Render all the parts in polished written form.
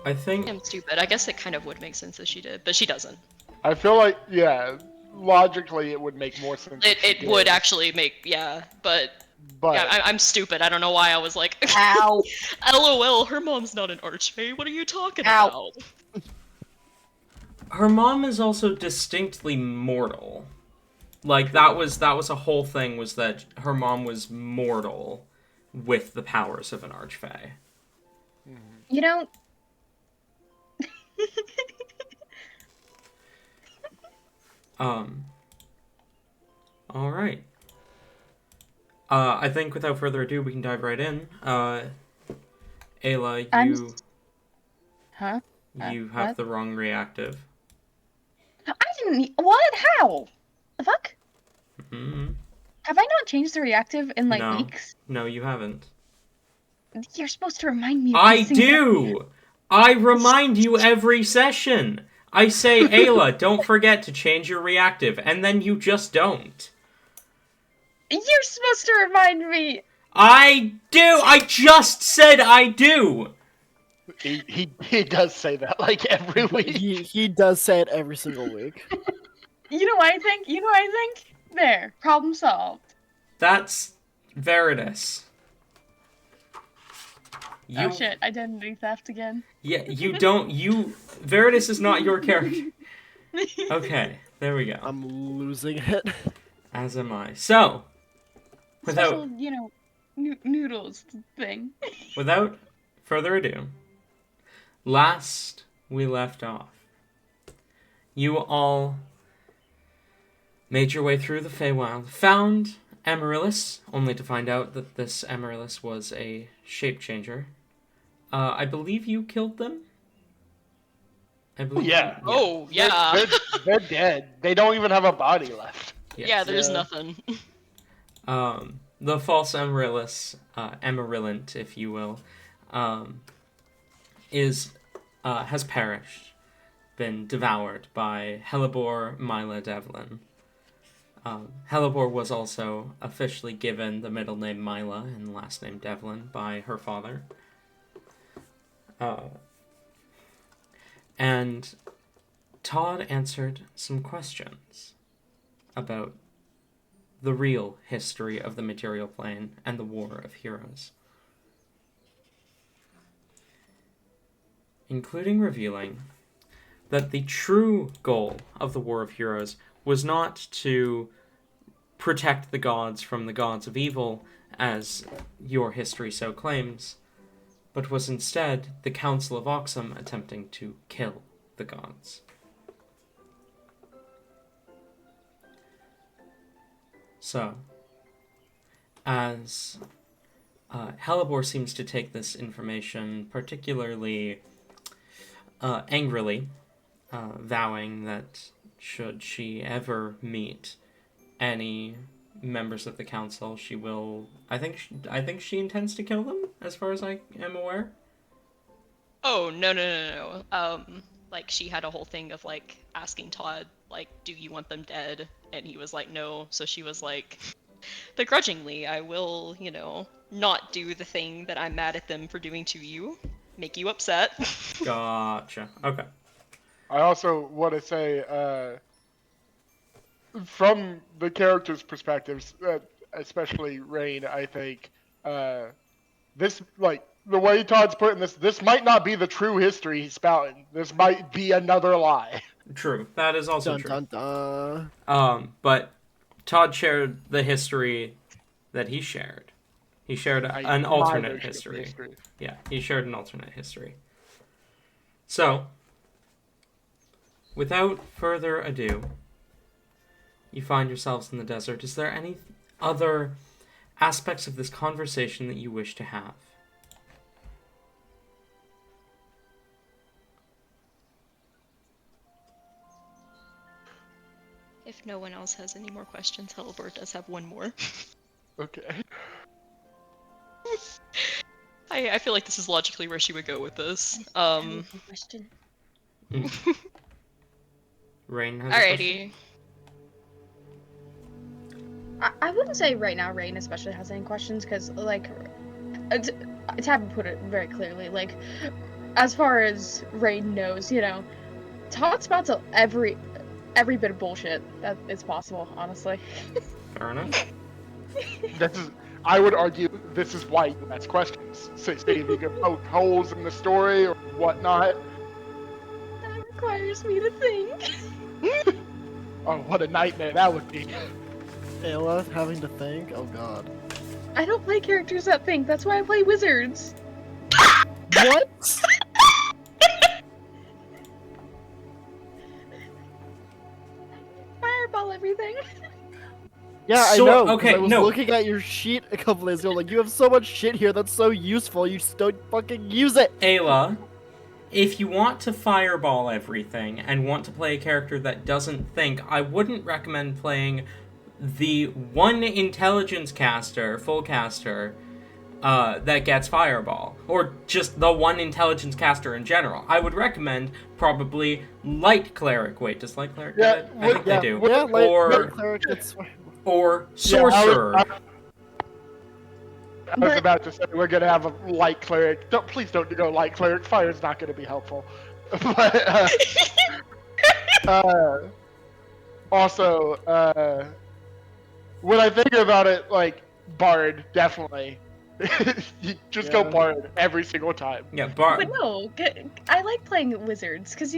I think... I'm stupid. I guess it kind of would make sense if she did, but she doesn't. I feel like, yeah, logically it would make more sense. It would actually make, yeah, but yeah, I'm stupid. I don't know why I was like, Ow. LOL, her mom's not an archfey. What are you talking Ow. about? Her mom is also distinctly mortal. Like, that was a whole thing, was that her mom was mortal with the powers of an archfey. You know... Alright. I think without further ado, we can dive right in. Ayla, Huh? You have what? the wrong reactive. I didn't... What? How? The fuck? Mm-hmm. Have I not changed the reactive in, like, No. weeks? No, you haven't. You're supposed to remind me of I these things. do! I remind you every session! I say, Ayla, don't forget to change your reactive, and then you just don't. You're supposed to remind me! I do! I just said I do! He does say that, like, every week. He does say it every single week. You know what I think? There. Problem solved. That's Veritas. Oh shit, identity theft again. Yeah, Veritas is not your character. Okay, there we go. I'm losing it. As am I. So, Special, noodles thing. Without further ado, last we left off, you all made your way through the Feywild, found Amaryllis, only to find out that this Amaryllis was a shape changer. I believe you killed them? Yeah. Oh, yeah. They're dead. They don't even have a body left. Yes. Yeah, there's nothing. The false Amaryllis, Amaryllant, if you will, has perished, been devoured by Hellebore Mila Devlin. Hellebore was also officially given the middle name Mila and last name Devlin by her father. And Todd answered some questions about the real history of the material plane and the War of Heroes, including revealing that the true goal of the War of Heroes was not to protect the gods from the gods of evil, as your history so claims, but was instead the Council of Oxum attempting to kill the gods. So, as Hellebore seems to take this information particularly angrily, vowing that should she ever meet any members of the council, she will. I think she intends to kill them, as far as I am aware. Oh, no. Like, she had a whole thing of, like, asking Todd, like, do you want them dead? And he was like, no. So she was like, begrudgingly, I will, not do the thing that I'm mad at them for doing to you. Make you upset. Gotcha. Okay. I also want to say, from the characters' perspectives, especially Rain, I think, this, like, the way Todd's putting this might not be the true history he's spouting. This might be another lie. True. That is also Dun, true. dun, dun. But Todd shared the history that he shared. He shared an alternate history. Yeah, he shared an alternate history. So, without further ado, you find yourselves in the desert. Is there any other aspects of this conversation that you wish to have? If no one else has any more questions, Hellebore does have one more. Okay. I feel like this is logically where she would go with this. Question. Rain has Alrighty. I wouldn't say right now Rain especially has any questions, because, like, Tab put it very clearly, like, as far as Rain knows, Todd spouts out every bit of bullshit that is possible, honestly. Fair enough. I would argue this is why you ask questions. See if you can poke holes in the story or whatnot. That requires me to think. Oh, what a nightmare that would be. Ayla having to think? Oh god. I don't play characters that think. That's why I play wizards. What? Fireball everything. Yeah, So- I know. 'cause okay, I was no. looking at your sheet a couple days ago, like, you have so much shit here that's so useful, you just don't fucking use it! Ayla, if you want to fireball everything and want to play a character that doesn't think, I wouldn't recommend playing the one intelligence caster, full caster, that gets fireball. Or just the one intelligence caster in general. I would recommend probably light cleric. Wait, does light cleric get it? I think they do. Yeah, Or- cleric, it's... Or Yeah, I was- sorcerer. I was about to say we're gonna have a light cleric. Please don't go light cleric. Fire's not gonna be helpful. But also, when I think about it, like bard, definitely. You just go Yeah. bard every single time. Yeah, But no, I like playing wizards, because,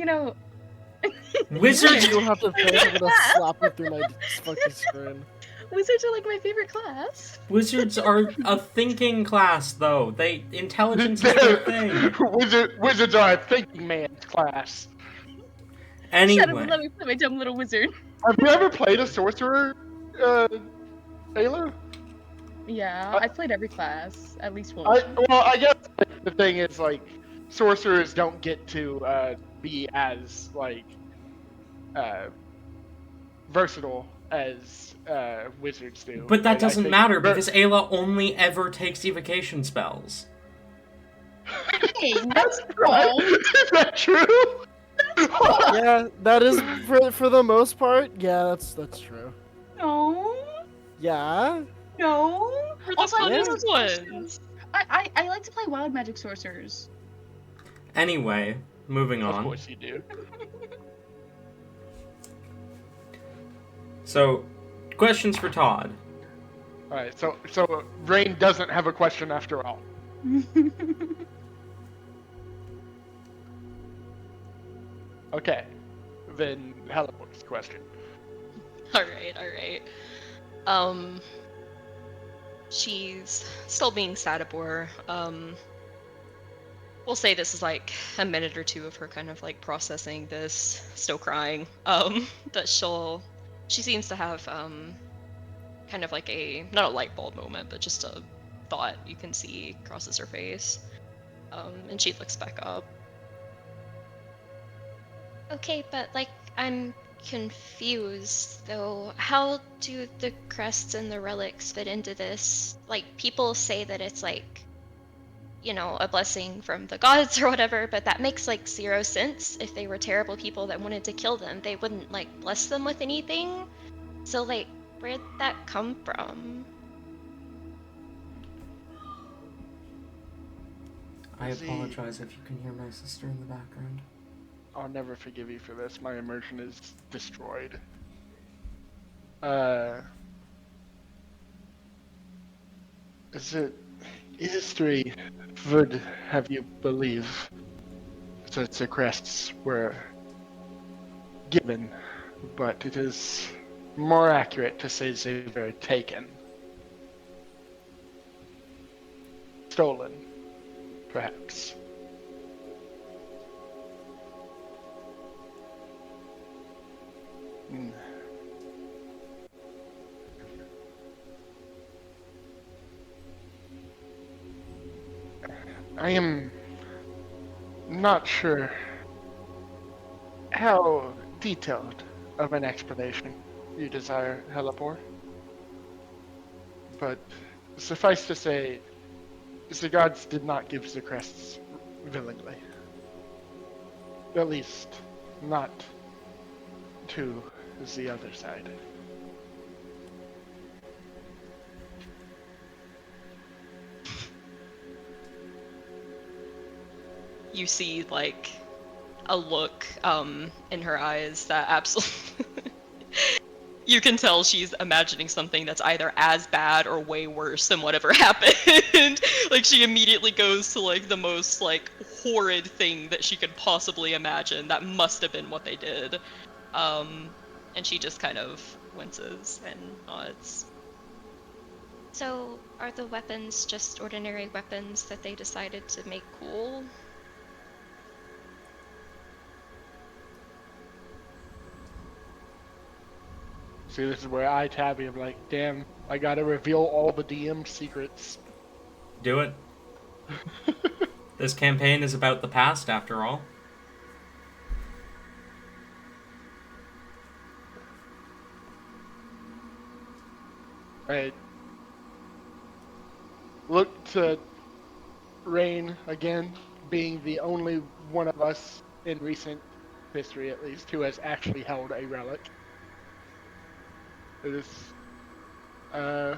Wizards. You don't have to think, I'm gonna slap you through my fucking screen. wizards are like my favorite class. Wizards are a thinking class, though. Intelligence is their thing. Wizards are a thinking man's class. Shut up and Anyway, let me play my dumb little wizard. Have you ever played a sorcerer, Ayla? Yeah, I've played every class, at least once. I guess the thing is, like, sorcerers don't get to be as, like, versatile as wizards do. but that Like, I doesn't think matter ver- because Ayla only ever takes evocation spells. Hey, that's Right? wrong. Is that true? Yeah, that is, for the most part, yeah, that's true. No, Yeah? no. For the Also, I Yeah. funnest ones. I like to play wild magic sorcerers. Anyway, moving Of on. course you do. So, questions for Todd. Alright, so Rain doesn't have a question after all. Okay. Then Heliport's question. Alright. She's still being Sadabor. We'll say this is like a minute or two of her kind of like processing this, still crying. That she seems to have kind of like not a light bulb moment, but just a thought you can see crosses her face. And she looks back up. Okay, but like, I'm confused though. How do the crests and the relics fit into this? Like, people say that it's like, a blessing from the gods or whatever, but that makes like 0 sense. If they were terrible people that wanted to kill them, they wouldn't like bless them with anything. So like, where'd that come from? I See- apologize if you can hear my sister in the background. I'll never forgive you for this. My immersion is destroyed. Is it history would have you believe that the crests were given, but it is more accurate to say they were taken. Stolen, perhaps. Hmm. I am not sure how detailed of an explanation you desire, Helipor. But suffice to say, the gods did not give the crests willingly. At least, not to the other side. you see like a look in her eyes that absolutely you can tell she's imagining something that's either as bad or way worse than whatever happened. Like she immediately goes to like the most like horrid thing that she could possibly imagine. That must have been what they did. And she just kind of winces and nods. So, are the weapons just ordinary weapons that they decided to make cool? See, this is where I tabby. I'm like, damn, I gotta reveal all the DM secrets. Do it. This campaign is about the past, after all. I look to Rain again, being the only one of us in recent history, at least, who has actually held a relic. It is, I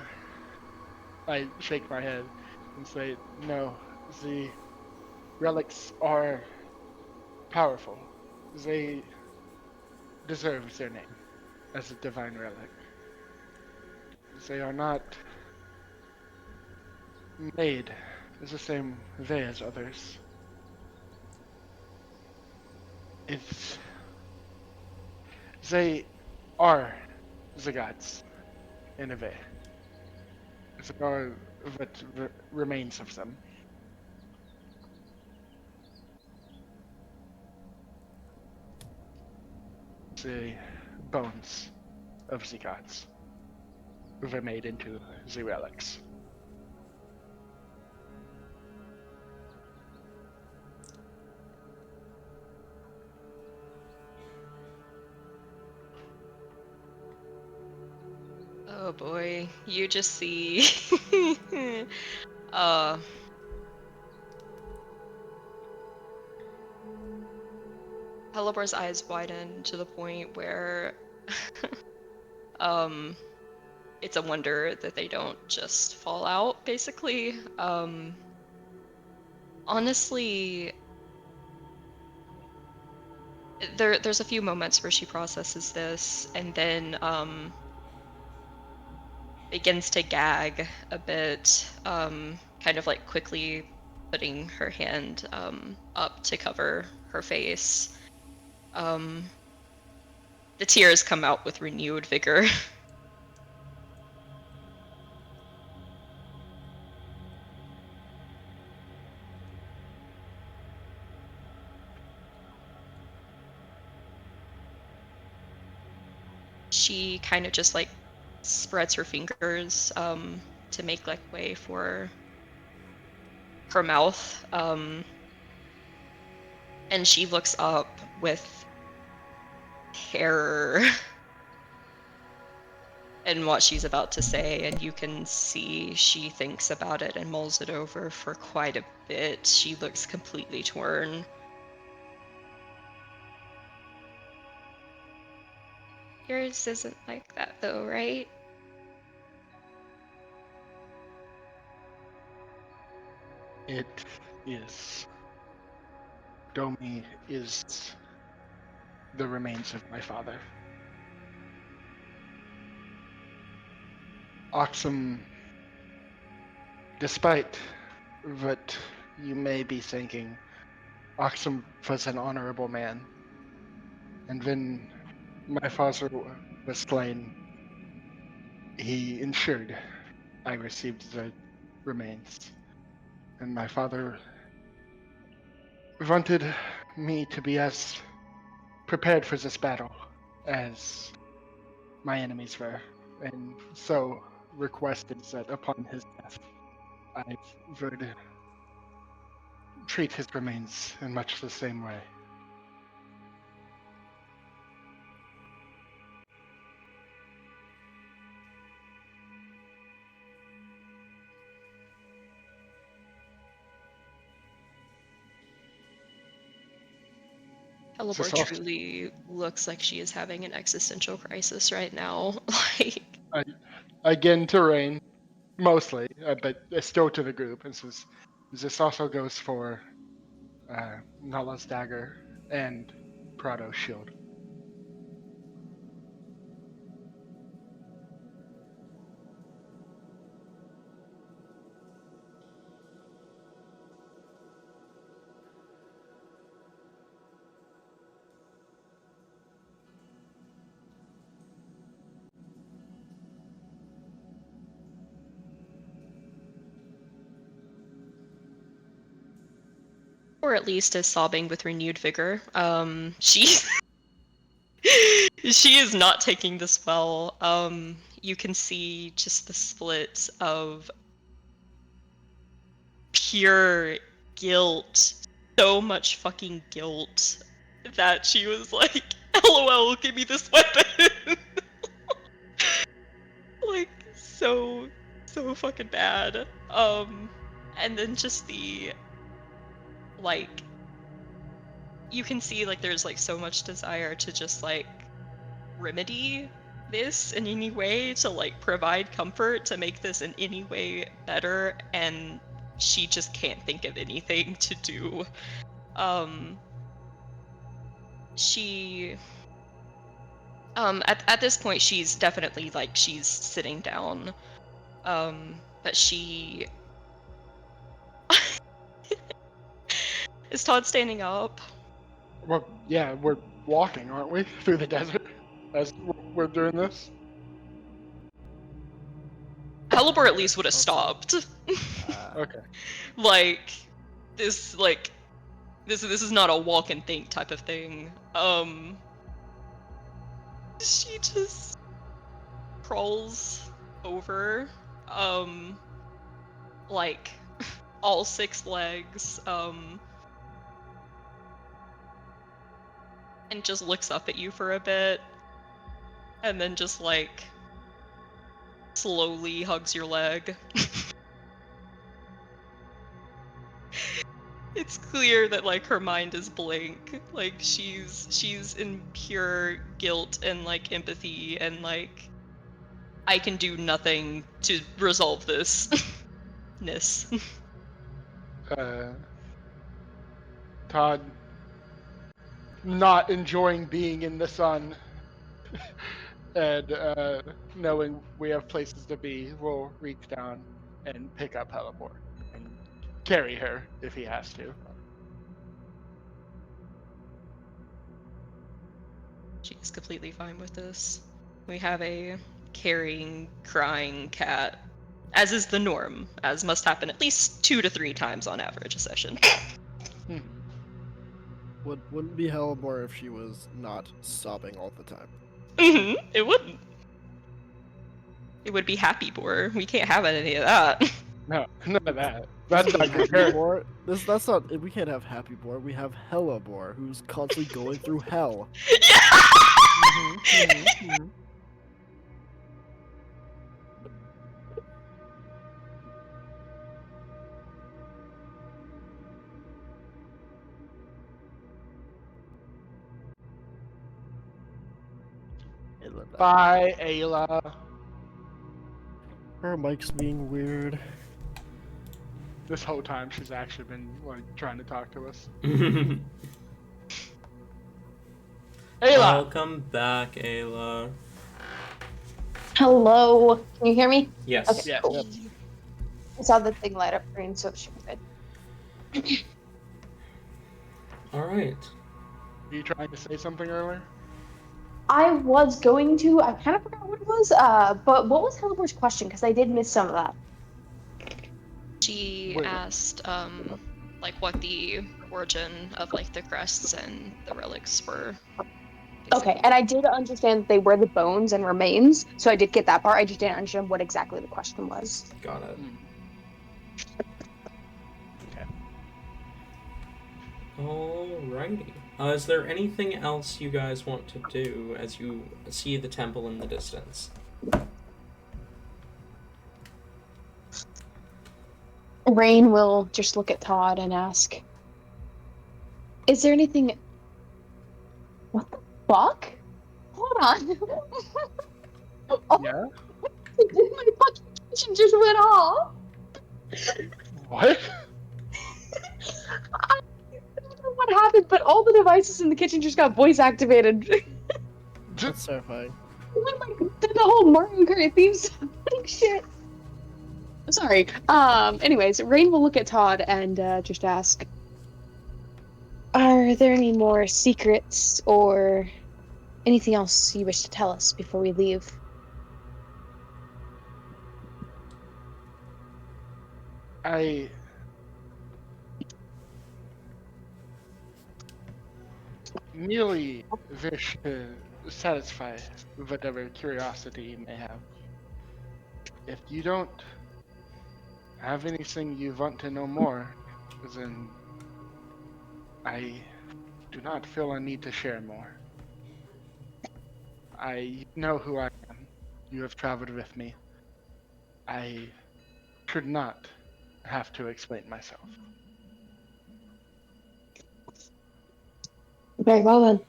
shake my head and say, no, the relics are powerful. They deserve their name as a divine relic. They are not made the same way as others. It's they are the gods in a way. They are what remains of them. The bones of the gods were made into the relics. Oh boy, you just see uh Helibor's eyes widen to the point where um it's a wonder that they don't just fall out, basically. Honestly, there's a few moments where she processes this and then begins to gag a bit, kind of like quickly putting her hand up to cover her face. The tears come out with renewed vigor. She kind of just like spreads her fingers to make like way for her mouth, and she looks up with terror in what she's about to say, and you can see she thinks about it and mulls it over for quite a bit. She looks completely torn. Yours isn't like that though, right? It is. Domi is the remains of my father. Oxum, despite what you may be thinking, Oxum was an honorable man. And when my father was slain, he ensured I received the remains. And my father wanted me to be as prepared for this battle as my enemies were, and so requested that upon his death I would treat his remains in much the same way. Helibor This also, truly looks like she is having an existential crisis right now. Like, I, again to Rain, mostly, but still to the group. This also goes for Nala's dagger and Prado's shield. Or at least is sobbing with renewed vigor. She she is not taking this well. You can see just the split of pure guilt, so much fucking guilt that she was like, "LOL, give me this weapon." Like so fucking bad. And then just the like you can see like there's like so much desire to just like remedy this in any way, to like provide comfort, to make this in any way better, and she just can't think of anything to do. She at this point she's definitely like she's sitting down. But she is Todd standing up? Well, yeah, we're walking, aren't we, through the desert as we're doing this? Halibur at least would have stopped. Okay. Like this is not a walk and think type of thing. She just crawls over, like all 6 legs, and just looks up at you for a bit, and then just like slowly hugs your leg. It's clear that like her mind is blank. Like she's in pure guilt and like empathy and like I can do nothing to resolve this. Todd, not enjoying being in the sun, and knowing we have places to be, will reach down and pick up Helipor and carry her if he has to. She's completely fine with this. We have a carrying, crying cat, as is the norm, as must happen at least 2 to 3 times on average a session. Wouldn't be Helibor if she was not sobbing all the time. It wouldn't. It would be Happy Boar. We can't have any of that. No, none of that. That's not good. Boar. That's not. We can't have Happy Boar. We have Helibor, who's constantly going through hell. Bye, Ayla. Her mic's being weird. This whole time she's actually been like trying to talk to us. Ayla! Welcome back, Ayla. Hello. Can you hear me? Yes. Okay, Yeah. cool. I saw the thing light up green, so it should be good. All right. Were you trying to say something earlier? I was going to. I kind of forgot what it was. But what was Helibor's question? Because I did miss some of that. She Wait. asked, like what the origin of like the crests and the relics were. Okay, and I did understand that they were the bones and remains, so I did get that part. I just didn't understand what exactly the question was. Got it. Okay. Alrighty. Is there anything else you guys want to do as you see the temple in the distance? Rain will just look at Todd and ask, "Is there anything?" What the fuck? Hold on. Oh, Yeah? my fucking kitchen just went off. What? happened, but all the devices in the kitchen just got voice activated. That's terrifying. We like did the whole Mario Kart theme song shit. Sorry. Anyways, Rain will look at Todd and just ask, "Are there any more secrets or anything else you wish to tell us before we leave?" I merely wish to satisfy whatever curiosity you may have. If you don't have anything you want to know more, then I do not feel a need to share more. I know who I am. You have traveled with me. I should not have to explain myself. Very well then.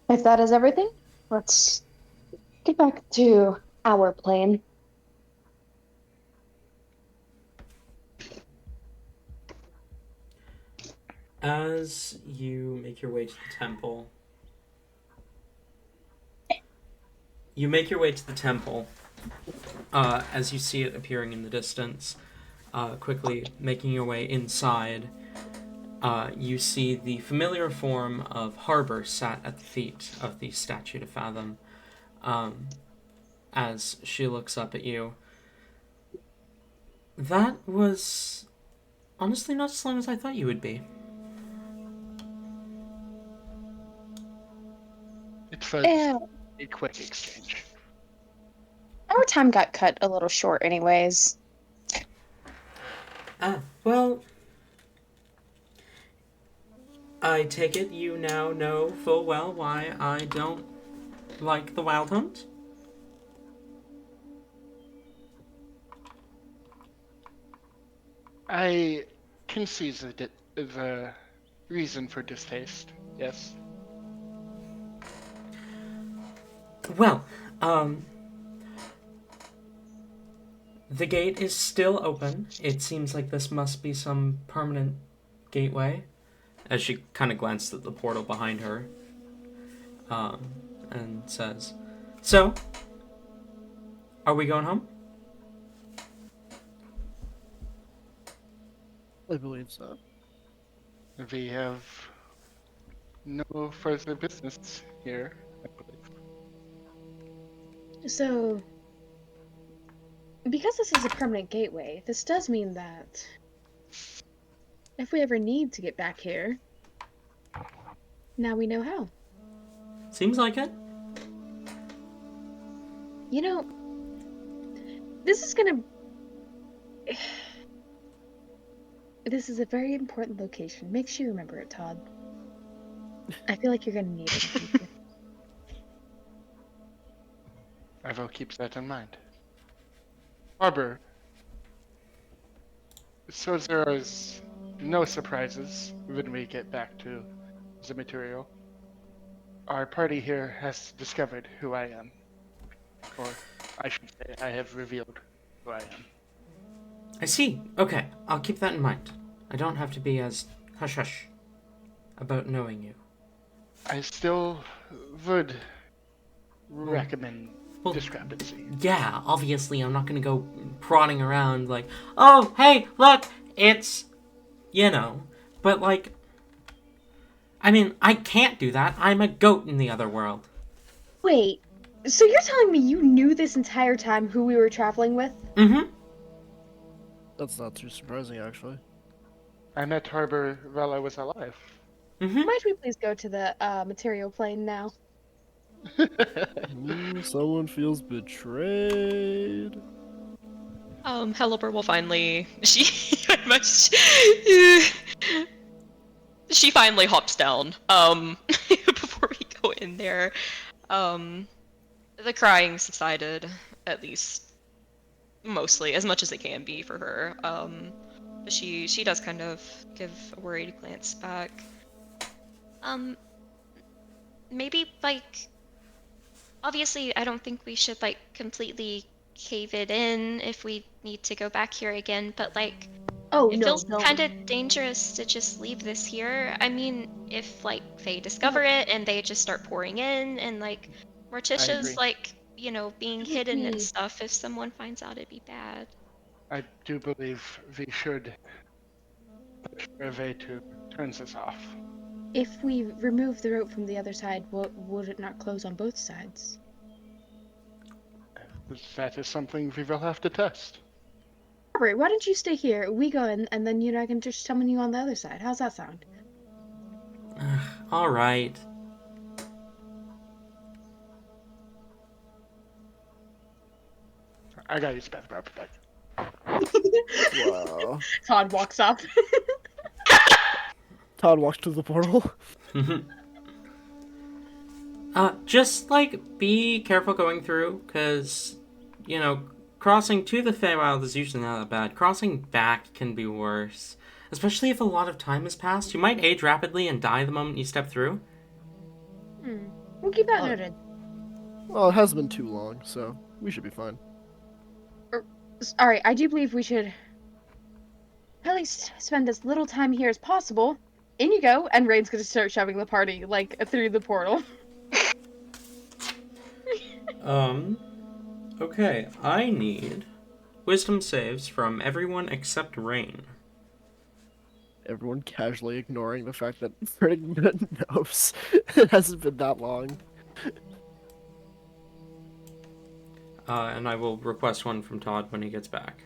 If that is everything, let's get back to our plan. As you make your way to the temple, as you see it appearing in the distance, quickly making your way inside, you see the familiar form of Harbor sat at the feet of the statue to Fathom. As she looks up at you, that was honestly not as long as I thought you would be. It was Yeah. a quick exchange. Our time got cut a little short anyways. Well, I take it you now know full well why I don't like the Wild Hunt? I can see the reason for distaste, yes. Well, the gate is still open. It seems like this must be some permanent gateway. As she kind of glanced at the portal behind her, and says, "So, are we going home?" I believe so. We have no further business here, I believe. So, because this is a permanent gateway, this does mean that if we ever need to get back here, now we know how. Seems like it. You know, this is gonna... This is a very important location. Make sure you remember it, Todd. I feel like you're gonna need it in the future. I will keep that in mind. Harbor. So there is no surprises when we get back to the material. Our party here has discovered who I am. Or I should say, I have revealed who I am. I see. Okay, I'll keep that in mind. I don't have to be as hush-hush about knowing you. I still would recommend well, discrepancy. Yeah, obviously I'm not gonna go prodding around like, oh, hey, look, it's, but like, I mean, I can't do that. I'm a goat in the other world. Wait, so you're telling me you knew this entire time who we were traveling with? Mm-hmm. That's not too surprising, actually. I met Harbor while I was alive. Mm-hmm. Might we please go to the material plane now? Someone feels betrayed. Helloper will finally she she finally hops down. Before we go in there, the crying subsided, at least mostly, as much as it can be for her. But she does kind of give a worried glance back. Maybe like, obviously, I don't think we should completely cave it in if we need to go back here again, but Oh It no, feels don't. kind of dangerous to just leave this here. I mean, if like they discover it and they just start pouring in, and like Morticia's agree. like, being It would hidden and be- stuff, if someone finds out, it'd be bad. I do believe we should look for a way to turn this off. If we remove the rope from the other side, would it not close on both sides? That is something we will have to test. Robert, why don't you stay here? We go in, and then you and I can just summon you on the other side. How's that sound? All right. I gotta use the bathroom. I'll be back. Wow. Todd walks up. Todd walks to the portal. Just like be careful going through, because crossing to the Feywild is usually not that bad. Crossing back can be worse, especially if a lot of time has passed. You might age rapidly and die the moment you step through. We'll keep that Oh. noted. Well, it hasn't been too long, so we should be fine. Alright, I do believe we should at least spend as little time here as possible. In you go, and Rain's gonna start shoving the party, like, through the portal. Okay, I need wisdom saves from everyone except Rain. Everyone casually ignoring the fact that Ferdinand knows it hasn't been that long. And I will request one from Todd when he gets back.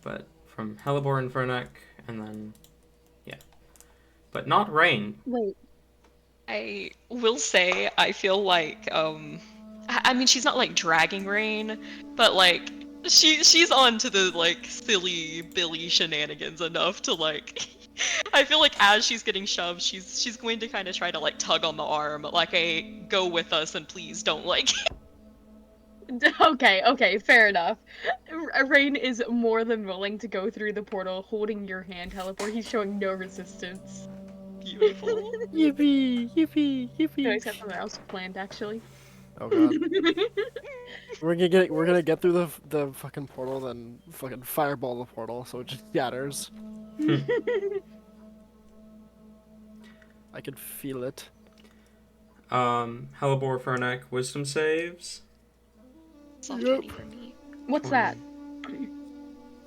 But from Hellebore and Fernek, and then, yeah. But not Rain. Wait. I will say I feel like I mean she's not like dragging Rain, but like she's on to the like silly Billy shenanigans enough to like I feel like as she's getting shoved, she's going to kind of try to like tug on the arm, like a go with us and please don't like Okay, fair enough. Rain is more than willing to go through the portal holding your hand, Teleport. He's showing no resistance. beautiful. Yippee! Yippee! No, Yippee! he's got something else planned, actually. Oh god. We're gonna get through the fucking portal, then fucking fireball the portal so it just shatters. I can feel it. Hellebore, Fernek, wisdom saves. It's all Yep. 20 for me. What's that?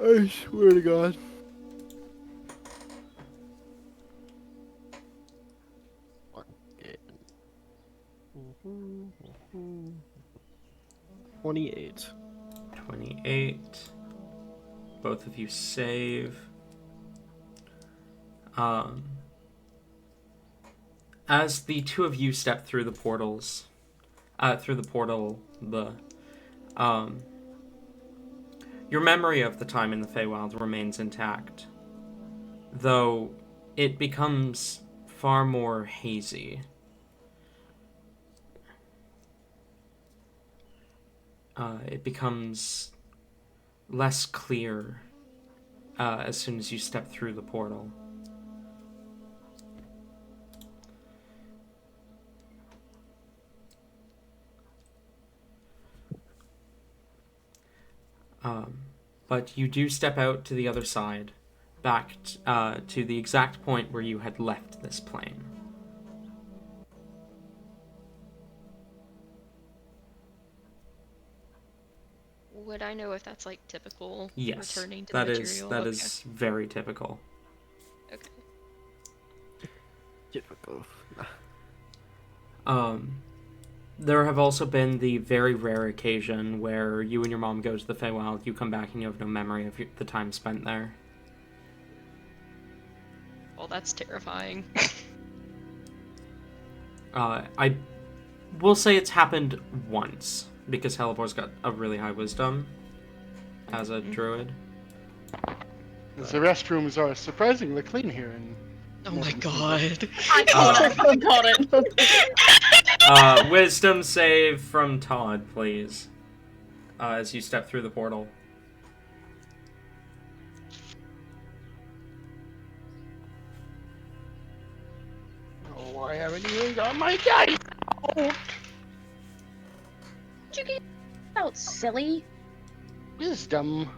I swear to god. Okay. 28. 28. Both of you save. As the two of you step through the portals, your memory of the time in the Feywild remains intact, though it becomes far more hazy. It becomes less clear as soon as you step through the portal. But you do step out to the other side, back to the exact point where you had left this plane. Would I know if that's like typical Yes, returning to that the is material? that Okay. is very typical. Okay. Typical. There have also been the very rare occasion where you and your mom go to the Feywild, you come back and you have no memory of the time spent there. Well, that's terrifying. I will say it's happened once, because Hellebor's got a really high wisdom as a druid. The restrooms are surprisingly clean here, and Oh my god. I called it. Wisdom save from Todd, please. As you step through the portal. oh, I haven't even got my dice out. Did you get out, silly? Wisdom.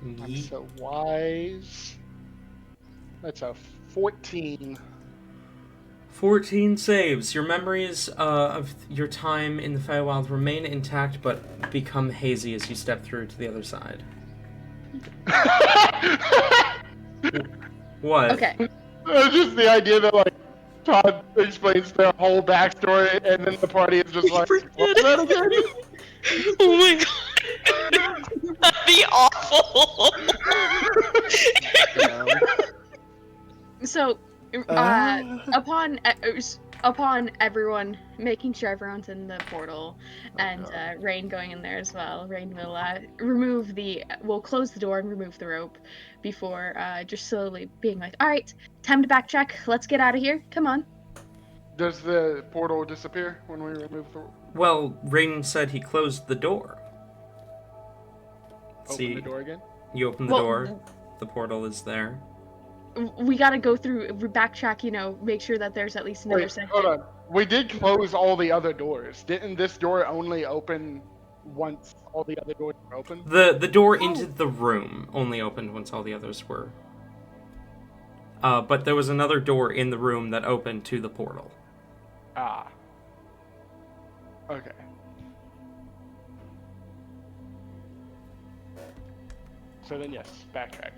I'm so wise. That's a 14. 14 saves. Your memories of your time in the Feywild remain intact, but become hazy as you step through to the other side. What? Okay. Just the idea that like Todd explains their whole backstory, and then the party is just like, Forget "What's that again?" Oh my god. That'd be awful. So, upon everyone making sure everyone's in the portal, and Rain going in there as well, Rain will will close the door and remove the rope before just slowly being like, all right, time to backtrack. Let's get out of here. Come on. Does the portal disappear when we remove the? Well, Rain said he closed the door. Open the door again? You open the door, the portal is there. We gotta go through, backtrack, make sure that there's at least another Wait, section. hold on. We did close all the other doors. Didn't this door only open once all the other doors were open? The door into the room only opened once all the others were. But there was another door in the room that opened to the portal. Ah. Okay. So then yes, backtrack.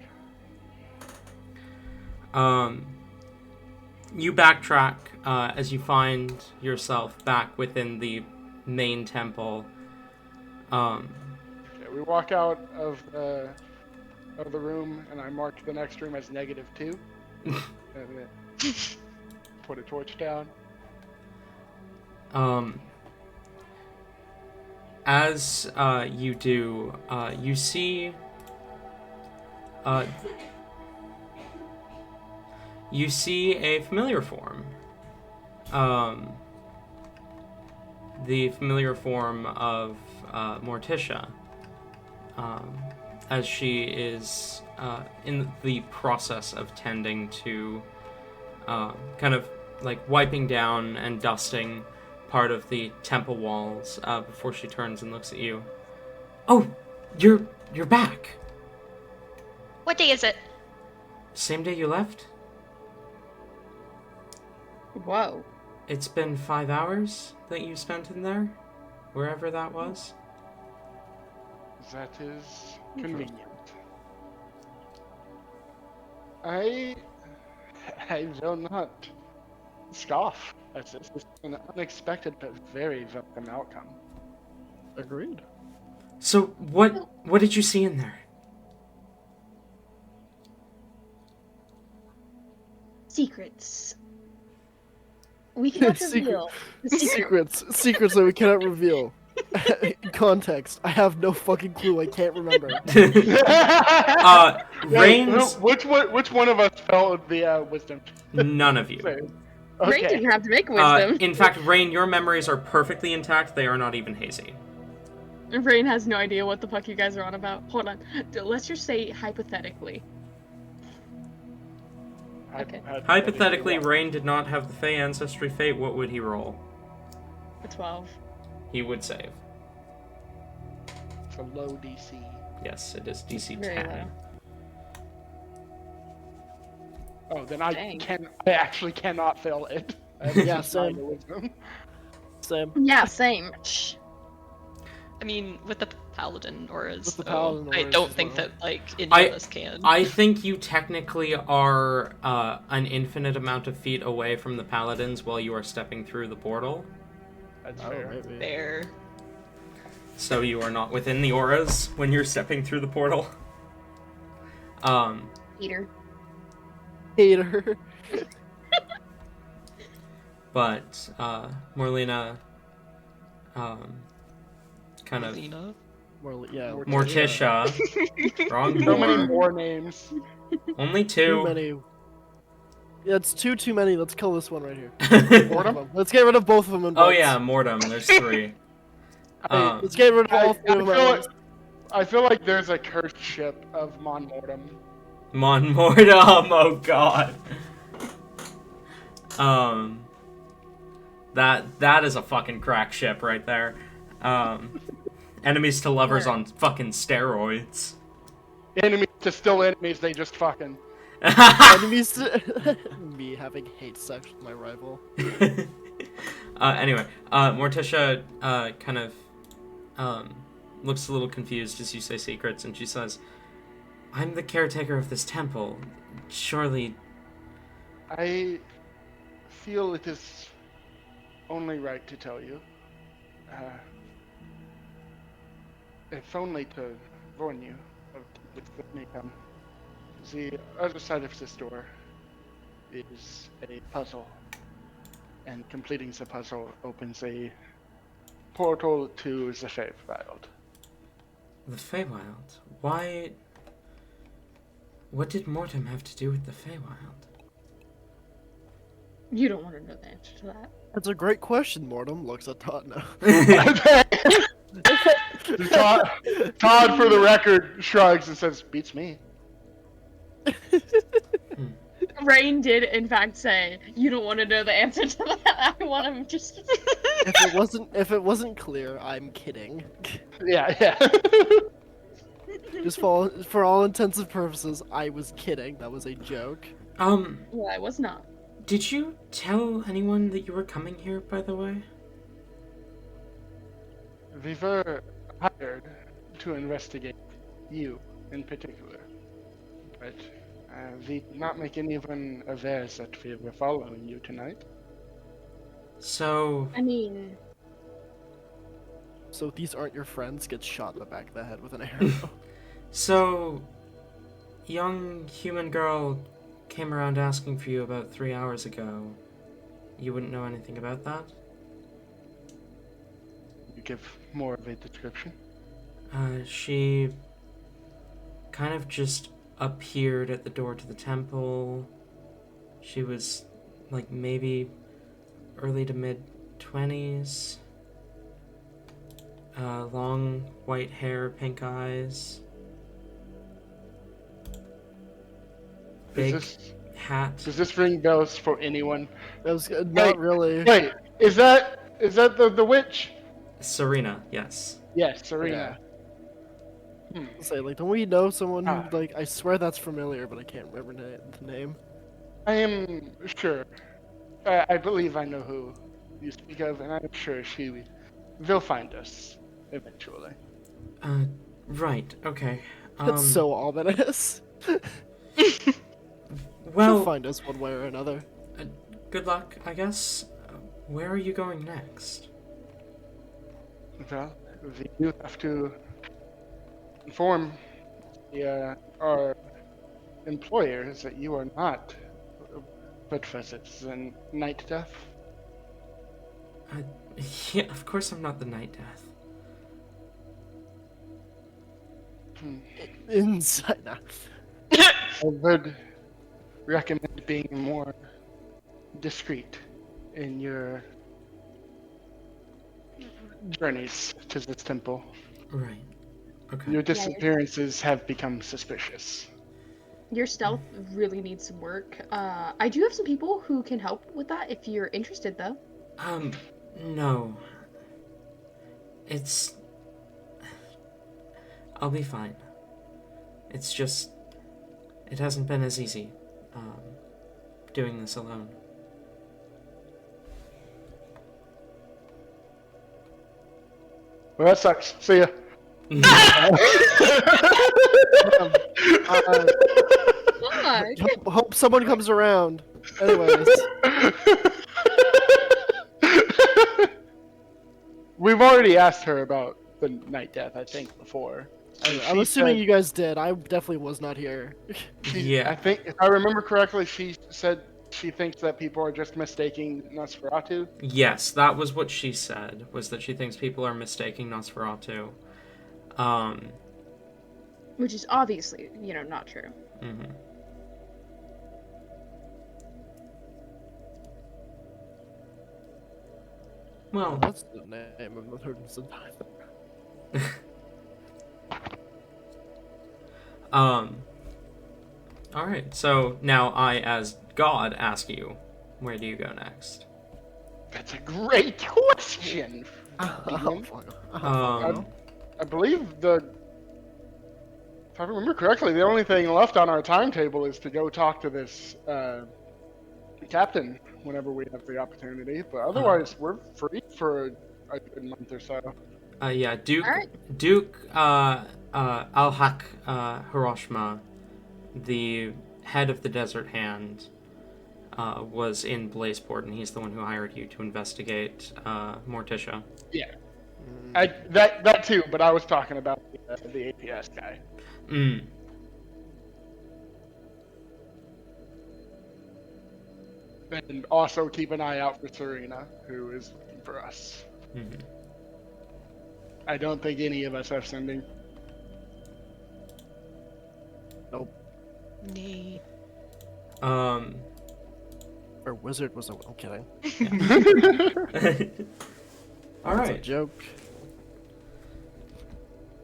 You backtrack as you find yourself back within the main temple. Okay, we walk out of the room, and I mark the next room as -2, and then put a torch down. As you do, you see. You see a familiar form. The familiar form of Morticia, as she is in the process of tending to kind of like wiping down and dusting part of the temple walls before she turns and looks at you. Oh, you're back. What day is it? Same day you left? Whoa. It's been 5 hours that you spent in there? Wherever that was? That is convenient. I will not scoff at this. It's an unexpected but very welcome outcome. Agreed. So, what did you see in there? Secrets. We cannot Secret- reveal the secret. Secrets that we cannot reveal. Context. I have no fucking clue. I can't remember. Rain's... Which one of us felt the wisdom? None of you. Okay. Rain didn't have to make wisdom. In fact, Rain, your memories are perfectly intact. They are not even hazy. Rain has no idea what the fuck you guys are on about. Hold on. Let's just say hypothetically. Okay. Hypothetically, Rain did not have the Fey Ancestry Fate. What would he roll? A 12. He would save. It's a low DC. Yes, it is DC Very 10. low. Oh, then Dang. I actually cannot fail it. Yeah, same. Wisdom. Same. Yeah, same. Shh. I mean, with the paladin auras, With the though, paladin I auras don't as think well. that like any I- of us can. I think you technically are an infinite amount of feet away from the paladins while you are stepping through the portal. That's Oh, fair. maybe. There. So you are not within the auras when you're stepping through the portal. Peter. Hater. But Morlina kind of... Lena. Morticia. Wrong So many door. more names. Only Too 2. many. Yeah, it's too many. Let's kill this one right here. Both of them. Let's get rid of both of them. Oh yeah, Mortem. There's 3. Let's get rid of all 3 of them. I feel like there's a cursed ship of Mon Mortem. Mon Mortem. Oh god. That is a fucking crack ship right there. Enemies to lovers on fucking steroids. Enemies to still enemies, they just fucking. Enemies. Me having hate sex with my rival. Anyway, Morticia kind of looks a little confused as you say secrets, and she says, "I'm the caretaker of this temple. Surely." I feel it is only right to tell you. If only to warn you of what may come. The other side of this door is a puzzle, and completing the puzzle opens a portal to the Feywild. The Feywild? Why? What did Mortem have to do with the Feywild? You don't want to know the answer to that. That's a great question, Mortem. Looks at Todd now. Todd, for the record, shrugs and says, "Beats me." Rain did, in fact, say, "You don't want to know the answer to that. I want him just." If it wasn't clear, I'm kidding. Yeah. Just for all intents and purposes, I was kidding. That was a joke. Well, I was not. Did you tell anyone that you were coming here, by the way? We were hired to investigate you in particular, but we did not make anyone aware that we were following you tonight. So, I mean, So these aren't your friends? Gets shot in the back of the head with an arrow. so, young human girl came around asking for you about 3 hours ago. You wouldn't know anything about that? You give more of a description. She kind of just appeared at the door to the temple. She was like maybe early to mid 20s. Long white hair, pink eyes. Big hat. Does this ring bells for anyone? That was not really. Wait, is that the witch? Serena, yes. Yes, Serena. Say like, don't we know someone who Ah. like? I swear that's familiar, but I can't remember the name. I am sure. I believe I know who you speak of, and I'm sure she will find us eventually. Right, okay. That's so ominous. Well, She'll find us one way or another. good luck, I guess. Where are you going next? Well, we do have to inform our employers that you are not put visits and night death. Yeah, of course I'm not the Night Death. Inside. Nah. I would recommend being more discreet in your journeys to this temple. Right. Okay. Your disappearances have become suspicious. your stealth really needs some work. I do have some people who can help with that if you're interested, though. No. I'll be fine. It's just, it hasn't been as easy, doing this alone. Well, that sucks. See ya. Hope someone comes around. Anyways, We've already asked her about the night death, I think, before. I'm She assuming said- you guys did. I definitely was not here. Yeah. I think, if I remember correctly, she said she thinks that people are just mistaking Nosferatu. Yes, that was what she said, was that she thinks people are mistaking Nosferatu. Which is obviously, not true. Mhm. Well, That's the name of the third time. alright, so now I, as God, ask you, where do you go next? That's a great question. Um, I believe the If I remember correctly, the only thing left on our timetable is to go talk to this captain whenever we have the opportunity. But otherwise, we're free for a good month or so. Yeah, Duke Alright. Duke Al-Haq Hiroshima, the head of the Desert Hand, was in Blazeport, and he's the one who hired you to investigate Morticia. Yeah, that too. But I was talking about the APS guy. Mm. And also keep an eye out for Serena, who is looking for us. Mhm. I don't think any of us have sending. Nee. Our wizard was. I'm kidding. All That's a right. joke.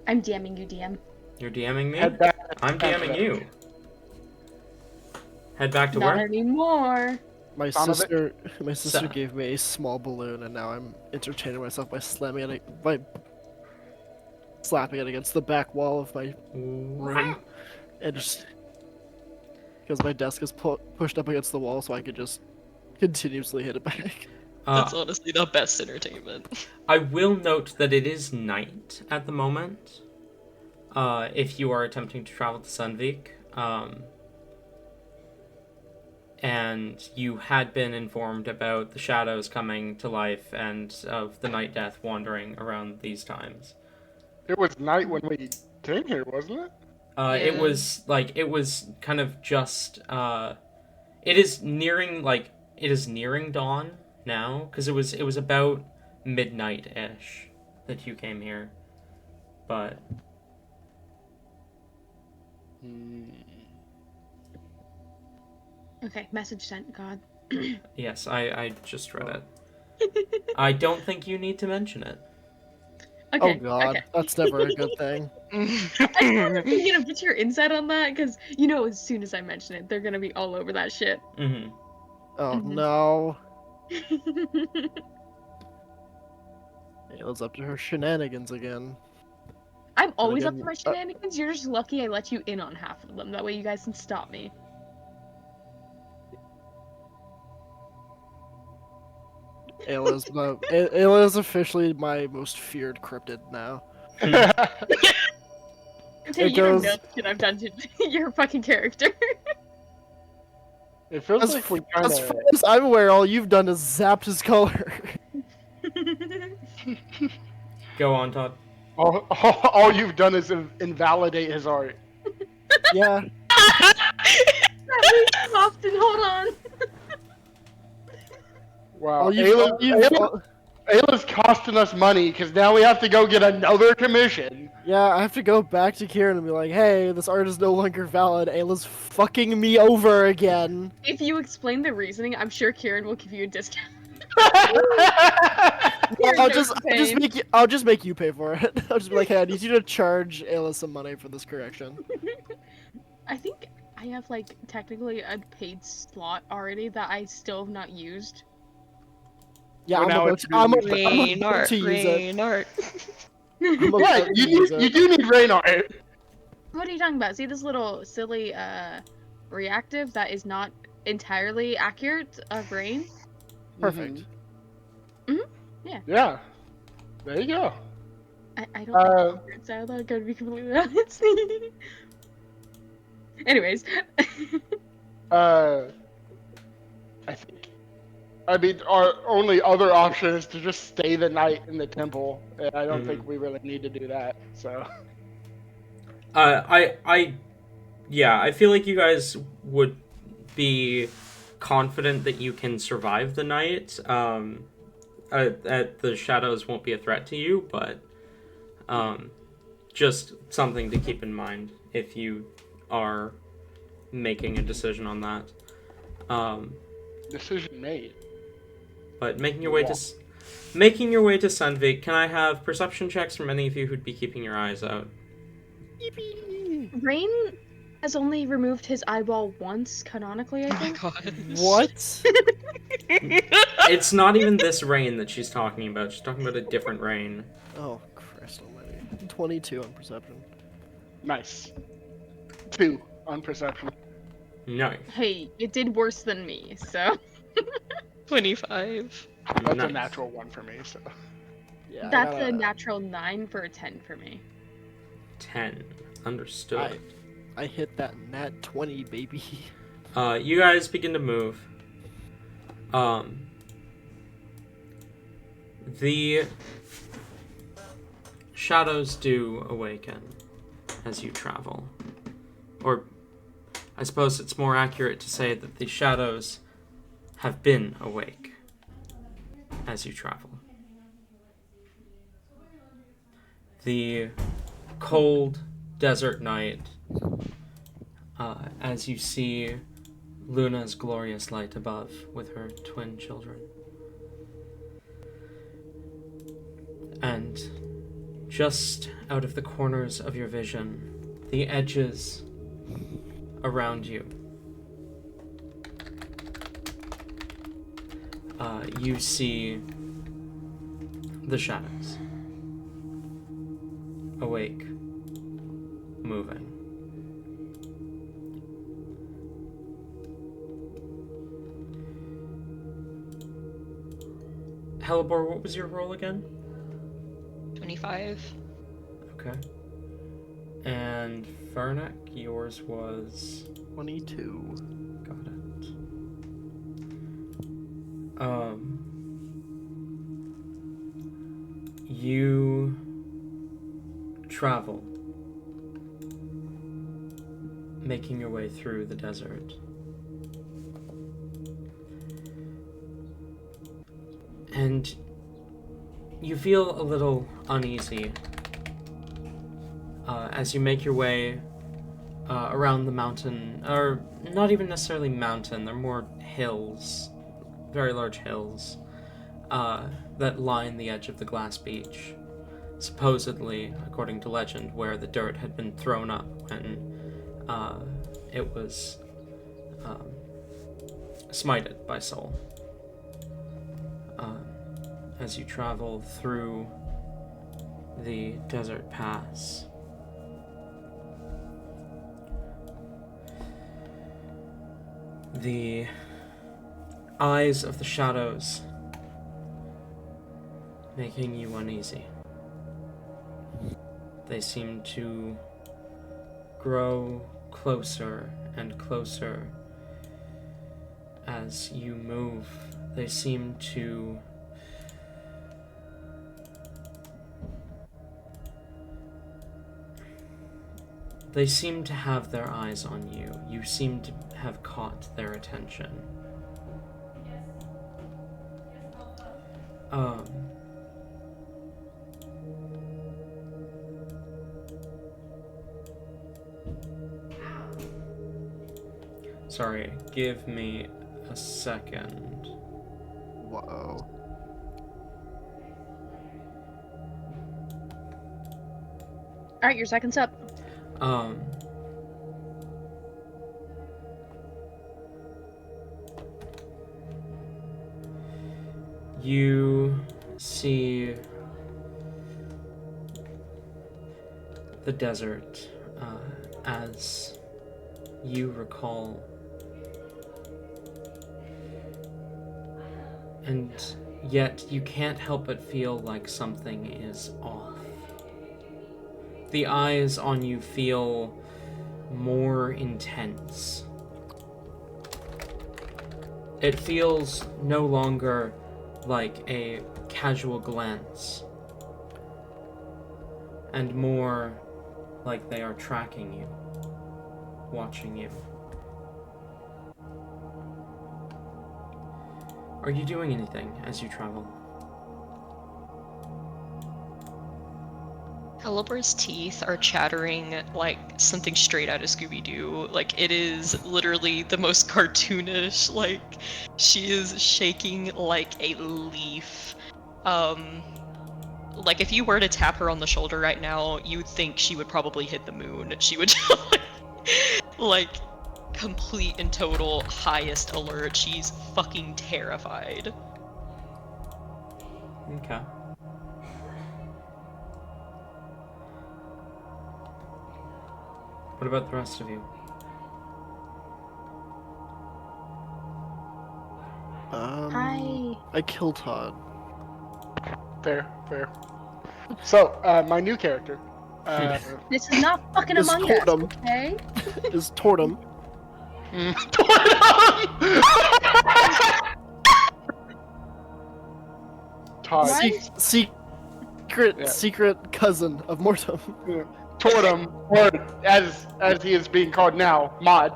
I'm DMing you, DM. You're DMing me? Head back. I'm DMing you. Head back to Not where? anymore. My Son of a- sister So- gave me a small balloon, and now I'm entertaining myself by slapping it against the back wall of my room, and just because my desk is pushed up against the wall, so I could just continuously hit it back. That's honestly the best entertainment. I will note that it is night at the moment. If you are attempting to travel to Sundvik, and you had been informed about the shadows coming to life and of the night death wandering around these times. It was night when we came here, wasn't it? It was kind of just it is nearing dawn now, because it was about midnight-ish that you came here. But Okay, message sent, God. yes, I just read it. I don't think you need to mention it. Okay, Oh god, okay. that's never a good thing. I just wanted to get your insight on that, because, you know, as soon as I mention it, they're gonna be all over that shit. Mm-hmm. Oh Mhm. no. Ayla's up to her shenanigans again. I'm always up again, for my shenanigans. You're just lucky I let you in on half of them. That way you guys can stop me. Ayla is officially my most feared cryptid now. Hey, It you don't goes- know the shit I've done to your fucking character. It feels As, like we as kind far of. as I'm aware, all you've done is zapped his color. Go on, Todd. All you've done is invalidate his art. Yeah. Austin, hold on. Wow. All Ayla's costing us money because now we have to go get another commission. Yeah, I have to go back to Kieran and be like, hey, this art is no longer valid. Ayla's fucking me over again. If you explain the reasoning, I'm sure Kieran will give you a discount. Well, I'll knows the pain. I'll just make you pay for it. I'll just be like, hey, I need you to charge Ayla some money for this correction. I think I have, like, technically a paid slot already that I still have not used. Yeah, Well, now I'm it's about Raynart, to use it. Raynart. I'm about Yeah, to use you it. do need rain art. What are you talking about? See this little silly reactive that is not entirely accurate of rain? Perfect. Yeah. There you go. I don't like accurate style though, gotta be completely honest. Anyways. I mean, our only other option is to just stay the night in the temple, and I don't think we really need to do that. So. I feel like you guys would be confident that you can survive the night. That the shadows won't be a threat to you, but just something to keep in mind if you are making a decision on that. Decision made. But making your way to Sundvik, can I have perception checks from any of you who'd be keeping your eyes out? Rain has only removed his eyeball once, canonically, I Oh my think. god. What? It's not even this rain that she's talking about. She's talking about a different rain. Oh, Christ almighty. 22 on perception. Nice. 2 on perception. Nice. Hey, it did worse than me, so 25. That's Nice. a natural 1 for me. So Yeah, that's I a got natural 9 for a 10 for me. 10. Understood. I hit that nat 20, baby. You guys begin to move. The shadows do awaken as you travel. Or, I suppose it's more accurate to say that the shadows have been awake as you travel. The cold desert night, as you see Luna's glorious light above with her twin children. And just out of the corners of your vision, the edges around you, you see the shadows awake, moving. Helibor, what was your roll again? 25. Okay. And Fernek, yours was 22. got it. You travel, making your way through the desert. And you feel a little uneasy as you make your way around the mountain, or not even necessarily mountain, they're more hills, very large hills, that line the edge of the glass beach. Supposedly, according to legend, where the dirt had been thrown up when it was smited by Sol. As you travel through the desert pass, the eyes of the shadows making you uneasy. They seem to grow closer and closer as you move. They seem to have their eyes on you. You seem to have caught their attention. Sorry, give me a second. Whoa. Alright, your second's up. You see the desert as you recall, and yet you can't help but feel like something is off. The eyes on you feel more intense. It feels no longer like a casual glance, and more like they are tracking you, watching you. Are you doing anything as you travel? Helibor's teeth are chattering like something straight out of Scooby-Doo. Like, it is literally the most cartoonish. Like, she is shaking like a leaf. Like, if you were to tap her on the shoulder right now, you'd think she would probably hit the moon. She would like complete and total highest alert. She's fucking terrified. Okay. What about the rest of you? I killed Todd. Fair, fair. So, my new character. This is not fucking Is Among Us, Tortum. okay? Is Tortum. Todd. What? Secret cousin of Mortem. Tortum, or as he is being called now, Mod.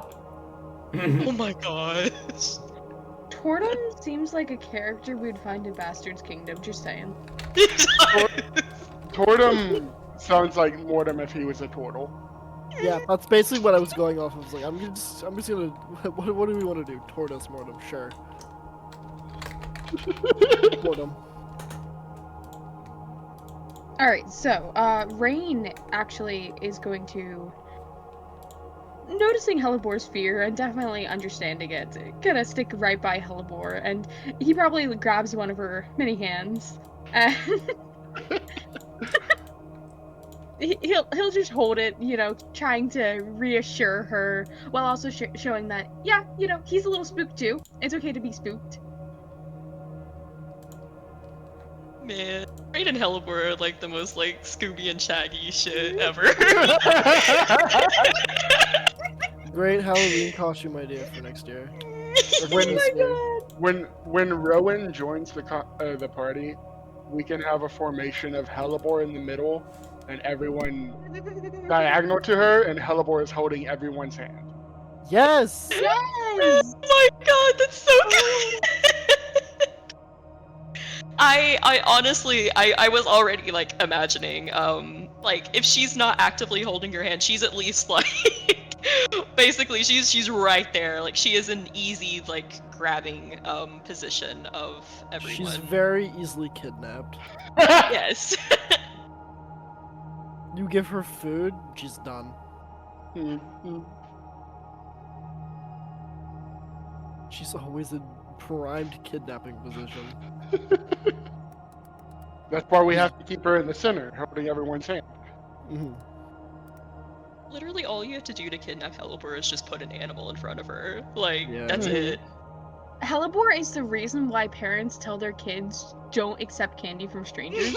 Oh my gosh. Tortum seems like a character we'd find in Bastard's Kingdom, just saying. Tortum sounds like Mortem if he was a turtle. Yeah, that's basically what I was going off of. I was like, I'm just gonna. What do we want to do? Tortoise Mortem, sure. Mortem. Alright, so, Rain actually is going to... Noticing Helibor's fear and definitely understanding it, gonna stick right by Helibor, and he probably grabs one of her mini hands, and... he'll just hold it, you know, trying to reassure her, while also showing that, yeah, you know, he's a little spooked too. It's okay to be spooked. Man, Rain and Hellebore are like the most like Scooby and Shaggy shit ever. Great Halloween costume idea for next year. When Rowan joins the party, we can have a formation of Helibor in the middle, and everyone diagonal to her, and Helibor is holding everyone's hand. Yes. Yes! Oh my god, that's so good! I honestly, I was already like imagining, like if she's not actively holding your hand, she's at least like, basically she's right there, like she is an easy like grabbing position of everyone. She's very easily kidnapped. Yes. You give her food, she's done. She's always in primed kidnapping position. That's why we have to keep her in the center, holding everyone's hand. Mhm. Literally all you have to do to kidnap Hellebore is just put an animal in front of her. Like, Yeah. that's it. Helibor is the reason why parents tell their kids don't accept candy from strangers.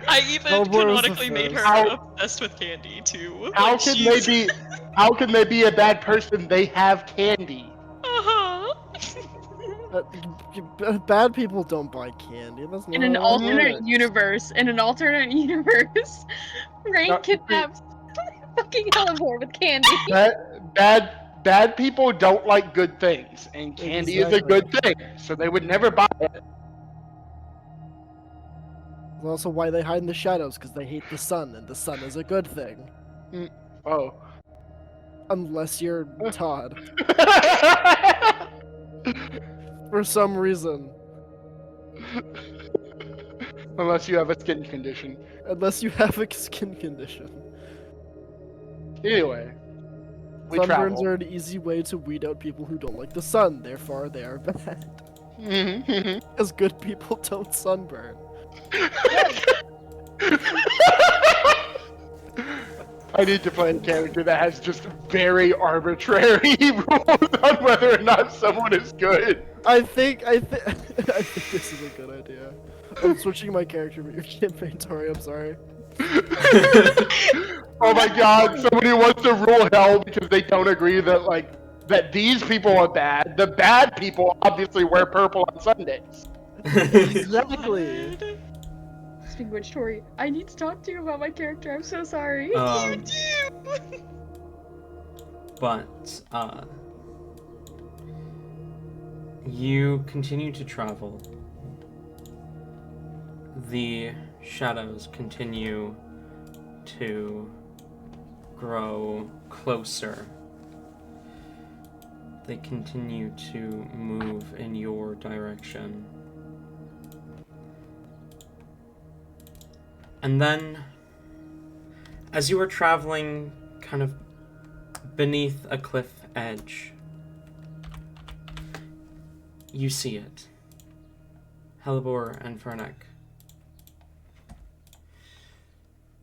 I even Hellebore was the canonically made her first. obsessed with candy too. How Like, can she's... they be? How can they be a bad person? They have candy. Uh-huh. Bad people don't buy candy. That's not In an how it alternate works. universe, Rain No, kidnaps fucking Helibor with candy. Bad people don't like good things, and candy is a Exactly. good thing, so they would never buy it. That's also why they hide in the shadows, because they hate the sun, and the sun is a good thing. Oh. Unless you're Todd. For some reason. Unless you have a skin condition. Unless you have a skin condition. Anyway, we Sunburns travel. are an easy way to weed out people who don't like the sun, therefore they are bad. Because good people don't sunburn. I need to play a character that has just very arbitrary rules on whether or not someone is good. I think this is a good idea. I'm switching my character for your campaign, Tori, I'm sorry. Oh my god, somebody wants to rule hell because they don't agree that these people are bad. The bad people obviously wear purple on Sundays. Exactly. Speaking of which, Tori, I need to talk to you about my character. I'm so sorry. But you continue to travel. The shadows continue to grow closer. They continue to move in your direction. And then, as you are traveling kind of beneath a cliff edge, you see it. Helibor and Fernek.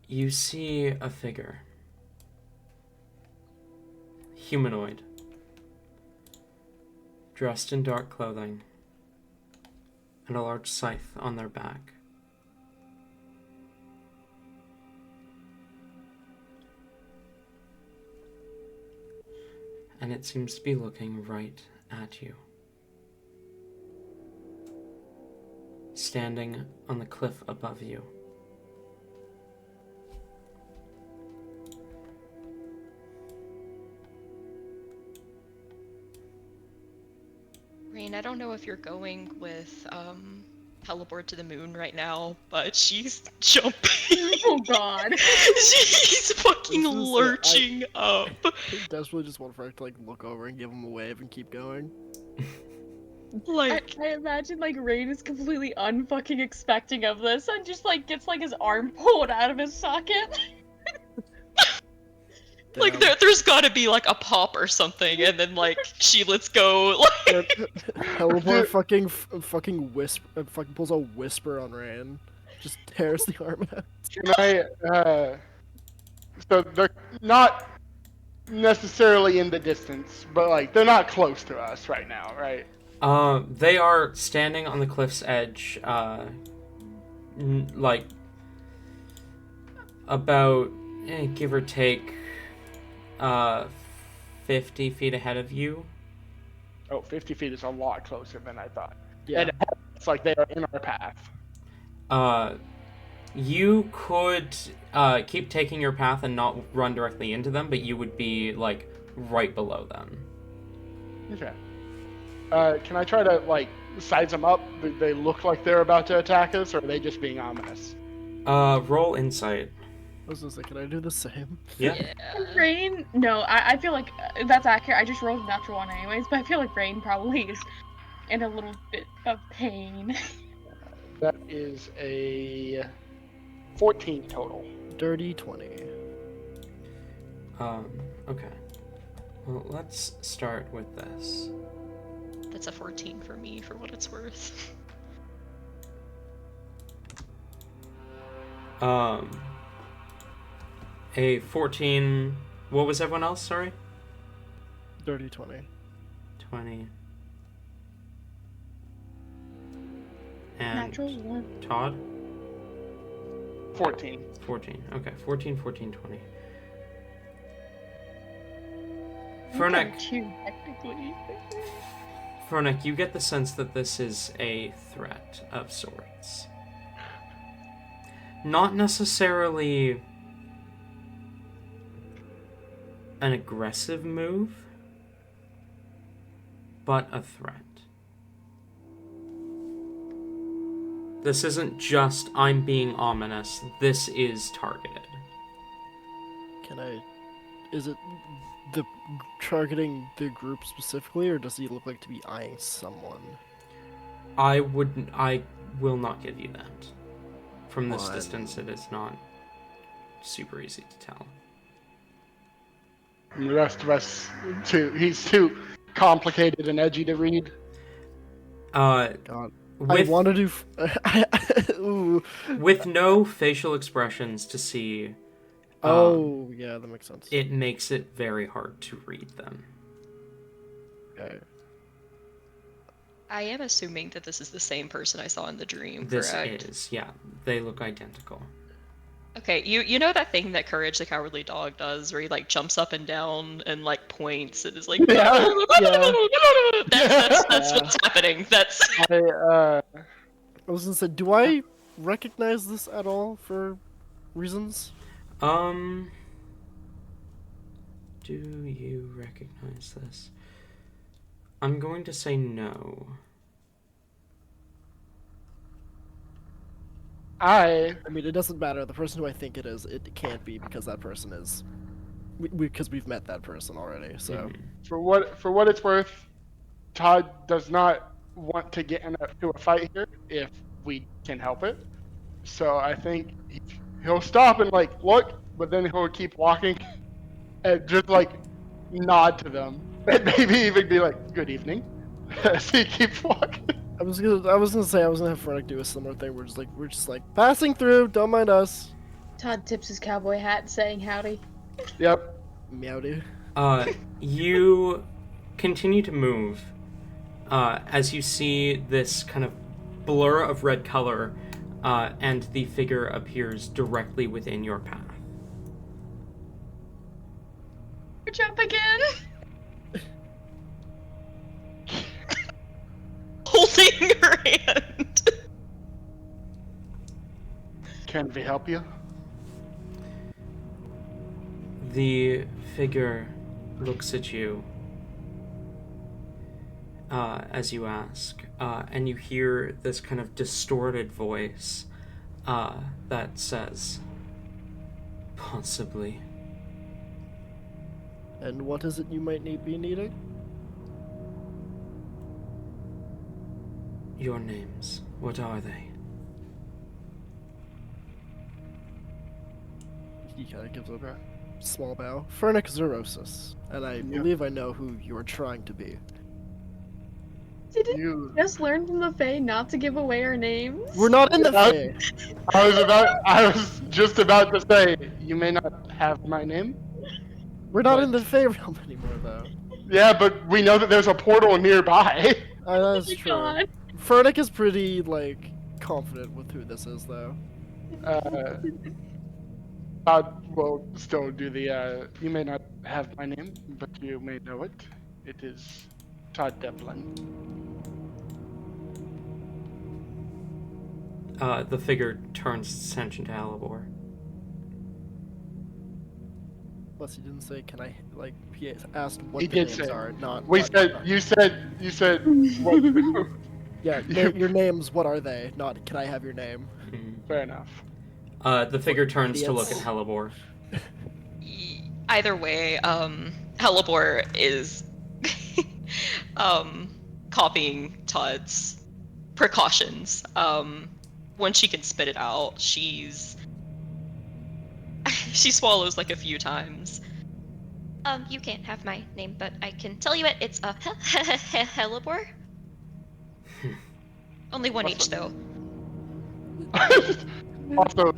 You see a figure. humanoid, dressed in dark clothing, and a large scythe on their back. And it seems to be looking right at you. Standing on the cliff above you. Rain, I don't know if you're going with teleport to the moon right now, but she's jumping. Oh god. She's fucking This is, lurching up. I desperately just want for her to like look over and give him a wave and keep going. Like, I imagine like Rain is completely unfucking expecting of this and just like gets like his arm pulled out of his socket. like Damn. there's gotta be like a pop or something, and then like she lets go. Like, Teleport fucking whisper fucking pulls a whisper on Ran. Just tears the arm out. Can I, so they're not necessarily in the distance, but like they're not close to us right now, right? They are standing on the cliff's edge, like about, give or take, 50 feet ahead of you. Oh, 50 feet is a lot closer than I thought. Yeah. And it's like they are in our path. You could keep taking your path and not run directly into them, but you would be like right below them. Okay. Can I try to like size them up? Do they look like they're about to attack us, or are they just being ominous? Roll insight. I was gonna say, can I do the same? Yeah. Rain, no, I feel like that's accurate. I just rolled a natural one anyways, but I feel like Rain probably is in a little bit of pain. That is a 14 total. Dirty 20. Okay. Well, let's start with this. that's a 14 for me, for what it's worth. A 14. What was everyone else? Sorry. Dirty 20. 20. And Natural one. Todd? 14. 14. Okay, 14, 14, 20. You Fernek, got two, technically. Fernek, you get the sense that this is a threat of sorts. Not necessarily an aggressive move, but a threat. This isn't just, I'm being ominous. This is targeted. Can I... Is it the targeting the group specifically, or does he look like to be eyeing someone? I will not give you that. From this Why? distance, it is not super easy to tell. And the rest of us, he's too complicated and edgy to read. God. I With, want to do... Ooh. with no facial expressions to see, Oh, yeah, that makes sense. it makes it very hard to read them. Okay. I am assuming that this is the same person I saw in the dream, This correct? is, yeah, they look identical. Okay, you know that thing that Courage the Cowardly Dog does, where he like jumps up and down and like points and is like, Yeah, that's what's happening. That's I was gonna say, do I recognize this at all for reasons? Do you recognize this? I'm going to say no. I mean, it doesn't matter. The person who I think it is, it can't be because that person is... Because we've met that person already, so... Mhm. for what it's worth, Todd does not want to get into a fight here if we can help it. So I think he'll stop and like look, but then he'll keep walking and just like nod to them and maybe even be like, "Good evening," as he keeps walking. I was gonna say I was gonna have Frederick do a similar thing. We're just like passing through. Don't mind us. Todd tips his cowboy hat, saying howdy. Yep. Meowdy. You continue to move as you see this kind of blur of red color, and the figure appears directly within your path. Jump again. Holding her hand. Can we help you? The figure looks at you as you ask, and you hear this kind of distorted voice that says, possibly. And what is it you might be needing? Your names, what are they? He kind of gives a small bow. Fernic Xerosis, and I believe I know who you are trying to be. Didn't You. just learn from the Fae not to give away our names? We're not in the I- Fae. I was just about to say, you may not have my name. We're not What? in the Fae realm anymore, though. Yeah, but we know that there's a portal nearby. That's Oh my true. God. Fernic is pretty, like, confident with who this is, though. Todd will still do the, you may not have my name, but you may know it. It is Todd Devlin. The figure turns its attention to Alibor. Plus, he didn't say, can I, like, he asked what He the did names say. are, not... We not- said, not- you said, what? Yeah, your names, what are they? Not, can I have your name? Fair enough. The figure turns to look at idiots. Helibor. Either way, Helibor is copying Todd's precautions. When she can spit it out, she swallows like a few times. You can't have my name, but I can tell you it. It's a Helibor. Only one each, though. Also,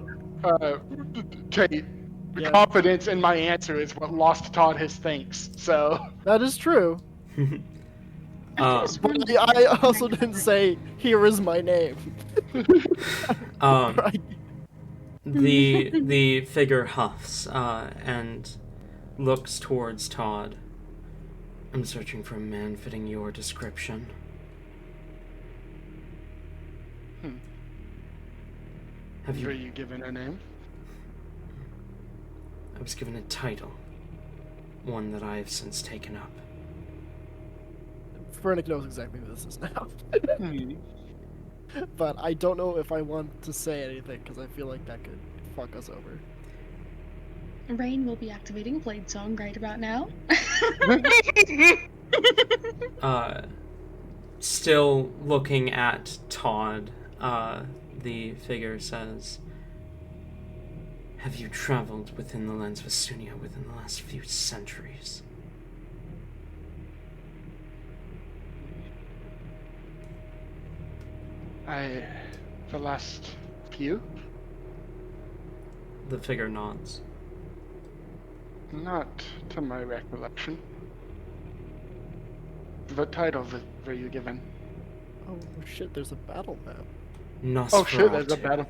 Kate, the Yeah. confidence in my answer is what lost Todd his thanks. So That is true. But I also didn't say, here is my name. Right. The figure huffs and looks towards Todd. I'm searching for a man fitting your description. Have were you? you given a name? I was given a title, one that I have since taken up. Fernic knows exactly who this is now. Hmm. But I don't know if I want to say anything, because I feel like that could fuck us over. Rain will be activating Blade Song right about now. Still looking at Todd, the figure says, have you traveled within the lands of Asunia within the last few centuries? The last few? The figure nods. Not to my recollection. What title were you given? Oh shit, there's a battle map. Nosferatu. Oh shit, there's a battle.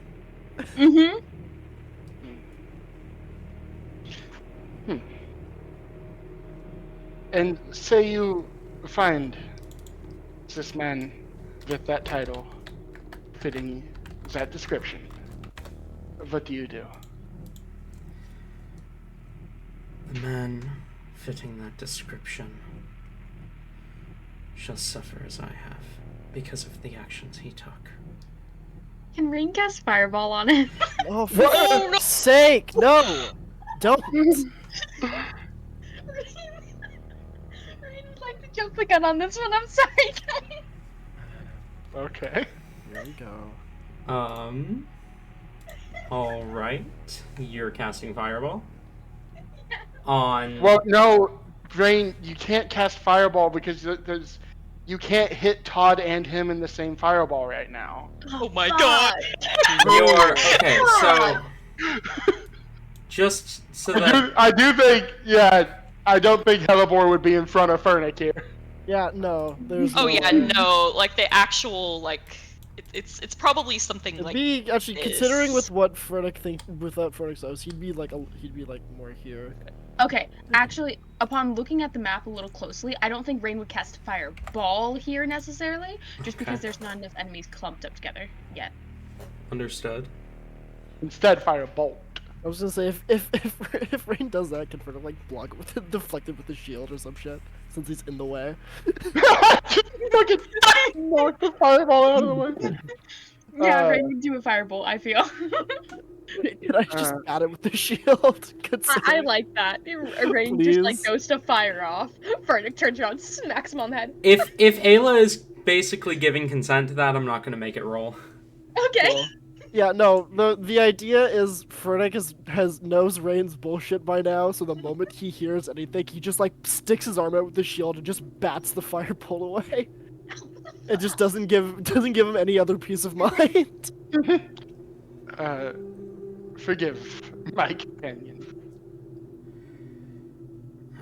Mm-hmm. And say you find this man with that title fitting that description. What do you do? The man fitting that description shall suffer as I have because of the actions he took. Can Rain cast Fireball on it? Oh, for fuck's sake, no! Don't! Rain would like to jump the gun on this one. I'm sorry, guys. Okay. There we go. Alright. You're casting Fireball. On... Well, no, Brain, you can't cast Fireball because there's you can't hit Todd and him in the same Fireball right now. Oh my god! You're... Okay, so... Just so that I do think, yeah, I don't think Hellebore would be in front of Fernic here. Yeah, no, there's Oh no yeah, way. no, like the actual like it's probably something It'd like be actually this. considering with what Frederick without Frederick's house, he'd be like more here. Okay, actually, upon looking at the map a little closely, I don't think Rain would cast Fireball here necessarily, just because Okay. there's not enough enemies clumped up together yet. understood. Instead, Firebolt. I was gonna say if Rain does that, can Frederick like block it with it, deflect it with the shield or some shit, since he's in the way. Fucking knock the Fireball out of the way. Yeah, Rain would do a Firebolt, I feel. Can I just bat it with the shield? I Considering- like that. Rain just like Please. goes to fire off. Fernic turns around, smacks him on the head. If Ayla is basically giving consent to that, I'm not gonna make it roll. Okay. Well, yeah, no. The idea is Frederick knows Rain's bullshit by now, so the moment he hears anything, he just like sticks his arm out with the shield and just bats the firebolt away. It just doesn't give him any other peace of mind. Forgive my companion.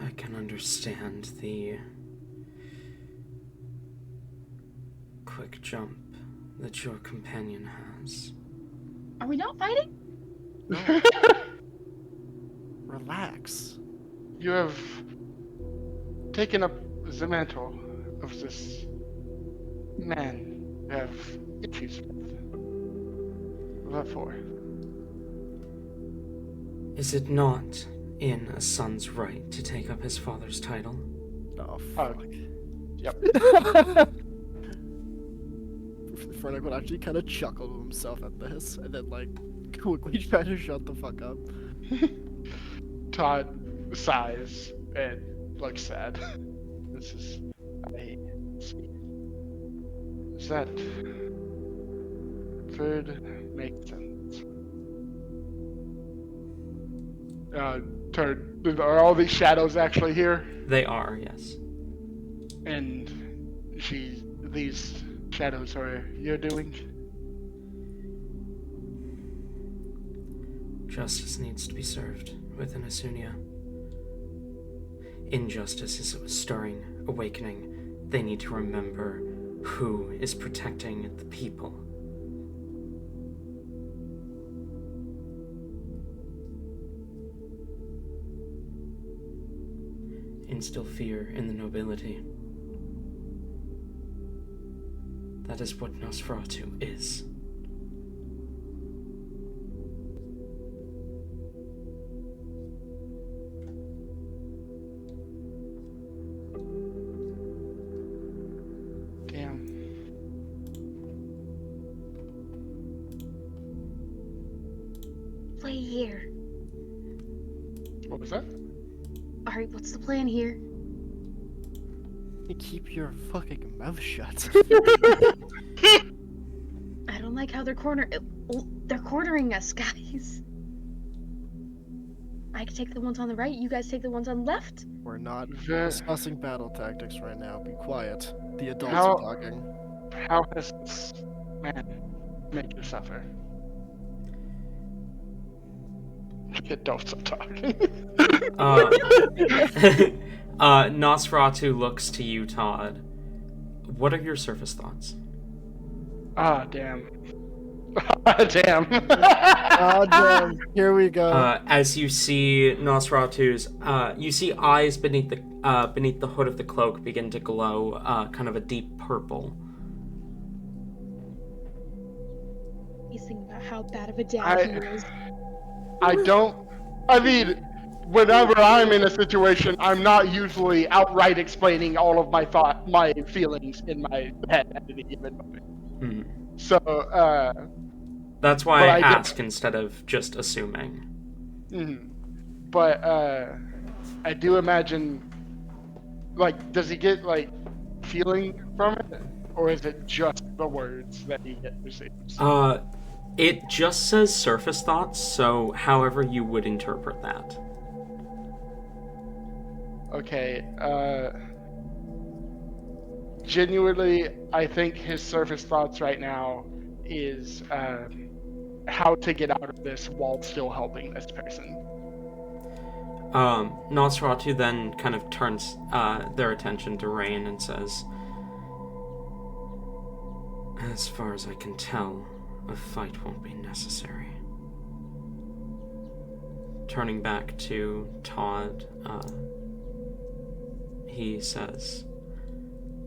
I can understand the quick jump that your companion has. Are we not fighting? Relax. You have taken up the mantle of this man you have issues with. What for? Is it not in a son's right to take up his father's title? Oh, Oh, fuck. yep. Frederick would actually kind of chuckle to himself at this, and then like quickly try to shut the fuck up. Todd sighs and looks sad. This is. I see. Is that. Third makes sense. Are all these shadows actually here? They are, yes. And these shadows are your doing? Justice needs to be served within Asunia. Injustice is stirring, awakening. They need to remember who is protecting the people. Instill fear in the nobility. That is what Nosferatu is. Damn. Play here. What was that? Alright, what's the plan here? You keep your fucking mouth shut. I don't like how they're they're cornering us, guys. I can take the ones on the right, you guys take the ones on the left. We're not Ve- discussing battle tactics right now. Be quiet. The adults How- are talking. How has this man made you suffer? The adults are talking. Nosferatu looks to you, Todd. What are your surface thoughts? Ah, damn. Damn. Oh damn! Here we go. As you see Nosferatu's, you see eyes beneath the hood of the cloak begin to glow, kind of a deep purple. He's thinking about how bad of a dad he is. I mean, whenever I'm in a situation, I'm not usually outright explaining all of my feelings in my head at any given moment. Hmm. So, That's why But I I did- ask instead of just assuming. but I do imagine, like, does he get like feeling from it, or is it just the words that he receives? It just says surface thoughts, so however you would interpret that. Okay, genuinely, I think his surface thoughts right now is how to get out of this while still helping this person. Nosferatu then kind of turns their attention to Rain and says, "As far as I can tell, a fight won't be necessary." Turning back to Todd, he says,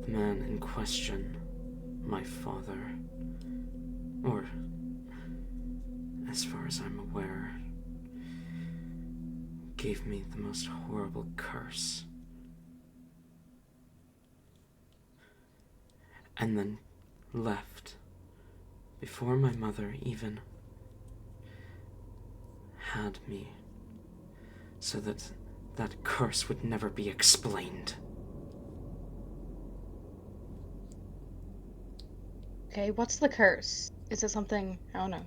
"The man in question, my father, or as far as I'm aware, gave me the most horrible curse. And then left before my mother even had me, so that that curse would never be explained." Okay, what's the curse? Is it something, I don't know,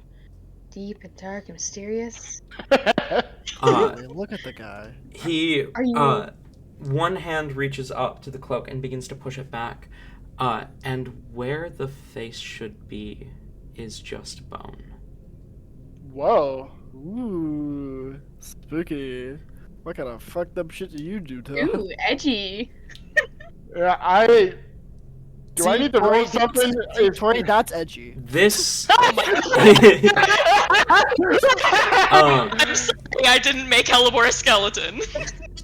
deep and dark and mysterious? Look at the guy. He, Are you- one hand reaches up to the cloak and begins to push it back, and where the face should be is just bone. Whoa. Ooh, spooky. What kind of fucked up shit do you do, Todd? Ooh, edgy. Yeah, I need to roll something? Tori, that's edgy. This, I'm sorry, I didn't make Helibor a skeleton.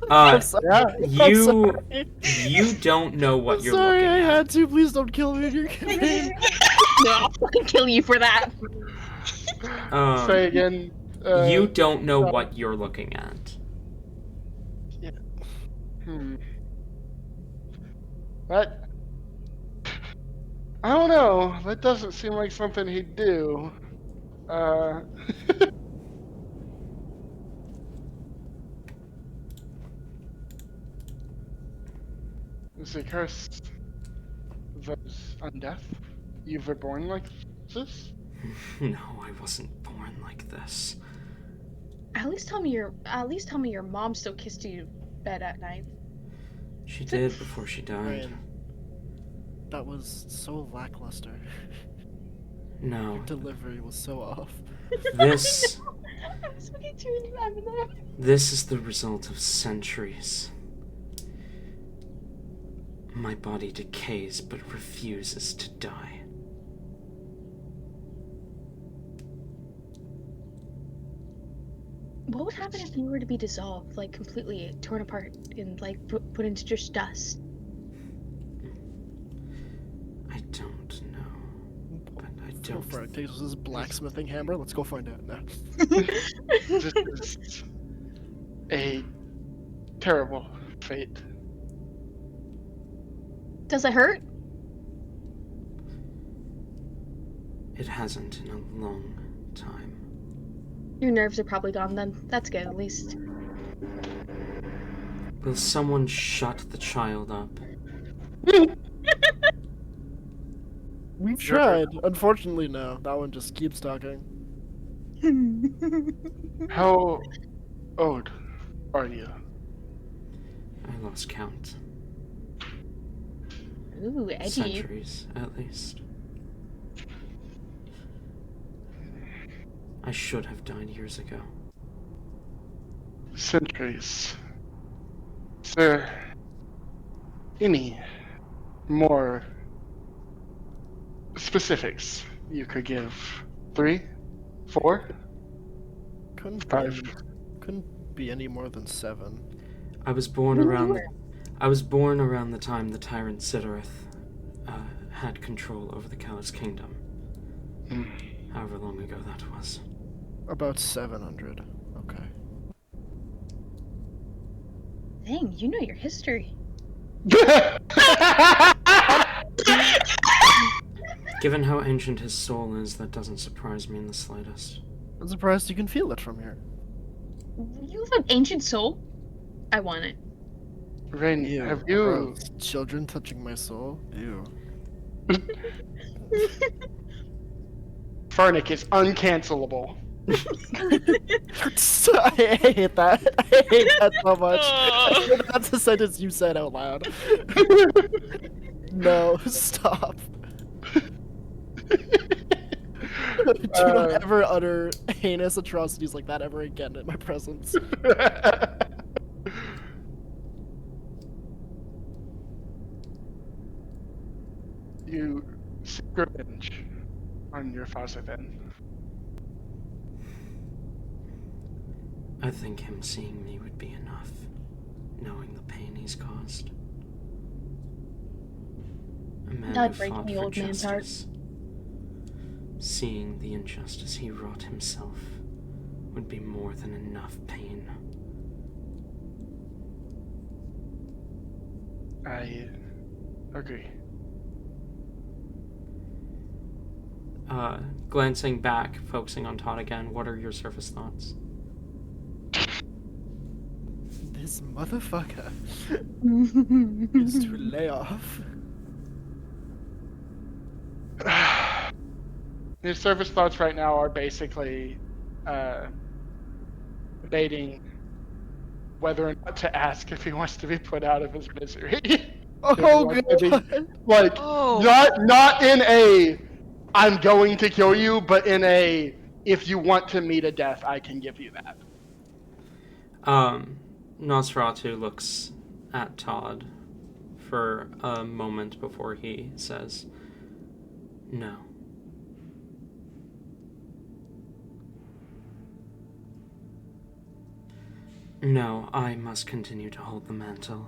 I'm sorry. Yeah. I'm you sorry. you don't know what I'm you're sorry, looking I at. had to. Please don't kill me in your campaign. No, I'll fucking kill you for that. Say again. You don't know what you're looking at. That. I don't know. That doesn't seem like something he'd do. Is it cursed those undeath? You were born like this? No, I wasn't born like this. At least tell me your mom still kissed you in bed at night. She did before she died. Ryan, that was so lackluster. No, Your delivery was so off. this I was looking too in there. this is the result of centuries. My body decays but refuses to die. What would happen if you were to be dissolved, like completely torn apart and like put into just dust? I don't know. But I Go don't. for it. Takes his blacksmithing hammer. Let's go find out now. This is a terrible fate. Does it hurt? It hasn't in a long time. Your nerves are probably gone then. That's good, at least. Will someone shut the child up? We've tried. Unfortunately, no. That one just keeps talking. How old are you? I lost count. Ooh, edgy. Centuries, at least. I should have died years ago. Centuries. Is there any more specifics you could give? 3? 4? Couldn't 5? couldn't be any more than 7. I was born When around. you were- I was born around the time the tyrant Sidorith had control over the Callous Kingdom. However long ago that was. About 700. Okay. Dang, you know your history. Given how ancient his soul is, that doesn't surprise me in the slightest. I'm surprised you can feel it from here. You have an ancient soul? I want it. Rain, Ew, have you... gross. Children touching my soul? Ew. Farnick is uncancelable. I hate that. I hate that so much. Ugh. That's a sentence you said out loud. No, stop. Do not ever utter heinous atrocities like that ever again in my presence. you seek revenge on your father then. I think him seeing me would be enough, knowing the pain he's caused. A man That'd who break fought the for old man's heart. justice. Seeing the injustice he wrought himself would be more than enough pain. I agree. Glancing back, focusing on Todd again, what are your surface thoughts? This motherfucker is to lay off. His surface thoughts right now are basically debating whether or not to ask if he wants to be put out of his misery. If he Oh wants to be, god! like, Oh. not in a I'm going to kill you, but in a if you want to meet a death, I can give you that. Nosferatu looks at Todd for a moment before he says, "No." No, I must continue to hold the mantle.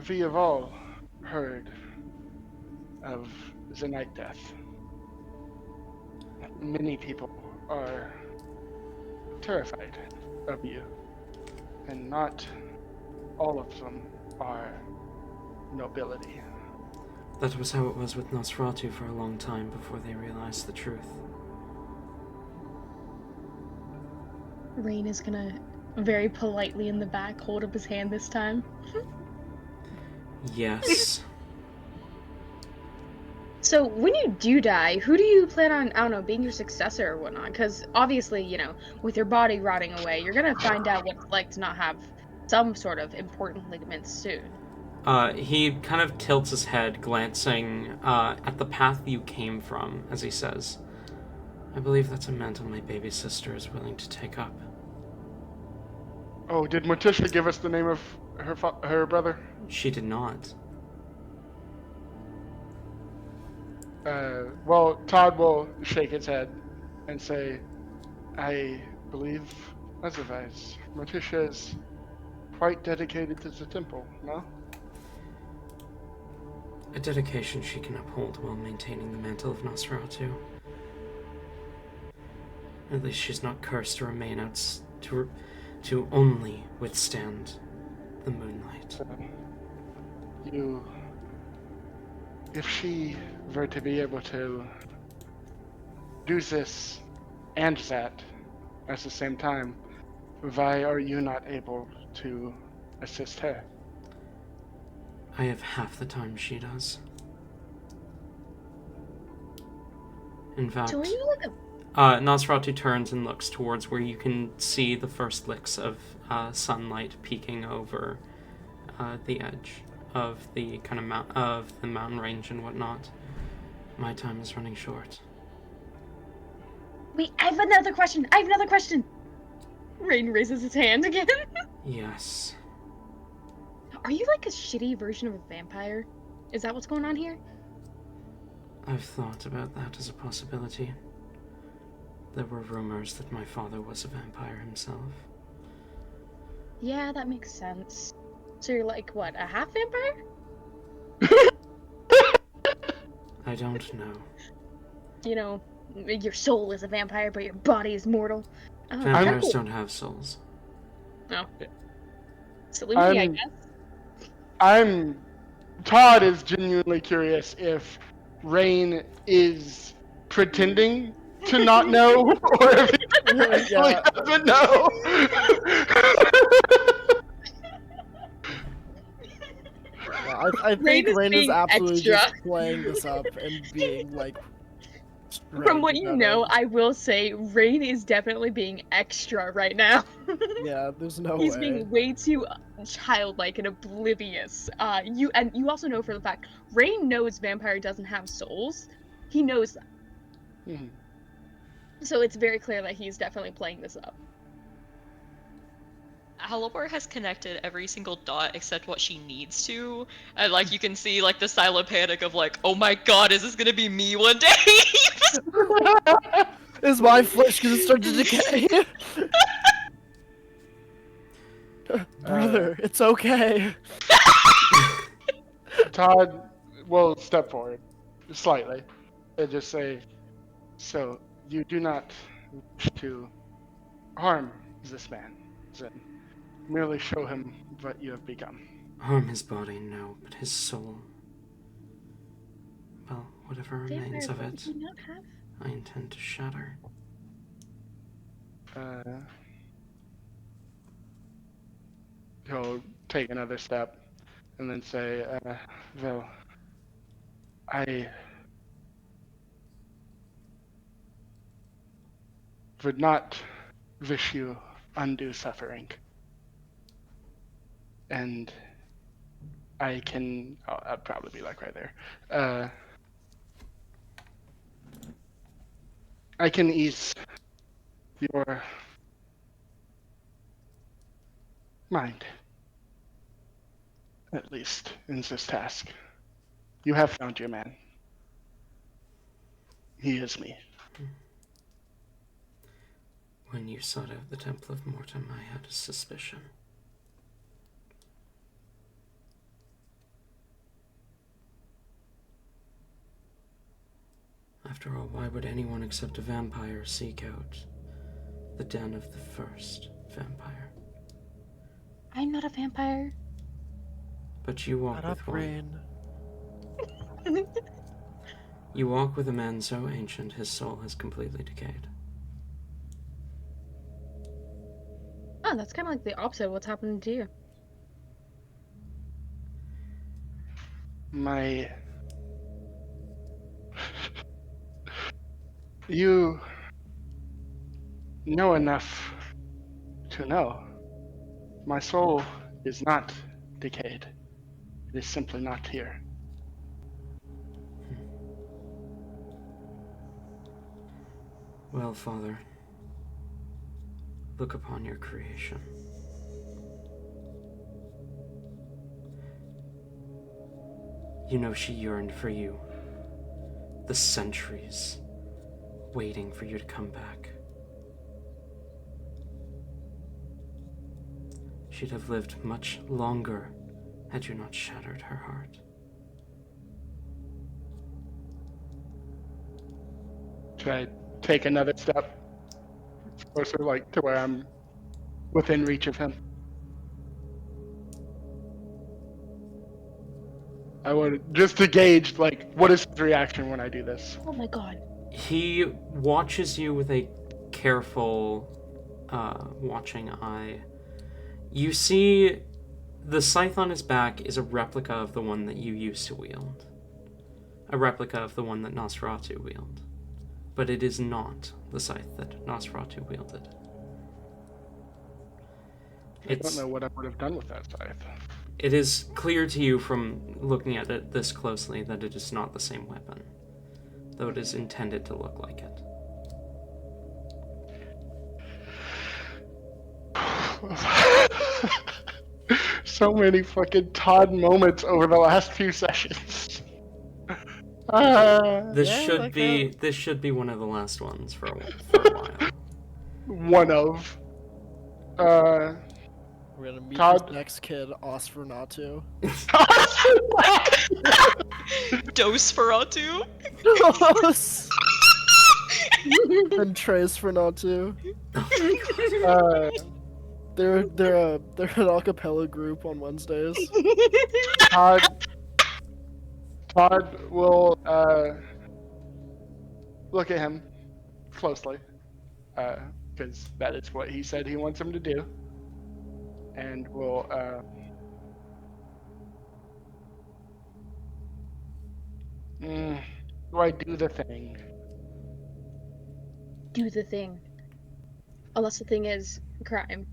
We have all heard of the Night Death. Many people are terrified of you, and not all of them are nobility. That was how it was with Nosferatu for a long time before they realized the truth. Rain is gonna very politely in the back hold up his hand this time. Yes. So when you do die, who do you plan on, I don't know, being your successor or whatnot? Because obviously, you know, with your body rotting away, you're gonna find out what it's like to not have some sort of important ligaments soon. He kind of tilts his head, glancing at the path you came from, as he says, "I believe that's a mantle my baby sister is willing to take up." Oh, did Morticia give us the name of her brother? She did not. Well, Todd will shake his head and say, I believe otherwise. Morticia is quite dedicated to the temple, no? A dedication she can uphold while maintaining the mantle of Nosferatu. At least she's not cursed to remain to only withstand the moonlight. If she were to be able to do this and that at the same time, why are you not able to assist her? I have half the time she does. In fact, So are you like Nosferatu turns and looks towards where you can see the first licks of sunlight peeking over the edge of the kind of the mountain range and whatnot. My time is running short. Wait, I have another question! Rain raises his hand again. Yes. Are you like a shitty version of a vampire? Is that what's going on here? I've thought about that as a possibility. There were rumors that my father was a vampire himself. Yeah, that makes sense. So you're like, what, a half vampire? I don't know. You know, your soul is a vampire, but your body is mortal. Oh, Vampires cool. don't have souls. Oh. Silly me, I I'm- guess. Todd is genuinely curious if Rain is pretending to not know or if he actually Yeah. doesn't know. Yeah, I Rain think is Rain is being absolutely extra. just playing this up and being like. From what strange you about know, it. I will say Rain is definitely being extra right now. Yeah, there's no He's way. being way too childlike and oblivious. You also know for the fact Rain knows vampire doesn't have souls. He knows that. Mhm. So it's very clear that he's definitely playing this up. Halibor has connected every single dot except what she needs to, and like you can see like the silent panic of like, oh my god, is this gonna be me one day? Is my flesh gonna start to decay? Brother, it's okay. Todd will step forward slightly and just say, "So you do not wish to harm this man, then merely show him what you have become." Harm his body, no, but his soul. Well, whatever remains of Vampire, what it, do you not have? I intend to shatter. He'll take another step and then say, "Well, I would not wish you undue suffering. And I can, I'd probably be like right there. I can ease your mind, at least in this task. You have found your man. He is me." When you sought out the Temple of Mortem, I had a suspicion. After all, why would anyone except a vampire seek out the den of the first vampire? I'm not a vampire. But you walk Shut with up, one. Rain. You walk with a man so ancient his soul has completely decayed. Oh, that's kind of like the opposite of what's happening to you. You know enough to know. My soul is not decayed. It is simply not here. Well, Father, look upon your creation. You know she yearned for you. The centuries waiting for you to come back. She'd have lived much longer had you not shattered her heart. Should I take another step closer, like to where I'm within reach of him? I would just to gauge, like, what is his reaction when I do this? Oh my god. He watches you with a careful, watching eye. You see the scythe on his back is a replica of the one that you used to wield. A replica of the one that Nosferatu wielded. But it is not the scythe that Nosferatu wielded. I don't know what I would have done with that scythe. It is clear to you from looking at it this closely that it is not the same weapon, though it is intended to look like it. So many fucking Todd moments over the last few sessions. This Yeah, should that be one of the last ones for a while. One of. We're gonna meet Todd? this next kid, Osferatu. Dosferatu? And Trace Fernatu. uh, They're an acapella group on Wednesdays. Todd will look at him closely, because that is what he said he wants him to do, and will do I do the thing? Do the thing. Unless the thing is crime.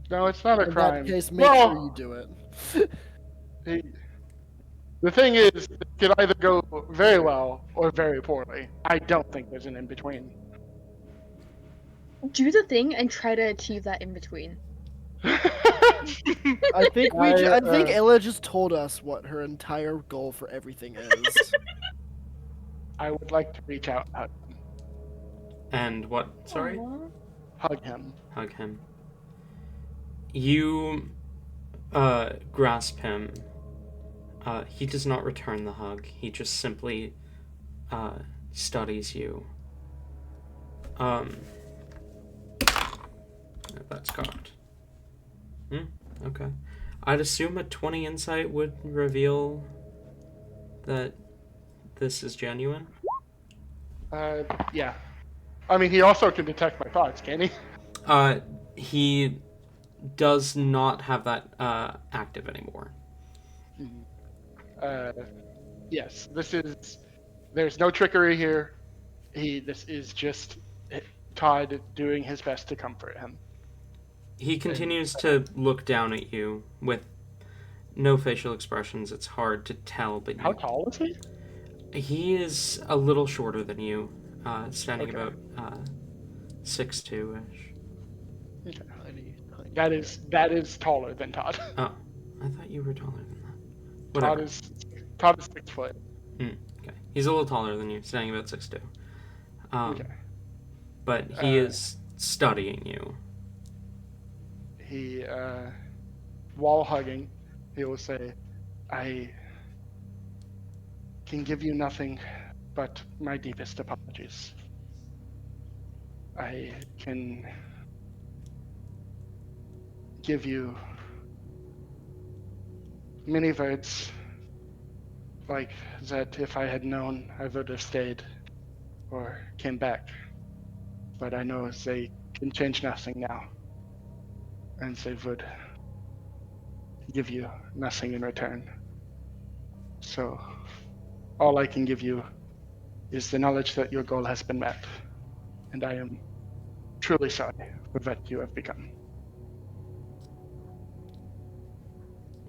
No, it's not a In crime. that case, make Well, sure you do it. the thing is, it can either go very well or very poorly. I don't think there's an in between. Do the thing and try to achieve that in between. I think I, I think Ella just told us what her entire goal for everything is. I would like to reach out and And what? Sorry? Aw. hug him. Hug him. You grasp him. He does not return the hug. He just simply studies you. That's cocked. Okay. I'd assume a 20 insight would reveal that this is genuine. Yeah. I mean, he also can detect my thoughts, can he? He does not have that active anymore. Yes. There's no trickery here. This is just Todd doing his best to comfort him. He continues to look down at you with no facial expressions. It's hard to tell, but How tall is he? he is a little shorter than you, standing Okay. about 6'2"-ish. Okay. That is taller than Todd. Oh, I thought you were taller than that. Whatever. Todd is 6 foot. Okay. He's a little taller than you, standing about 6'2". Okay. But he is studying you. He, while hugging, he will say, "I can give you nothing but my deepest apologies. I can give you many words like that if I had known I would have stayed or came back. But I know they can change nothing now. And they would give you nothing in return. So all I can give you is the knowledge that your goal has been met. And I am truly sorry for what you have become."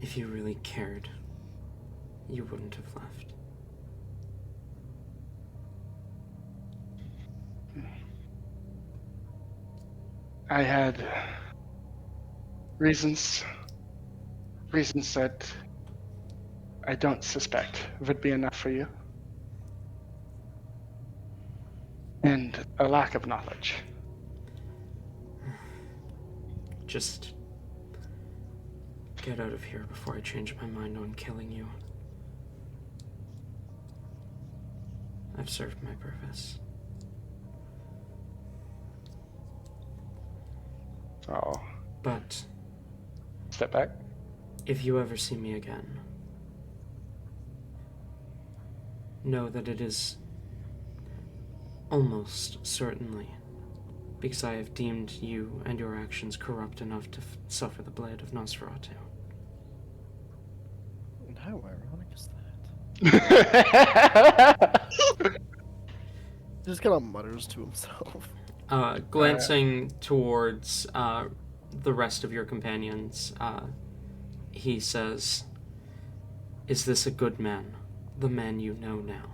If you really cared, you wouldn't have left. I had reasons that I don't suspect would be enough for you. And a lack of knowledge. Just get out of here before I change my mind on killing you. I've served my purpose. Oh, But step back. if you ever see me again, know that it is almost certainly because I have deemed you and your actions corrupt enough to suffer the blade of Nosferatu. And how ironic is that? Just kind of mutters to himself. Glancing towards the rest of your companions, he says, "Is this a good man? The man you know now?"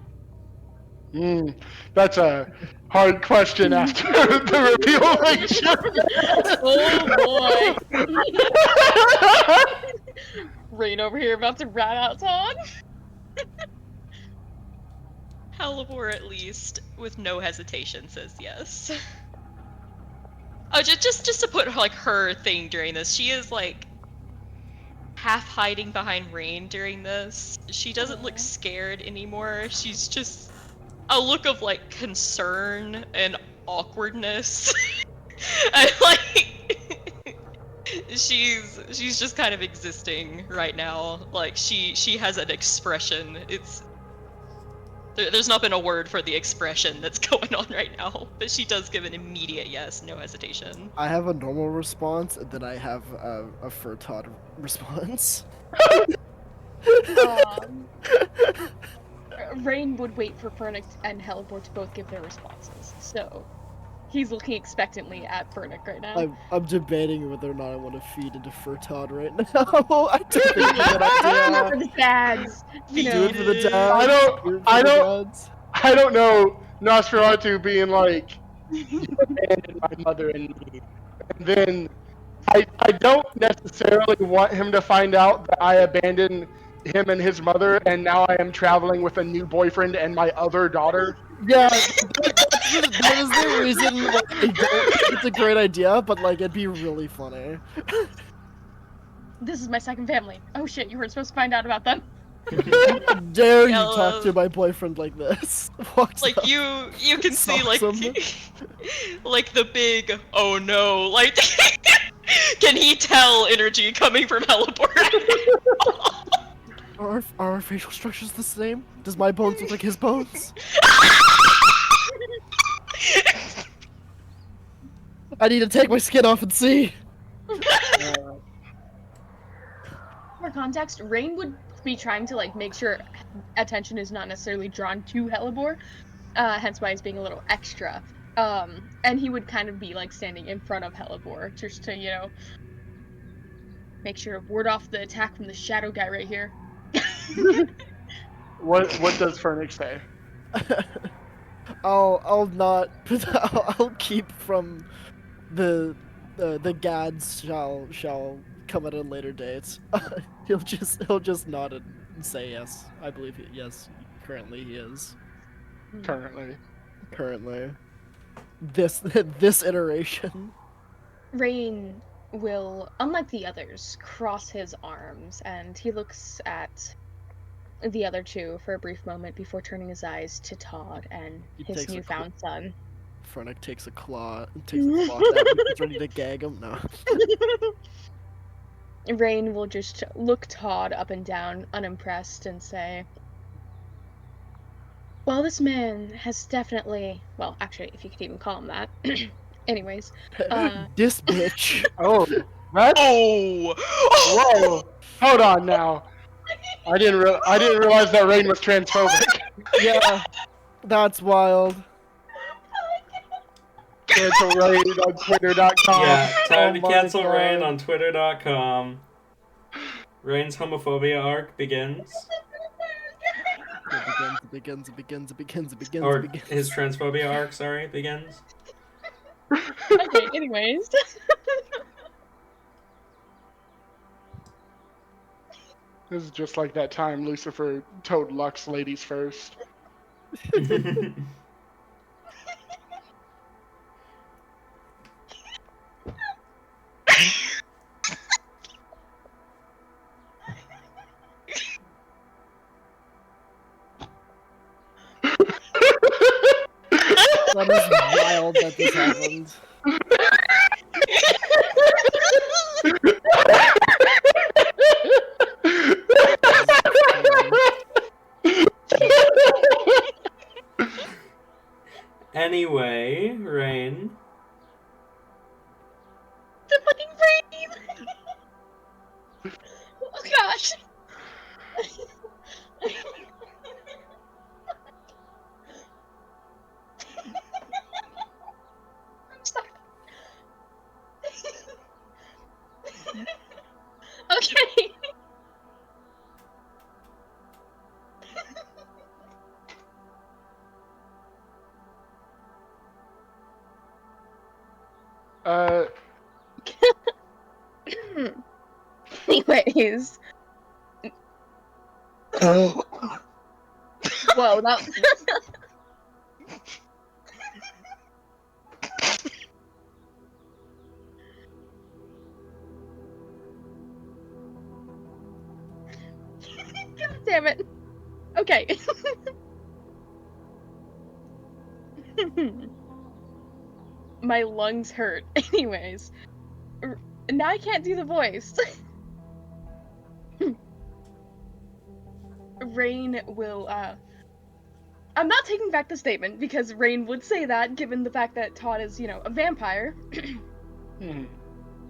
That's a hard question after the revelation. Oh boy. Rain over here about to rat out Todd. Halibor, at least, with no hesitation, says yes. Oh, just to put like her thing during this, she is like half hiding behind Rain during this. She doesn't look scared anymore. She's just a look of like concern and awkwardness. And like she's just kind of existing right now. Like she has an expression. There's not been a word for the expression that's going on right now, but she does give an immediate yes, no hesitation. I have a normal response, and then I have a Furtod response. Rain would wait for Furnick and Helibor to both give their responses, so he's looking expectantly at Furnick right now. I'm debating whether or not I want to feed into Furtod right now. I don't think it's a good idea. For the dads, you Do know. it for the dads. I don't- Do it for I the don't- dads. I don't know Nosferatu being like, "You abandoned my mother and me." And then I don't necessarily want him to find out that I abandoned him and his mother, and now I am traveling with a new boyfriend and my other daughter. Yeah, that is the reason why I don't think it's a great idea, but like it'd be really funny. This is my second family. Oh shit, you weren't supposed to find out about them. How dare you talk Yellow. to my boyfriend like this? Walks Like up. you can see like Socks him. like the big oh no, like can he tell energy coming from Heliport? Are our facial structures the same? Does my bones look like his bones? I need to take my skin off and see. For context, Rain would be trying to like make sure attention is not necessarily drawn to Helibor, hence why he's being a little extra. And he would kind of be like standing in front of Helibor just to, you know, make sure ward off the attack from the shadow guy right here. What does Fernix say? I'll not. I'll keep from the gads shall come at a later date. he'll just nod and say yes. I believe yes. Currently he is. Currently. This iteration. Rain will, unlike the others, cross his arms, and he looks at the other two for a brief moment before turning his eyes to Todd and He his takes a newfound son. Frennick takes a claw at him. He's ready to gag him. No. Rain will just look Todd up and down, unimpressed, and say, well, this man has definitely, well, actually, if you could even call him that. Anyways, This bitch. Oh, that's Oh! whoa! Hold on now. I didn't realize that Rain was transphobic. Yeah, that's wild. Cancel Rain on Twitter.com. Yeah, time Oh to my cancel God. Rain on Twitter.com. Rain's homophobia arc begins. It begins. Or his transphobia arc, sorry, begins. okay, anyways. This is just like that time Lucifer told Lux ladies first. That is wild that this happened. Anyway, Rain. The fucking Rain! Oh gosh! I'm sorry. Okay. Anyways. Whoa, that. God damn it. Okay. My lungs hurt. Anyways. Now I can't do the voice. Rain will, I'm not taking back the statement, because Rain would say that, given the fact that Todd is, you know, a vampire.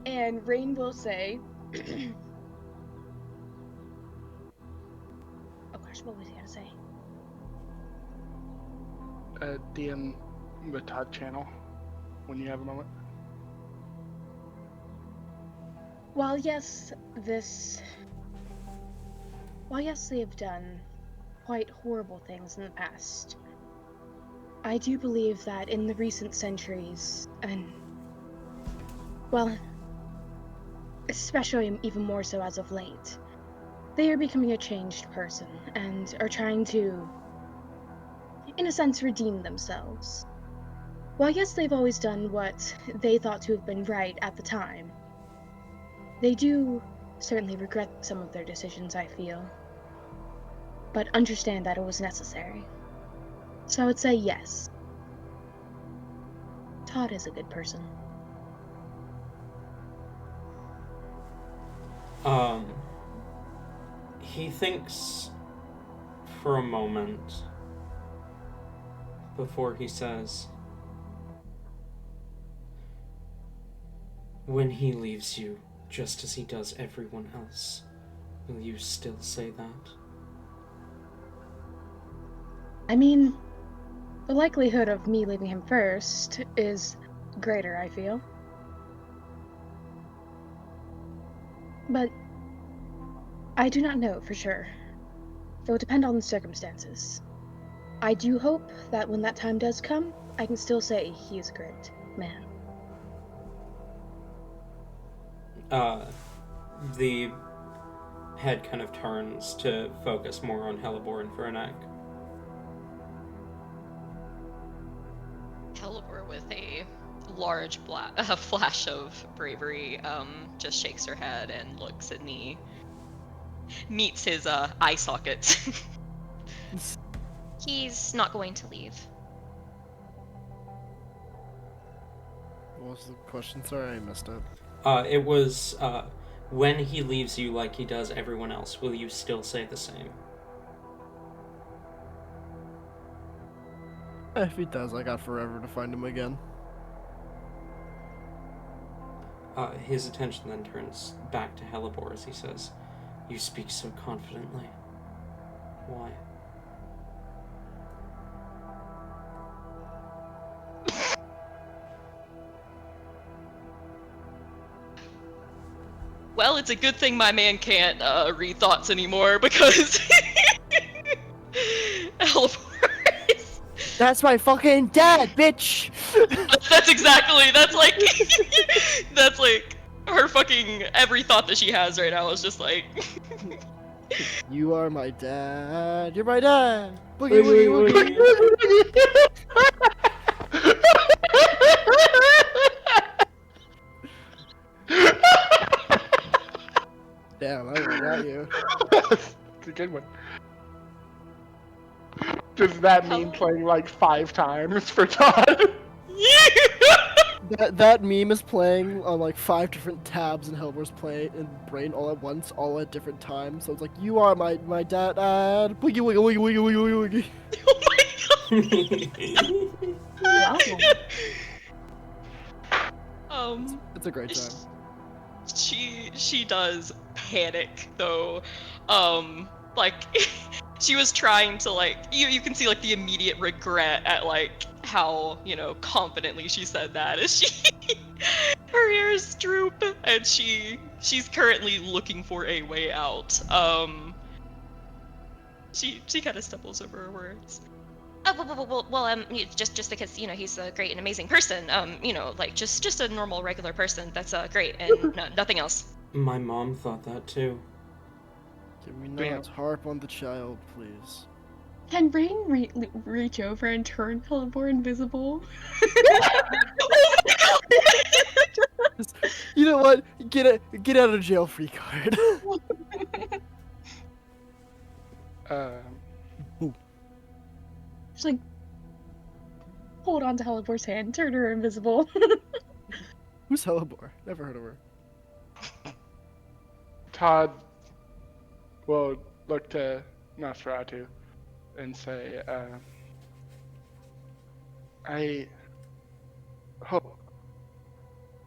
And Rain will say... oh gosh, what was he gonna say? DM the Todd channel when you have a moment. While yes, they have done quite horrible things in the past, I do believe that in the recent centuries, and, well, especially even more so as of late, they are becoming a changed person and are trying to, in a sense, redeem themselves. While yes, they've always done what they thought to have been right at the time, they do certainly regret some of their decisions, I feel, but understand that it was necessary. So I would say yes. Todd is a good person. He thinks for a moment before he says, "When he leaves you, just as he does everyone else, will you still say that?" I mean, the likelihood of me leaving him first is greater, I feel. But I do not know for sure. It will depend on the circumstances. I do hope that when that time does come, I can still say he is a great man. The head kind of turns to focus more on Hellebore and Vernak. Hellebore, with a large flash of bravery, just shakes her head and looks and meets his eye sockets. He's not going to leave. What was the question? Sorry, I missed it. It was, when he leaves you like he does everyone else, will you still say the same? If he does, I got forever to find him again. His attention then turns back to Hellebore as he says, "You speak so confidently. Why?" Well, it's a good thing my man can't read thoughts anymore, because Hellebore is... That's my fucking dad, bitch! That's exactly, that's like, that's like, her fucking, every thought that she has right now is just like... You are my dad. You're my dad. Boogie, woogie, woogie. Damn, I really got you. It's a good one. Does that mean playing like 5 times for Todd? That meme is playing on like 5 different tabs in Hellbore's play in brain all at once, all at different times. So it's like, you are my dad. Boogie, woogie, woogie, woogie, woogie, woogie. Wow. It's a great time. She does panic though. Like she was trying to like you can see like the immediate regret at like how, you know, confidently she said that as she her ears droop and she's currently looking for a way out. She kind of stumbles over her words. Oh, well, just because, you know, he's a great and amazing person, you know, like, just a normal, regular person, that's, great, and nothing else. My mom thought that too. Can we not harp on the child, please? Can Rain reach over and turn Hellebore invisible? You know what? Get out of jail free card. Just like hold on to Hellebore's hand, turn her invisible. Who's Hellebore? Never heard of her. Todd will look to Nosferatu and say, I hope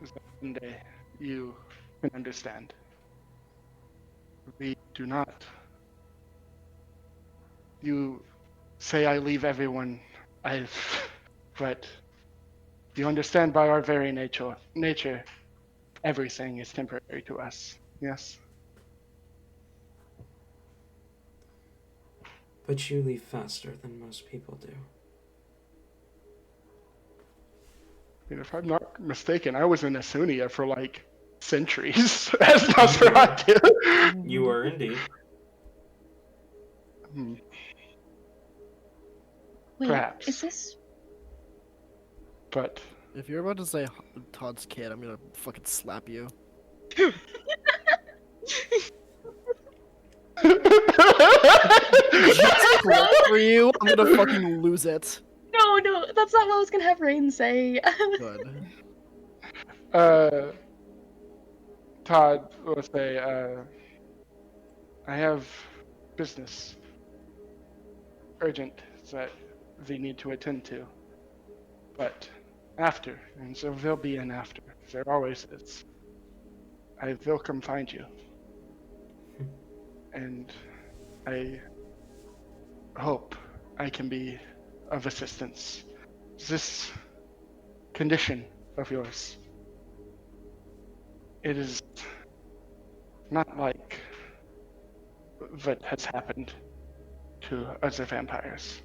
that one day you can understand. We do not. You say I leave everyone, but you understand by our very nature, everything is temporary to us, yes? But you leave faster than most people do. And if I'm not mistaken, I was in Asunia for like centuries as Nosferatu. You were indeed. Hmm. Wait, Perhaps. is this? But If you're about to say Todd's kid, I'm gonna fucking slap you. Just click for you, I'm gonna fucking lose it. No, that's not what I was gonna have Rain say. Good. Todd will say, I have business urgent that they need to attend to. But after, and so there'll be an after. There always is. I will come find you. And I hope I can be of assistance. This condition of yours, it is not like what has happened to other vampires.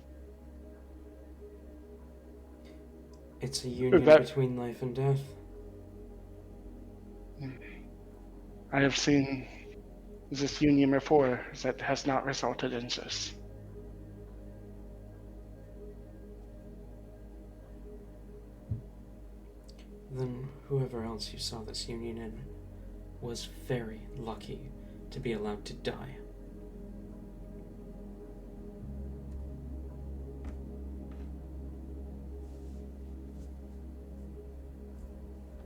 It's a union That- between life and death. I have seen this union before that has not resulted in this. Then whoever else you saw this union in was very lucky to be allowed to die.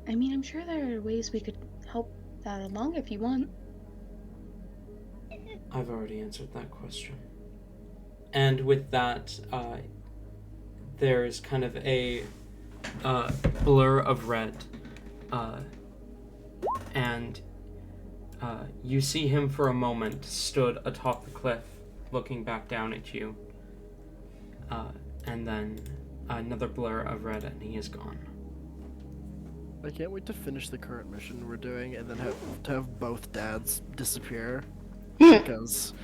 I mean, I'm sure there are ways we could help that along if you want. I've already answered that question. And with that, there's kind of a blur of red, and you see him for a moment stood atop the cliff, looking back down at you, and then another blur of red, and he is gone. I can't wait to finish the current mission we're doing and then have both dads disappear. Because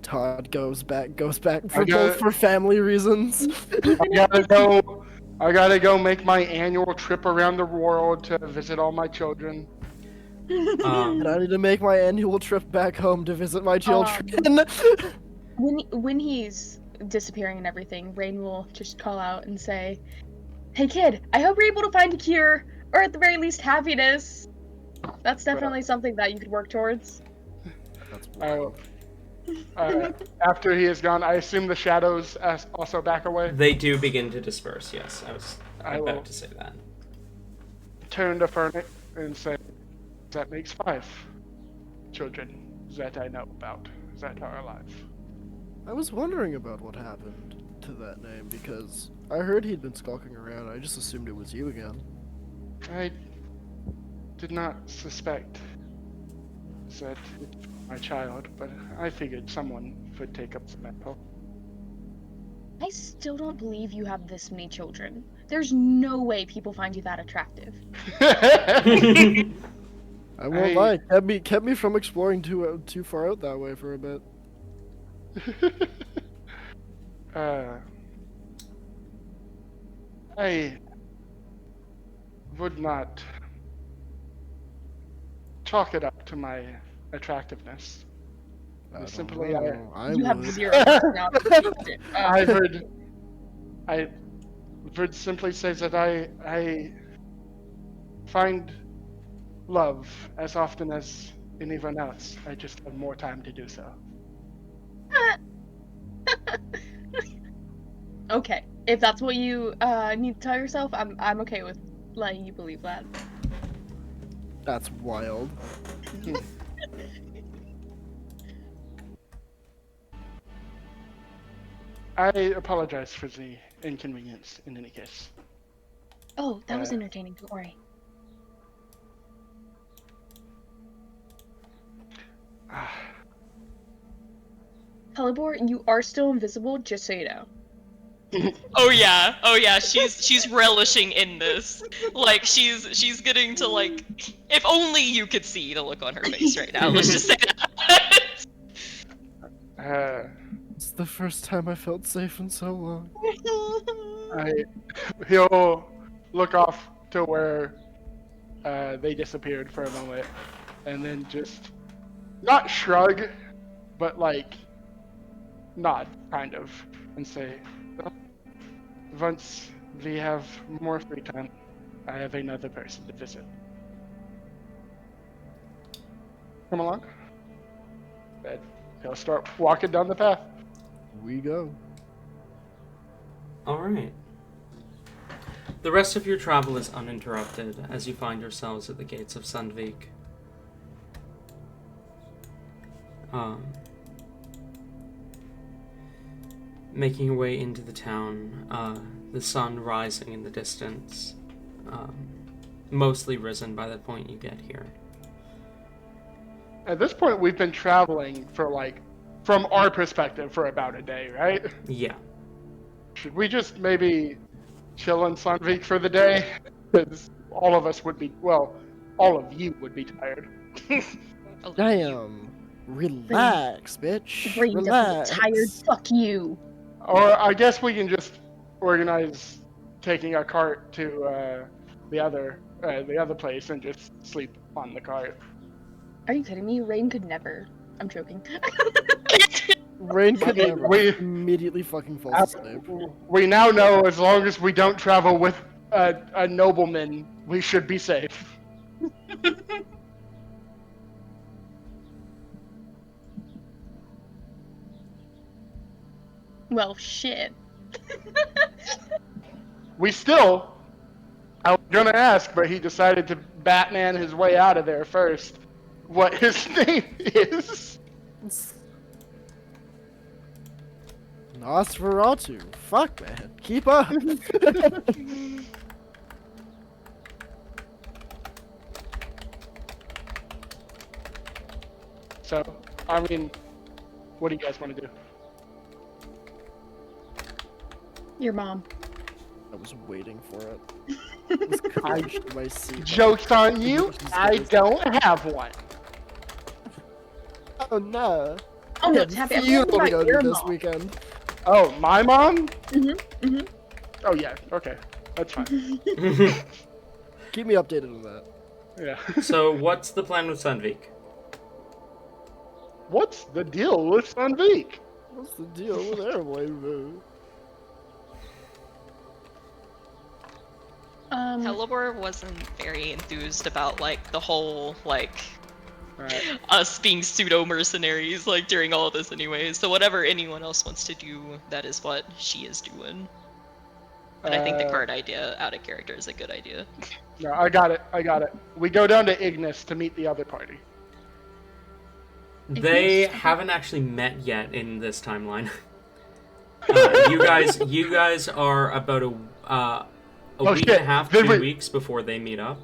Todd goes back for both for family reasons. I gotta go make my annual trip around the world to visit all my children. And I need to make my annual trip back home to visit my children. When he's disappearing and everything, Rain will just call out and say, "Hey kid, I hope you're able to find a cure, or at the very least happiness." That's definitely something that you could work towards. That's wild. After he is gone, I assume the shadows also back away. They do begin to disperse, yes. I was I will about to say that. turn to Fernick and say, that makes 5 children that I know about that are alive. I was wondering about what happened to that name because I heard he'd been skulking around. I just assumed it was you again. I did not suspect that it was my child, but I figured someone would take up the mantle. I still don't believe you have this many children. There's no way people find you that attractive. I won't lie. Kept me from exploring too far out that way for a bit. I would not chalk it up to my attractiveness. Simply, You have zero personality. I've heard simply say that I find love as often as anyone else. I just have more time to do so. Okay, if that's what you need to tell yourself, I'm okay with letting you believe that. That's wild. I apologize for the inconvenience in any case. Oh, that was entertaining. Don't worry. Helibor, you are still invisible, just so you know. Oh yeah, she's relishing in this. Like she's getting to like, if only you could see the look on her face right now. Let's just say that. It's the first time I felt safe in so long. He'll look off to where they disappeared for a moment, and then just not shrug, but like nod, kind of, and say, well, once we have more free time, I have another person to visit. Come along. And he'll start walking down the path. We go. All right. The rest of your travel is uninterrupted as you find yourselves at the gates of Sandvik. Making your way into the town, the sun rising in the distance, mostly risen by the point you get here. At this point, we've been traveling for like, from our perspective, for about a day, right? Yeah. Should we just maybe chill in Sandvik for the day? Because all of us would be, well, all of you would be tired. Damn. Relax, bitch. Rain doesn't Relax. get tired. Fuck you. Or I guess we can just organize taking a cart to the other place and just sleep on the cart. Are you kidding me? Rain could never. I'm joking. Rain could Okay, never we- immediately fucking fall asleep. We now know as long as we don't travel with a nobleman, we should be safe. Well, shit. We still, I was gonna ask, but he decided to Batman his way out of there first. What his name is? Nosferatu. Fuck, man. Keep up. So, I mean, what do you guys want to do? Your mom. I was waiting for it. I was crouched in my seat. Joke's on you, I don't have one. Oh no. Oh no, Yeah, it's happy. I'm funeral talking to go about to your this mom. weekend. Oh, my mom? Mm-hmm. Oh yeah, okay, that's fine. Keep me updated on that. Yeah. So, what's the plan with Sandvik? What's the deal with Sandvik? What's the deal with airway boo? Helibor wasn't very enthused about like the whole like Alright. us being pseudo mercenaries like during all of this anyways. So whatever anyone else wants to do, that is what she is doing. But I think the card idea out of character is a good idea. No, I got it. We go down to Ignis to meet the other party. They haven't actually met yet in this timeline. You guys are about a week and a half, 2 weeks before they meet up.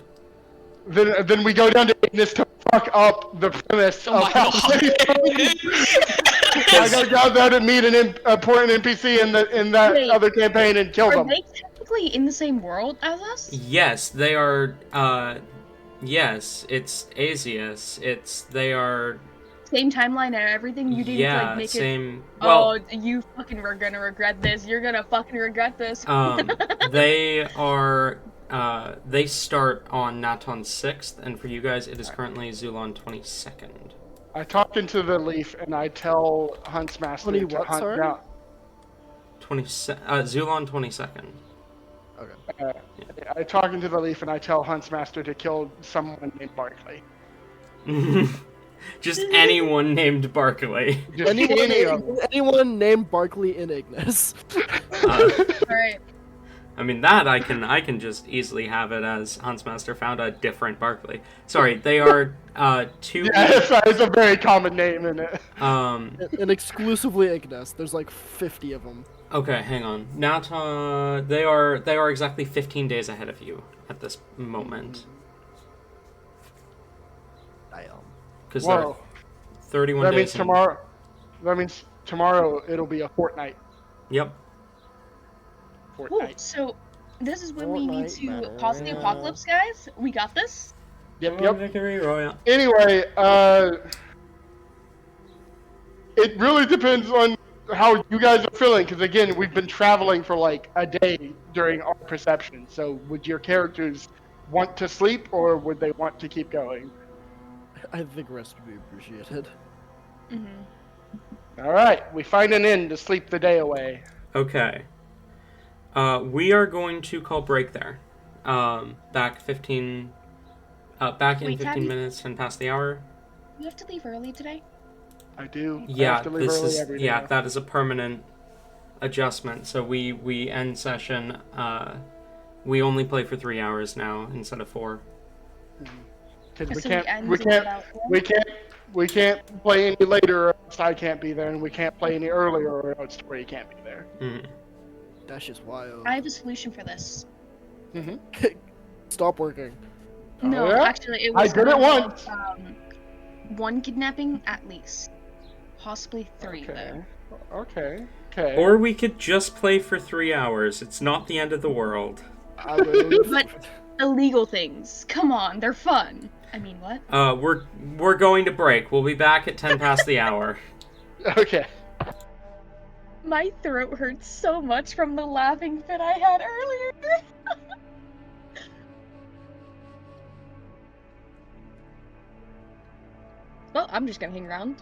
Then we go down to Ignis to fuck up the premise of how I gotta go out there to meet an important NPC in that Wait, other campaign and kill Are them. they technically in the same world as us? Yes, they are. Yes, it's Azius. They are. Same timeline and everything. You didn't Yeah, like make same. it. Well, Oh, you fucking are gonna regret this. You're gonna fucking regret this. they are. They start on Naton 6th, and for you guys, it is currently Zulon 22nd. I talk into the leaf and I tell Huntsmaster 20 to what, hunt sorry? down. Zulon 22nd. Okay. I talk into the leaf and I tell Huntsmaster to kill someone named Barkley. Just anyone named Barkley. Just any of them. Anyone named Barkley in Ignis. Alright. I mean, that I can just easily have it as Huntsmaster found a different Barkley. Sorry, they are two. Yeah, it's a very common name in it. And exclusively Ignis. There's like 50 of them. Okay, hang on. Nata, they are exactly 15 days ahead of you at this moment. Damn. Because they're Whoa. 31 That days. means in. tomorrow. That means tomorrow it'll be a fortnight. Yep. Cool. Fortnight. So, this is when we need Fortnite, to pause the apocalypse, guys. We got this. Yep. Victory Royale. Anyway, it really depends on how you guys are feeling, because again, we've been traveling for like a day during our perception. So would your characters want to sleep or would they want to keep going? I think rest would be appreciated. All right, we find an inn to sleep the day away. Okay. We are going to call break there. Back in Wait, 15 Tabby, minutes and past the hour. you have to leave early today? I do. I Yeah, have to leave early every day. yeah, that is a permanent adjustment. So we end session. We only play for 3 hours now instead of 4. Because So he ends at about we can't play any later or else I can't be there, and we can't play any earlier or else Tori can't be there. Mm. That's just wild. I have a solution for this. Stop working. No, yeah? actually, it I was did it gonna once. involve, 1 kidnapping at least. Possibly 3, though. Okay. Or we could just play for 3 hours. It's not the end of the world. I will. But illegal things. Come on, they're fun. I mean, what? We're going to break. We'll be back at 10 past the hour. Okay. My throat hurts so much from the laughing fit I had earlier. Well, I'm just gonna hang around.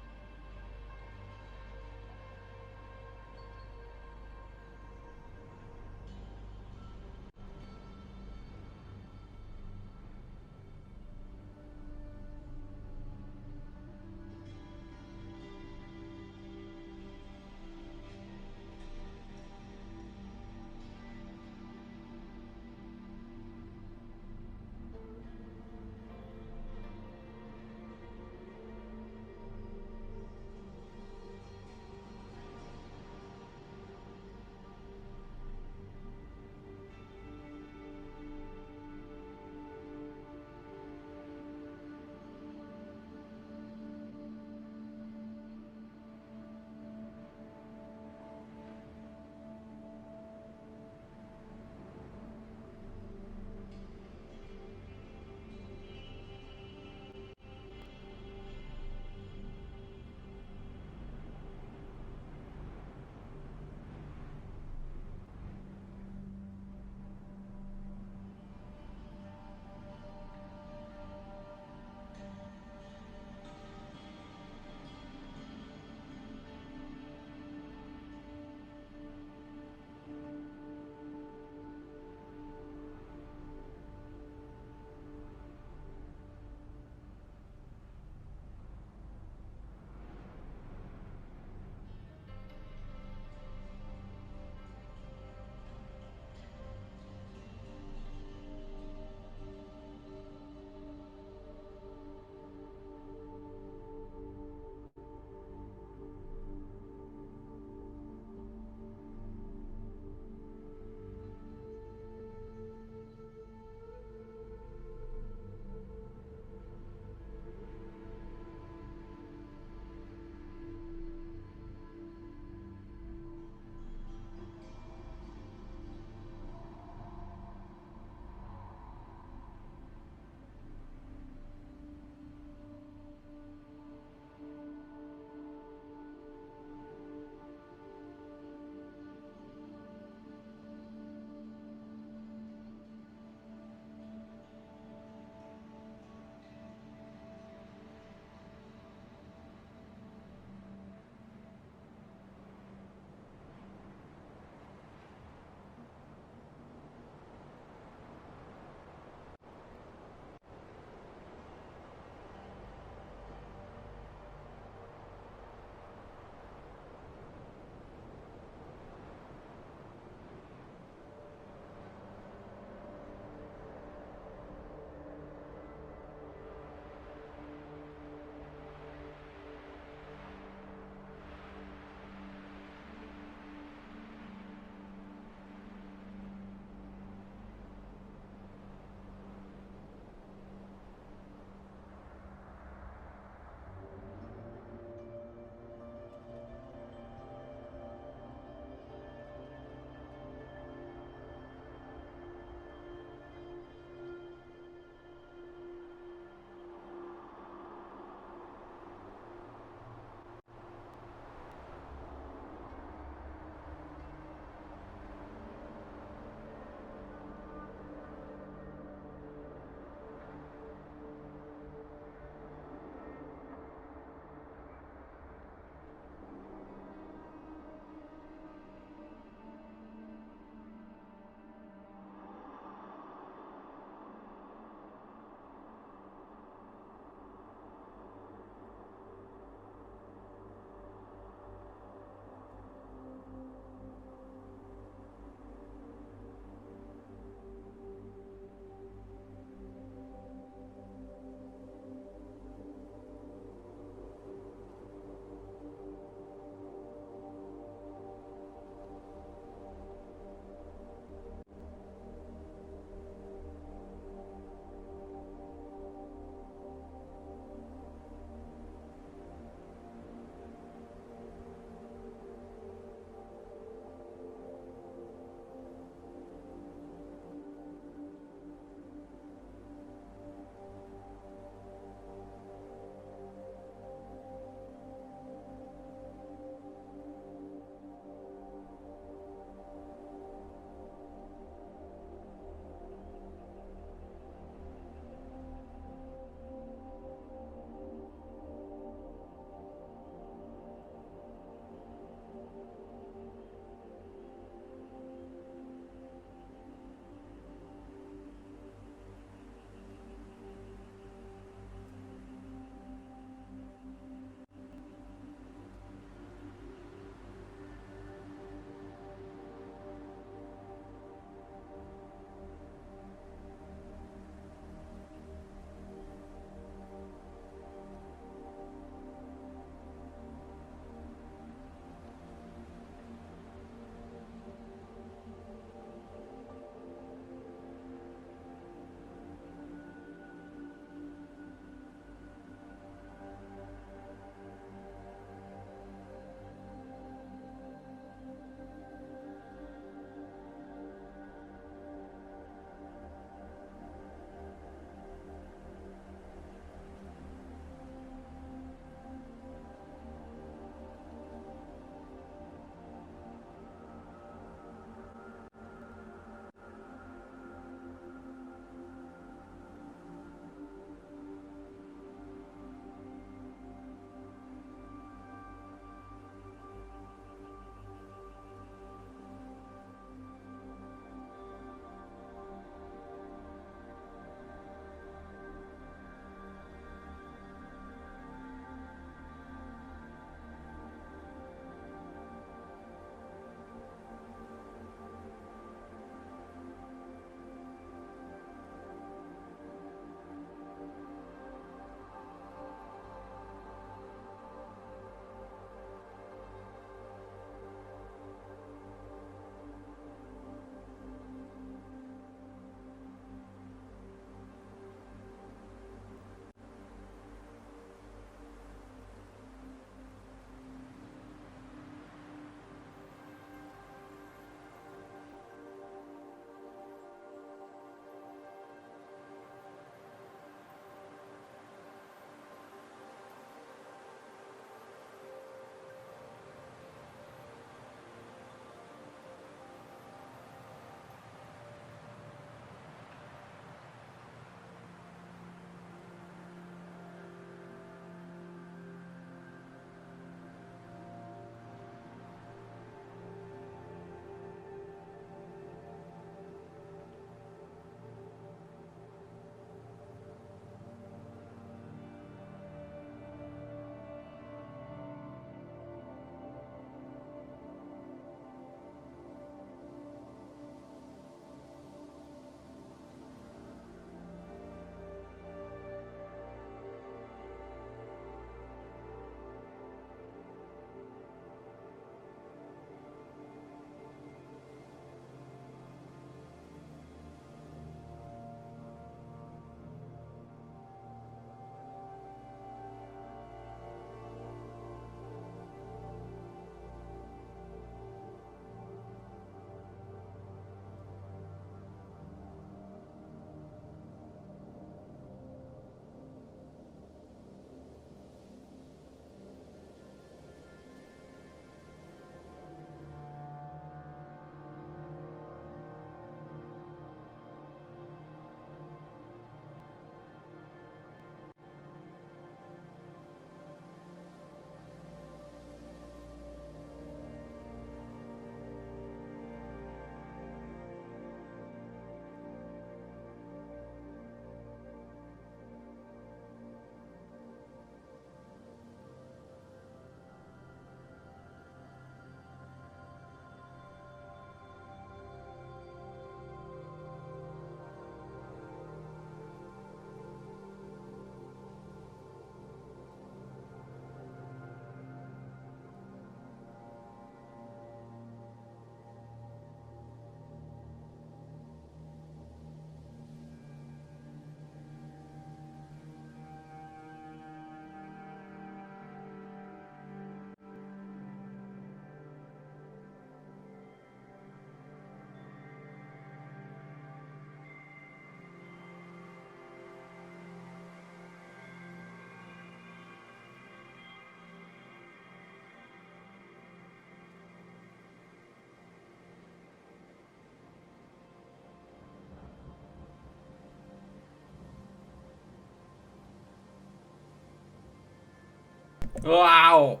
Wow.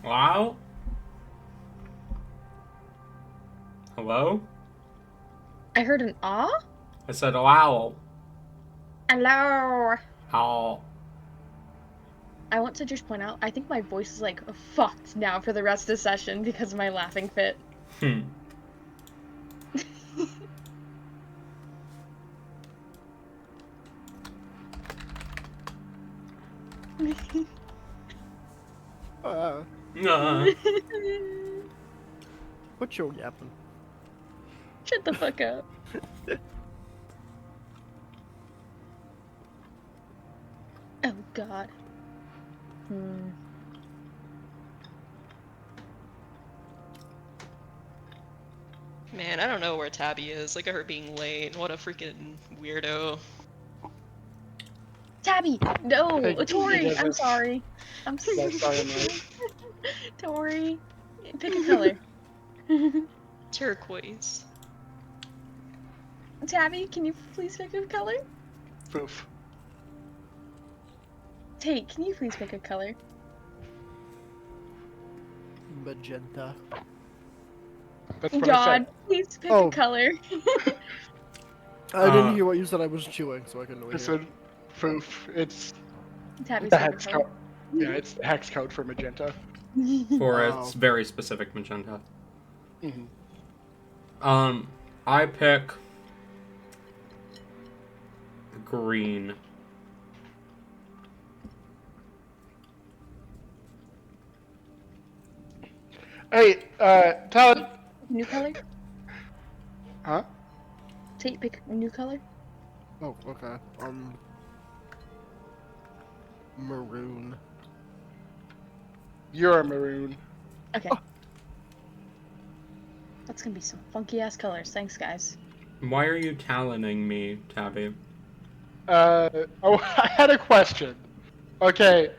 Wow. Hello? I heard an ah? I said wow. Hello. Ow. I want to just point out, I think my voice is like fucked now for the rest of the session because of my laughing fit. Hmm. Uh, what you yapping? Shut the fuck up. Oh god. Man, I don't know where Tabby is. Look at her being late. What a freaking weirdo. Tabby! No! Hey, Tori! you I'm guys- sorry. I'm Sorry, sorry. mate. Tori. Pick a color. Turquoise. Tabby, can you please pick a color? Poof. Tate, can you please pick a color? Magenta. That's what I God, said. please pick Oh. a color. I didn't hear what you said. I was chewing, so I couldn't really I hear. said poof. It's Tabby's the favorite hex color. code. Yeah, it's the hex code for magenta. For Wow. its very specific magenta. Hmm. I pick green. Hey, Todd. New color? Huh? Tate, pick a new color. Oh, okay. Maroon. You're a maroon. Okay. That's gonna be some funky ass colors. Thanks, guys. Why are you taloning me, Tabby? Oh, I had a question. Okay,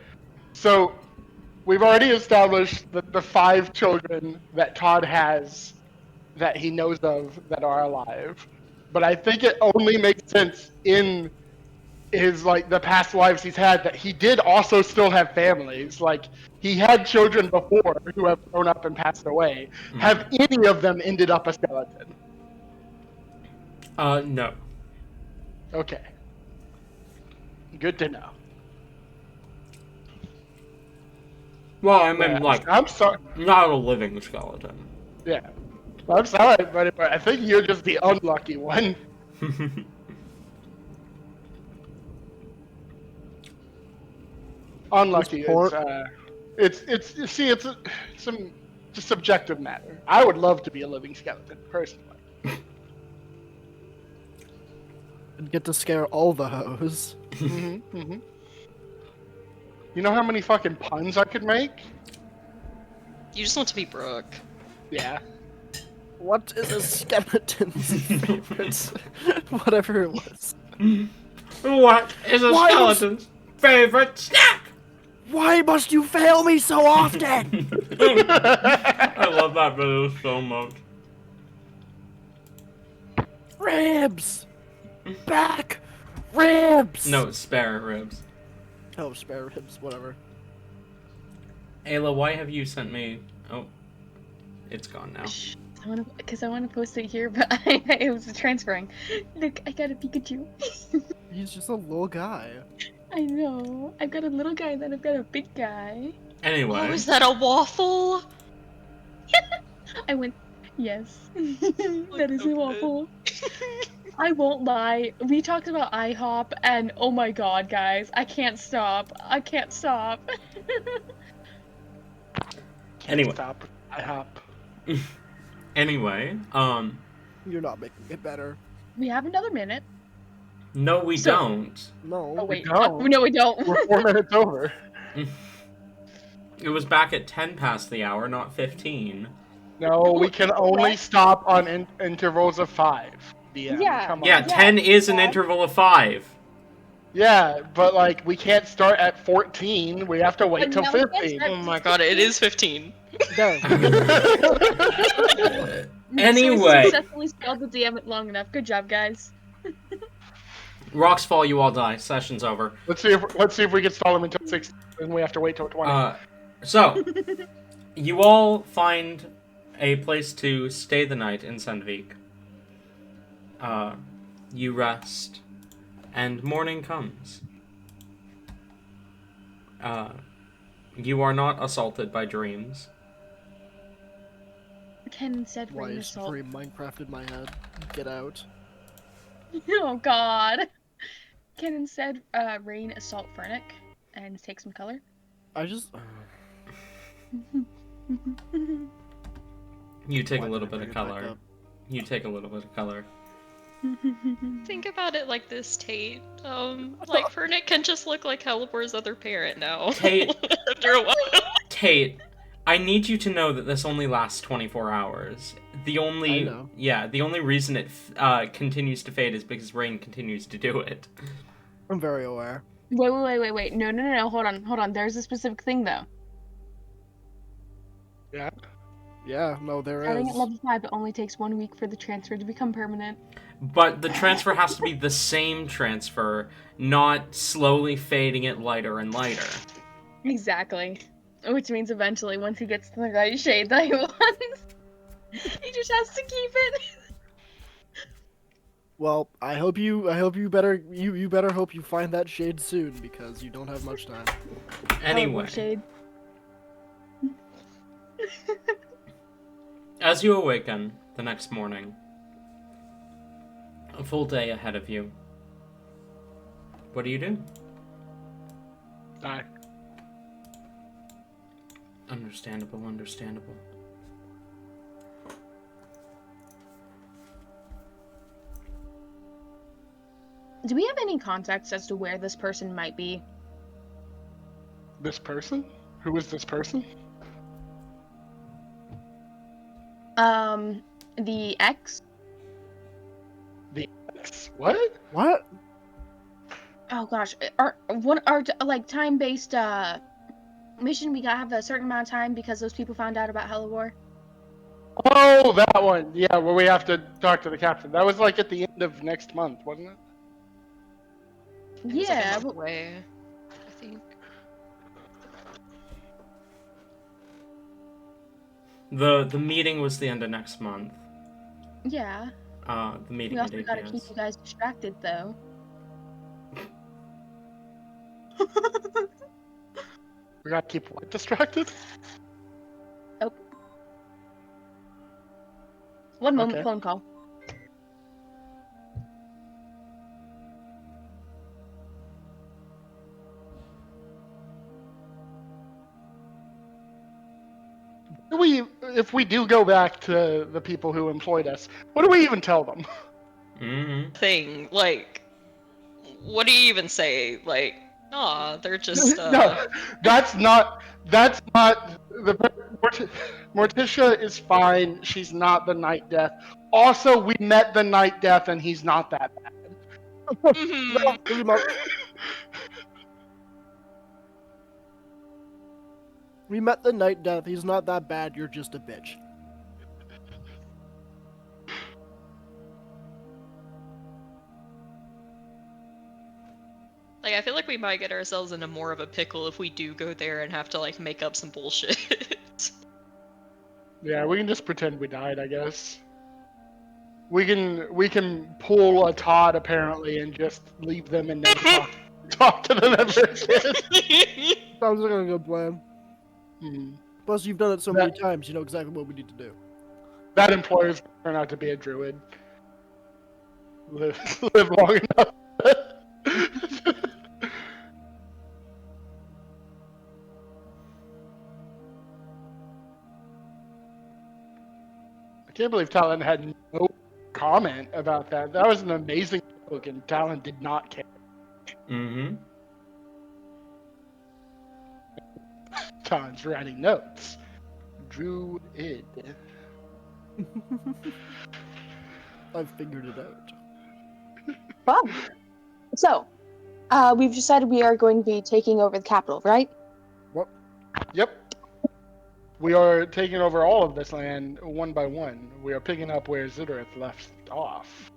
so we've already established that the 5 children that Todd has that he knows of that are alive, but I think it only makes sense in his like the past lives he's had that he did also still have families. Like he had children before who have grown up and passed away. Have any of them ended up a skeleton? No. Okay. Good to know. Well, I mean, Yeah, like, I'm sorry. not a living skeleton. Yeah. I'm sorry, buddy, but I think you're just the unlucky one. Unlucky. It's see, it's some just subjective matter. I would love to be a living skeleton, personally. And get to scare all the hoes. Mm-hmm. You know how many fucking puns I could make? You just want to be Brooke. Yeah. What is a skeleton's favorite? Whatever it was. What is a Why was- skeleton's favorite snack? Why must you fail me so often? I love that video so much. Ribs! Back! Ribs! No, spare ribs. Oh, spare ribs, whatever. Ayla, why have you sent me... Oh, it's gone now. Because I want to post it here, but it was transferring. Look, I got a Pikachu. He's just a little guy. I know. I've got a little guy, and then I've got a big guy. Anyway. Oh, is that a waffle? I went, yes. That is so a waffle. I won't lie. We talked about IHOP, and oh my god, guys, I can't stop. I can't stop. Anyway. Stop. I hop. Anyway, You're not making it better. We have another minute. no we So- don't. No. Oh wait, don't. no, we don't. We're 4 minutes over. It was back at 10 past the hour, not 15. No, we can only What? stop on intervals of 5. DM. Yeah. Come on. Yeah, 10 is an yeah. interval of 5. Yeah, but like we can't start at 14. We have to wait But till now we can't 15. start Oh my god, it is 15. There. So we Anyway, successfully stalled the DM it long enough. Good job, guys. rocks fall, you all die. Session's over. Let's see if we can stall him until 16. Then we have to wait till 20. So, you all find a place to stay the night in Sandvik. You rest, and morning comes. You are not assaulted by dreams. Can instead Why rain is assault. Dream Minecraft in my head? Get out. Oh god. Can instead rain assault Fernic and take some color. I just. You take Why a little did I bit of bring it back color. up? You take a little bit of color. Think about it like this, Tate. Like Fernic can just look like Helibor's other parent now. Tate. After a while. Tate, I need you to know that this only lasts 24 hours. The I only know. the only reason it continues to fade is because rain continues to do it. I'm very aware. Wait. No. Hold on. There's a specific thing though. Yeah. Yeah, no, there Starting is. at level 5, it only takes 1 week for the transfer to become permanent. But the transfer has to be the same transfer, not slowly fading it lighter and lighter. Exactly. Which means eventually, once he gets to the right shade that he wants, he just has to keep it. Well, I hope you better hope you find that shade soon because you don't have much time. Anyway, Shade. as you awaken the next morning, a full day ahead of you, what do you do? Die. Understandable. Do we have any context as to where this person might be? This person? Who is this person? The X? What? What? Oh gosh, our like time-based mission, we gotta have a certain amount of time because those people found out about Hellawar. Oh, that one. Yeah, where we have to talk to the captain. That was like at the end of next month, wasn't it? It was like a Yeah, month but away, I think. The meeting was the end of next month. yeah. The meeting We at also 8 gotta p.m. keep you guys distracted though. We gotta keep what distracted? Oh. One moment, Okay. phone call. If we do go back to the people who employed us, what do we even tell them? Mm-hmm. Thing, like, what do you even say? Like, nah, they're just, No, that's not the Morticia is fine. She's not the Night Death. Also, we met the Night Death, and he's not that bad. mhm. Pretty much. We met the Night Death. He's not that bad. You're just a bitch. Like, I feel like we might get ourselves into more of a pickle if we do go there and have to, like, make up some bullshit. Yeah, we can just pretend we died, I guess. We can pull a Todd apparently and just leave them and never talk to them ever again. Sounds like a good plan. Hmm. Plus, you've done it so many times. You know exactly what we need to do. That employer's gonna turn out to be a druid. Live long enough. I can't believe Talon had no comment about that. That was an amazing joke, and Talon did not care. Mm-hmm. Talon's writing notes. Druid. I've figured it out. Fun. So, We've decided we are going to be taking over the capital, right? Yep. We are taking over all of this land one by one. We are picking up where Zidorith left off.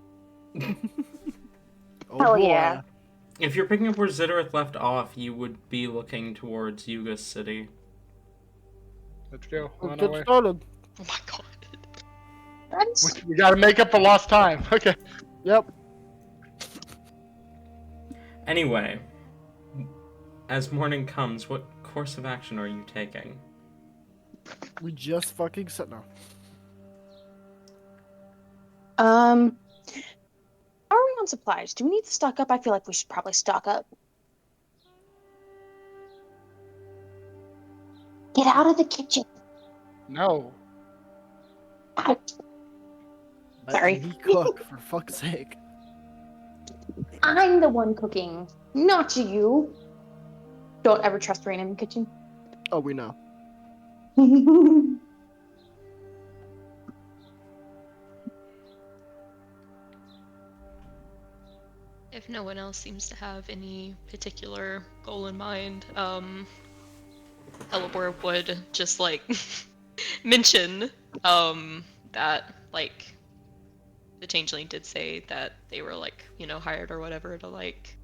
Oh Hell boy. yeah. If you're picking up where Zidorith left off, you would be looking towards Yuga City. Let's go. On Let's our get way. started. Oh my god. Friends? We gotta make up for lost time. Okay. Yep. Anyway, as morning comes, what course of action are you taking? We just fucking said no. Are we on supplies? Do we need to stock up? I feel like we should probably stock up. Get out of the kitchen. No. Out. Let Sorry. me cook, for fuck's sake. I'm the one cooking, not you. Don't ever trust Rain in the kitchen. Oh, we know. If no one else seems to have any particular goal in mind, Elibor would just like mention that like the changeling did say that they were like, you know, hired or whatever to like,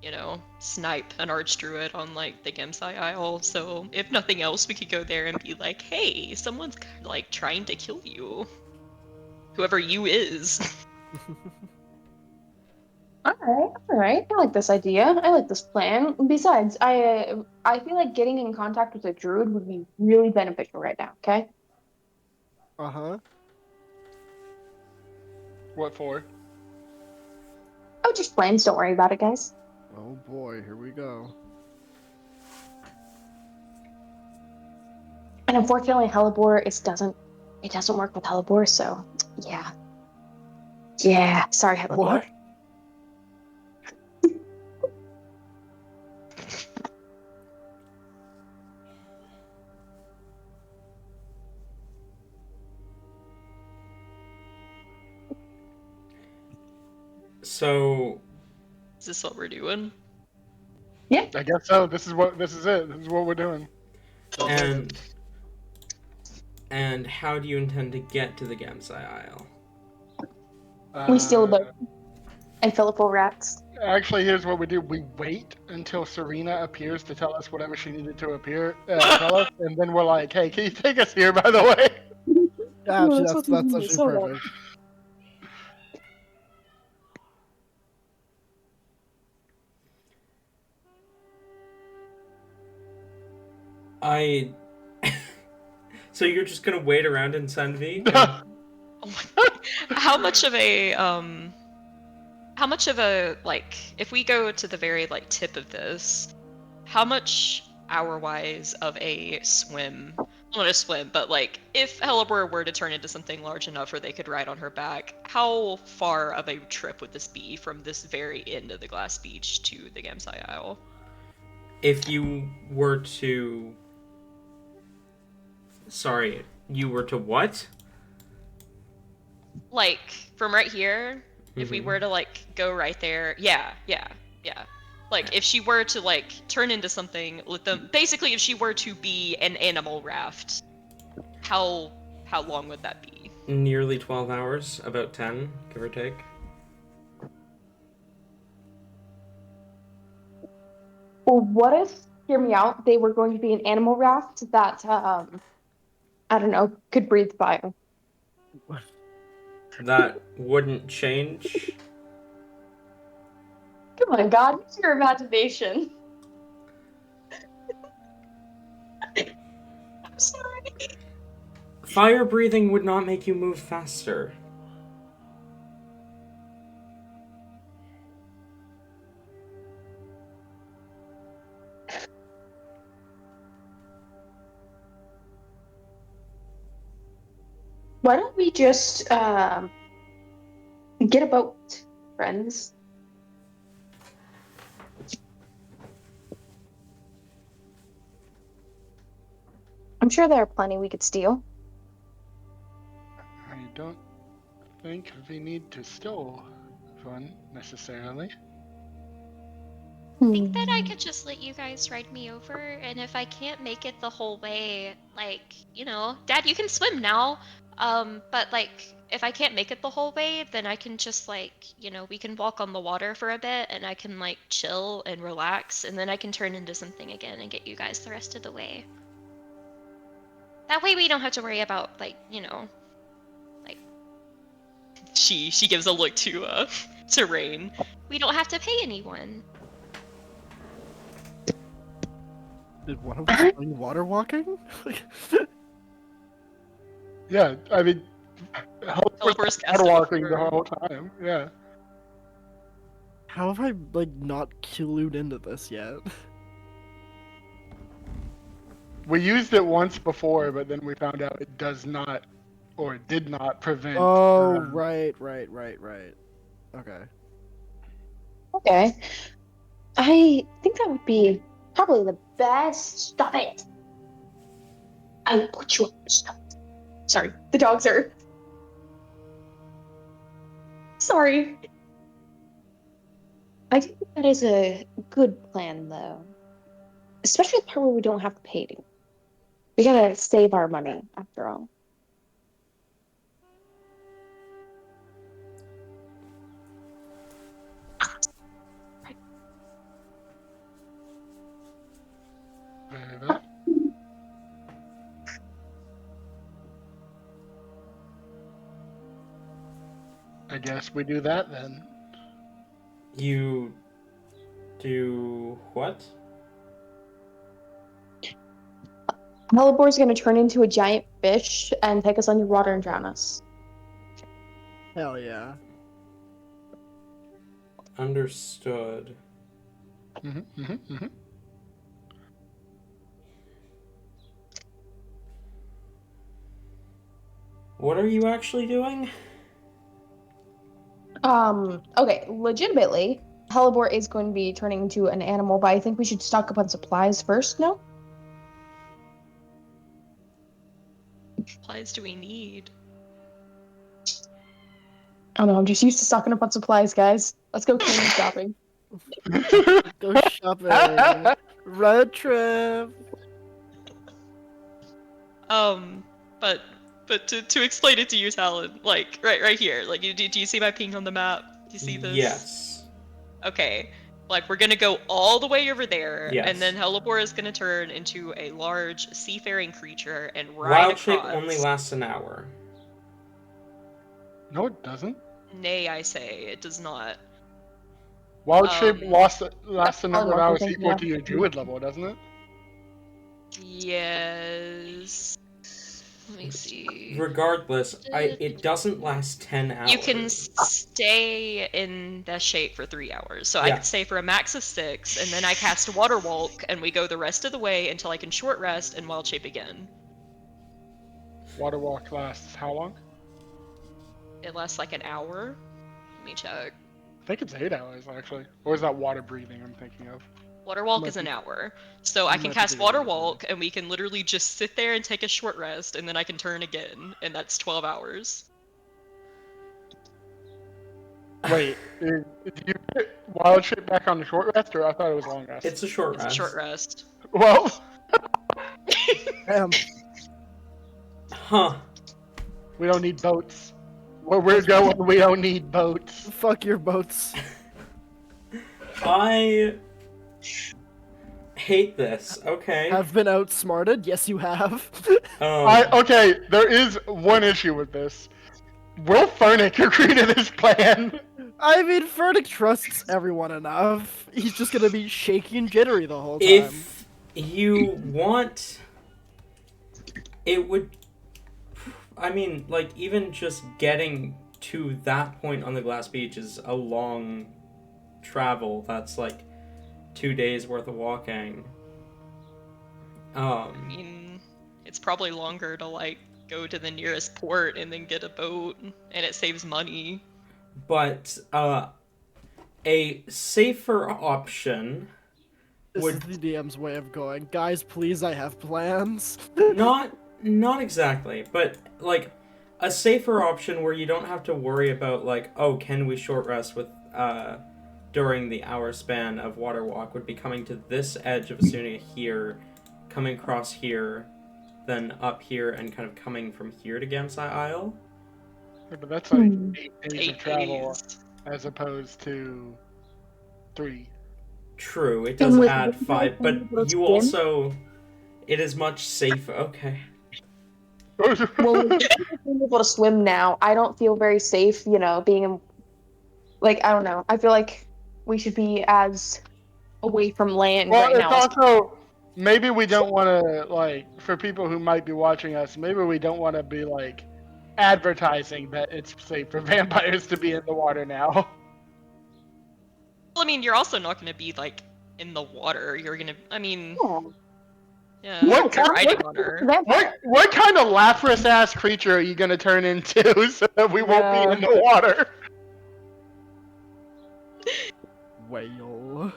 you know, snipe an archdruid on like the Gemsai Isle. So if nothing else, we could go there and be like, hey, someone's like trying to kill you. Whoever you is. All right. I like this idea. I like this plan. Besides, I feel like getting in contact with a druid would be really beneficial right now. Okay. Uh-huh. What for? Oh, just plans. Don't worry about it, guys. Oh boy, here we go. And unfortunately, Hellebore it doesn't work with Hellebore. So yeah. Sorry, Hellebore. What? So, Is this what we're doing? I guess so. This is it. This is what we're doing. and how do you intend to get to the Gamsai Isle? We steal a boat and fill it full of rats. Actually, here's what we do. We wait until Serena appears to tell us whatever she needed to tell us, and then we're like, hey, can you take us here, by the way? Actually, that's that's what we do. actually Hold on. perfect. So you're just gonna wait around in Sandvik? Oh my god. How much of a like if we go to the very like tip of this, how much hour-wise of a swim, well, not a swim, but like if Hellebore were to turn into something large enough where they could ride on her back, how far of a trip would this be from this very end of the Glass Beach to the Gamsai Isle? If you were to... Sorry, you were to what? Like from right here, if we Mhm. were to like go right there, yeah. Like if she were to like turn into something with them, basically if she were to be an animal raft, how long would that be? Nearly 12 hours, about 10, give or take. Well, what if, hear me out, they were going to be an animal raft that, I don't know, could breathe fire? That wouldn't change. Come on, God, use your imagination. I'm sorry. Fire breathing would not make you move faster. Why don't we just get a boat, friends? I'm sure there are plenty we could steal. I don't think we need to steal one necessarily. I think that I could just let you guys ride me over, and if I can't make it the whole way, like, Dad, you can swim now. But like, if I can't make it the whole way, then I can just like, we can walk on the water for a bit, and I can like chill and relax, and then I can turn into something again and get you guys the rest of the way. That way we don't have to worry about like, like. She gives a look to Rain. We don't have to pay anyone. Did one of us bring water walking? Yeah, I mean, Hellbore's cast water it walking the before. whole time. Yeah. How have I like not clued into this yet? We used it once before, but then we found out it does not, or did not prevent. Oh, right. Okay. Okay. I think that would be probably the best. Stop it! I will put you up. Stop. Sorry, the dogs are. Sorry. I think that is a good plan, though. Especially the part where we don't have to pay it. We gotta save our money, after all. Very well. I guess we do that then. You do what? Hellebore's gonna turn into a giant fish and take us underwater and drown us. Hell yeah. Understood. What are you actually doing? Okay, legitimately, Hellebore is going to be turning into an animal, but I think we should stock up on supplies first, no? What supplies do we need? I don't know, I'm just used to stocking up on supplies, guys. Let's go candy shopping. Go shopping. Road trip. But to explain it to you, Talon, like right here, like do you see my ping on the map? Do you see this? Yes. Okay, like we're gonna go all the way over there, Yes. and then Hellebore is gonna turn into a large seafaring creature and ride Wild shape across. only lasts an hour. No, it doesn't. Nay, I say it does not. Wild shape lasts a number of Hellebore, hours thank equal you. to your druid level, doesn't it? Yes. Let me see. Regardless, it doesn't last 10 hours. You can stay in that shape for 3 hours. So I Yeah. could stay for a max of 6, and then I cast Water Walk, and we go the rest of the way until I can short rest and wild shape again. Water walk lasts how long? It lasts like an hour. Let me check. I think it's 8 hours actually. Or is that water breathing I'm thinking of? Water Walk Might is an be- hour. So I might can be cast thinking Water of it. Walk, and we can literally just sit there and take a short rest, and then I can turn again, and that's 12 hours. Wait, did you put wild shape back on the short rest, or I thought it was long rest? It's a short It's a rest. short rest. Well, Damn. Huh. we don't need boats. Where we're going, we don't need boats. Fuck your boats. I hate this. Okay. Have been outsmarted? Yes, you have. Okay, there is one issue with this. Will Furnick agree to this plan? I mean, Furtick trusts everyone enough. He's just gonna be shaky and jittery the whole time. If you want, it would. I mean, like, even just getting to that point on the glass beach is a long travel. That's like 2 days worth of walking. I mean, it's probably longer to like go to the nearest port and then get a boat, and it saves money. But a safer option This would is the DM's way of going, guys, please, I have plans. not exactly, but like a safer option where you don't have to worry about like, oh, can we short rest with during the hour span of water walk would be coming to this edge of Asunia here, coming across here, then up here, and kind of coming from here to Gamsai Isle. Yeah, but that's like 8 days of 8 travel days. as opposed to 3. True, it And does with add the 5, but let's you begin. also... It is much safer. Okay. Well, with being able to swim now, I don't feel very safe, you know, being in, like, I don't know. I feel like we should be as away from land Well, right it's now as also maybe we don't want to like for people who might be watching us. Maybe we don't want to be like advertising that it's safe for vampires to be in the water now. Well, I mean, you're also not going to be like in the water. You're going to. I mean, well. yeah. What You're kind- riding on her. What kind of Lapras ass creature are you gonna turn into so that we won't be in the water? Whale.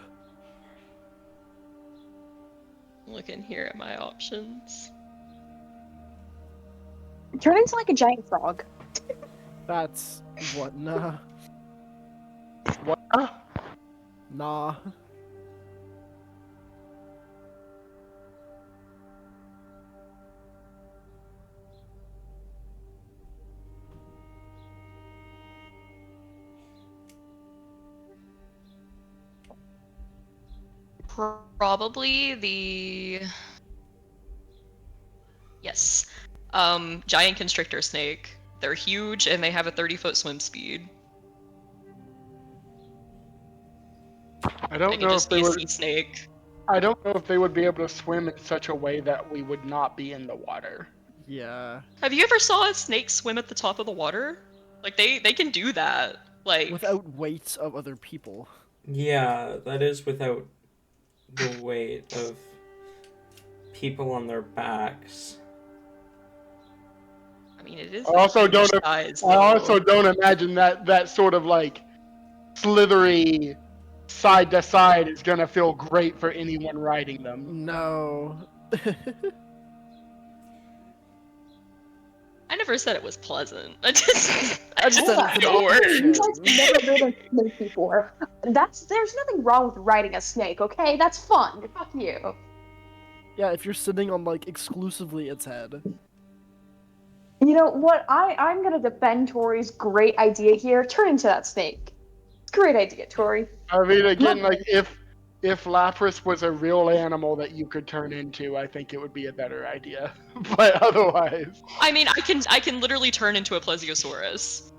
Looking here at my options. Turn into like a giant frog. That's what? Nah. What? Nah. Probably the. Yes. Giant constrictor snake. They're huge and they have a 30-foot swim speed. I They don't could know if just they be a would. sea snake. I don't know if they would be able to swim in such a way that we would not be in the water. Yeah. Have you ever saw a snake swim at the top of the water? Like they can do that. Like Without weight of other people. Yeah, that is without the weight of people on their backs. I mean, it is. I also a huge don't. size, I also though. don't imagine that sort of like slithery side to side is gonna feel great for anyone riding them. No. I never said it was pleasant. I just said it's an no option. You guys have never ridden a snake before. There's nothing wrong with riding a snake, okay? That's fun. Fuck you. Yeah, if you're sitting on like exclusively its head. You know what? I'm gonna defend Tori's great idea here. Turn into that snake. Great idea, Tori. I mean, again, like if Lapras was a real animal that you could turn into, I think it would be a better idea. But otherwise, I mean, I can literally turn into a plesiosaurus.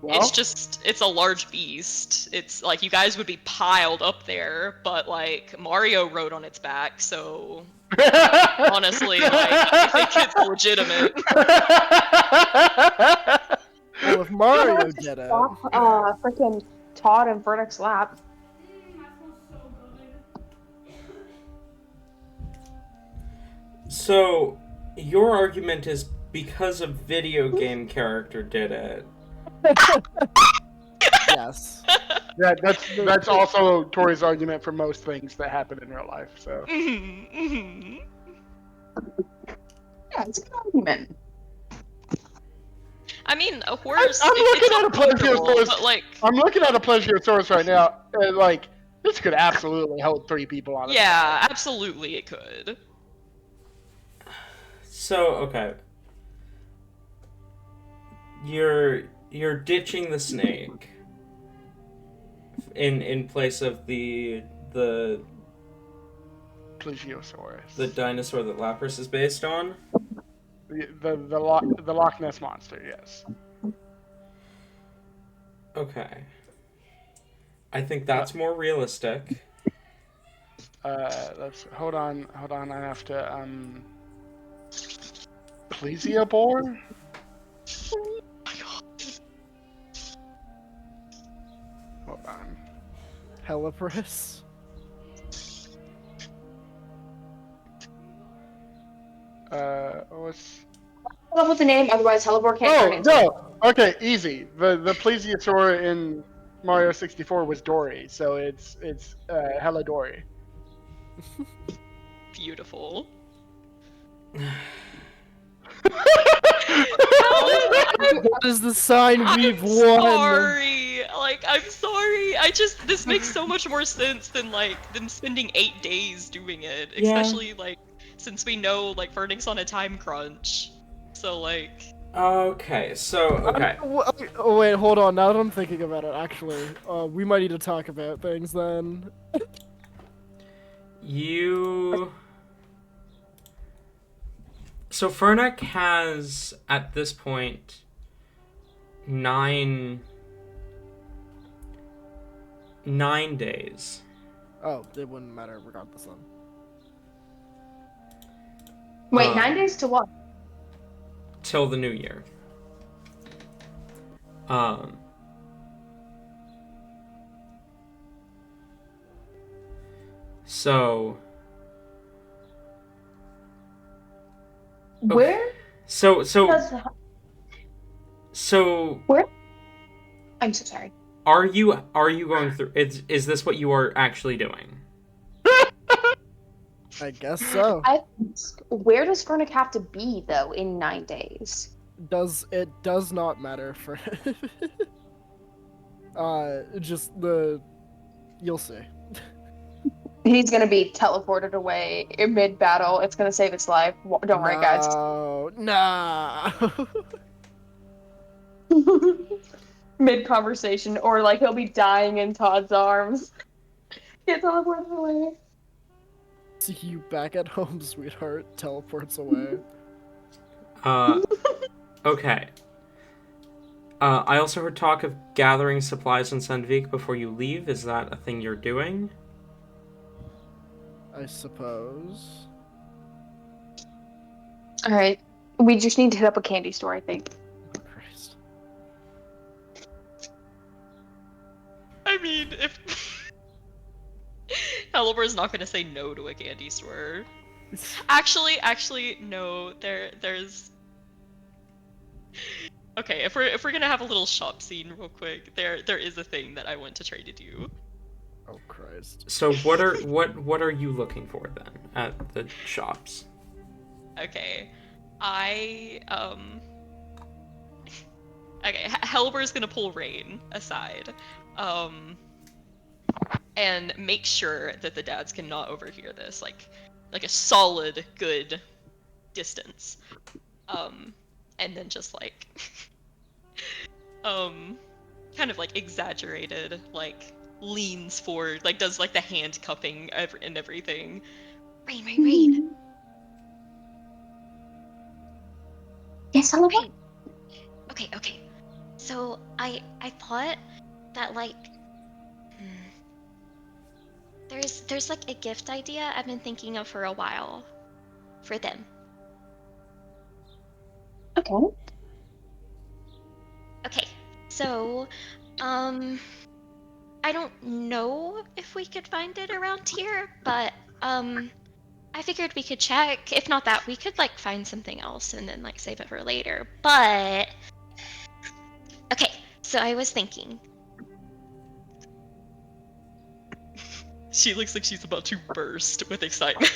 well, It's a large beast. It's like you guys would be piled up there, but like Mario rode on its back, so honestly, like I think it's legitimate. Well, if Mario did it. Stop, freaking Todd and Vernix's lap. So, your argument is because a video game character did it. Yes. yeah, that's also Tori's argument for most things that happen in real life. So Mhm. Yeah, it's a good argument. I mean, a horse. I'm looking it's at a uncomfortable, plesiosaurus. but like, I'm looking at a Plesiosaurus right now, and like this could absolutely hold 3 people on it. yeah, absolutely, it could. So, okay. You're ditching the snake in place of the Plesiosaurus. dinosaur that Lapras is based on. The Loch Ness monster, yes. Okay. I think that's more realistic. Let's hold on. I have to Plesiobor? Hold on. Helipris. What's... Come up with the name, otherwise Hellebore can't turn Oh into no! Okay, easy. The plesiosaur in Mario 64 was Dory, so it's Helidori. Beautiful. That is the sign I'm we've won. sorry. Like like, I'm sorry. This makes so much more sense than spending 8 days doing it. Yeah. Especially like since we know like Vernix on a time crunch. So like. Okay, so okay. Oh, wait, hold on. Now that I'm thinking about it, actually, we might need to talk about things then. So Fernick has at this point 9 days. Oh, it wouldn't matter regardless then. Wait, 9 days to what? Till the new year. So Where? so Where? I'm so sorry. are you going through is this what you are actually doing? I guess so. Where does Fernick have to be though in 9 days? It does not matter for you'll see. He's gonna be teleported away in mid-battle. It's gonna save its life. Don't worry, guys. No. Mid-conversation, or like he'll be dying in Todd's arms. Get teleported away. See you back at home, sweetheart. Teleports away. Okay. I also heard talk of gathering supplies in Sandvik before you leave. Is that a thing you're doing? I suppose. Alright. We just need to hit up a candy store, I think. Oh, Christ. I mean, if Helibor's not gonna say no to a candy store. Actually, no. There's. Okay, if we're gonna have a little shop scene real quick, there is a thing that I want to try to do. Oh Christ. So what are you looking for then at the shops? Okay, Okay, Helibor's gonna pull Rain aside, and make sure that the dads cannot overhear this, like a solid good distance, and then just like kind of like exaggerated, like leans forward, like does like the hand cupping and everything. Rain. Yes, hello. Rain. Okay. So I thought that like there's like a gift idea I've been thinking of for a while for them. Okay. Okay. So I don't know if we could find it around here, but I figured we could check. If not that, we could like find something else and then like save it for later. But okay, so I was thinking. She looks like she's about to burst with excitement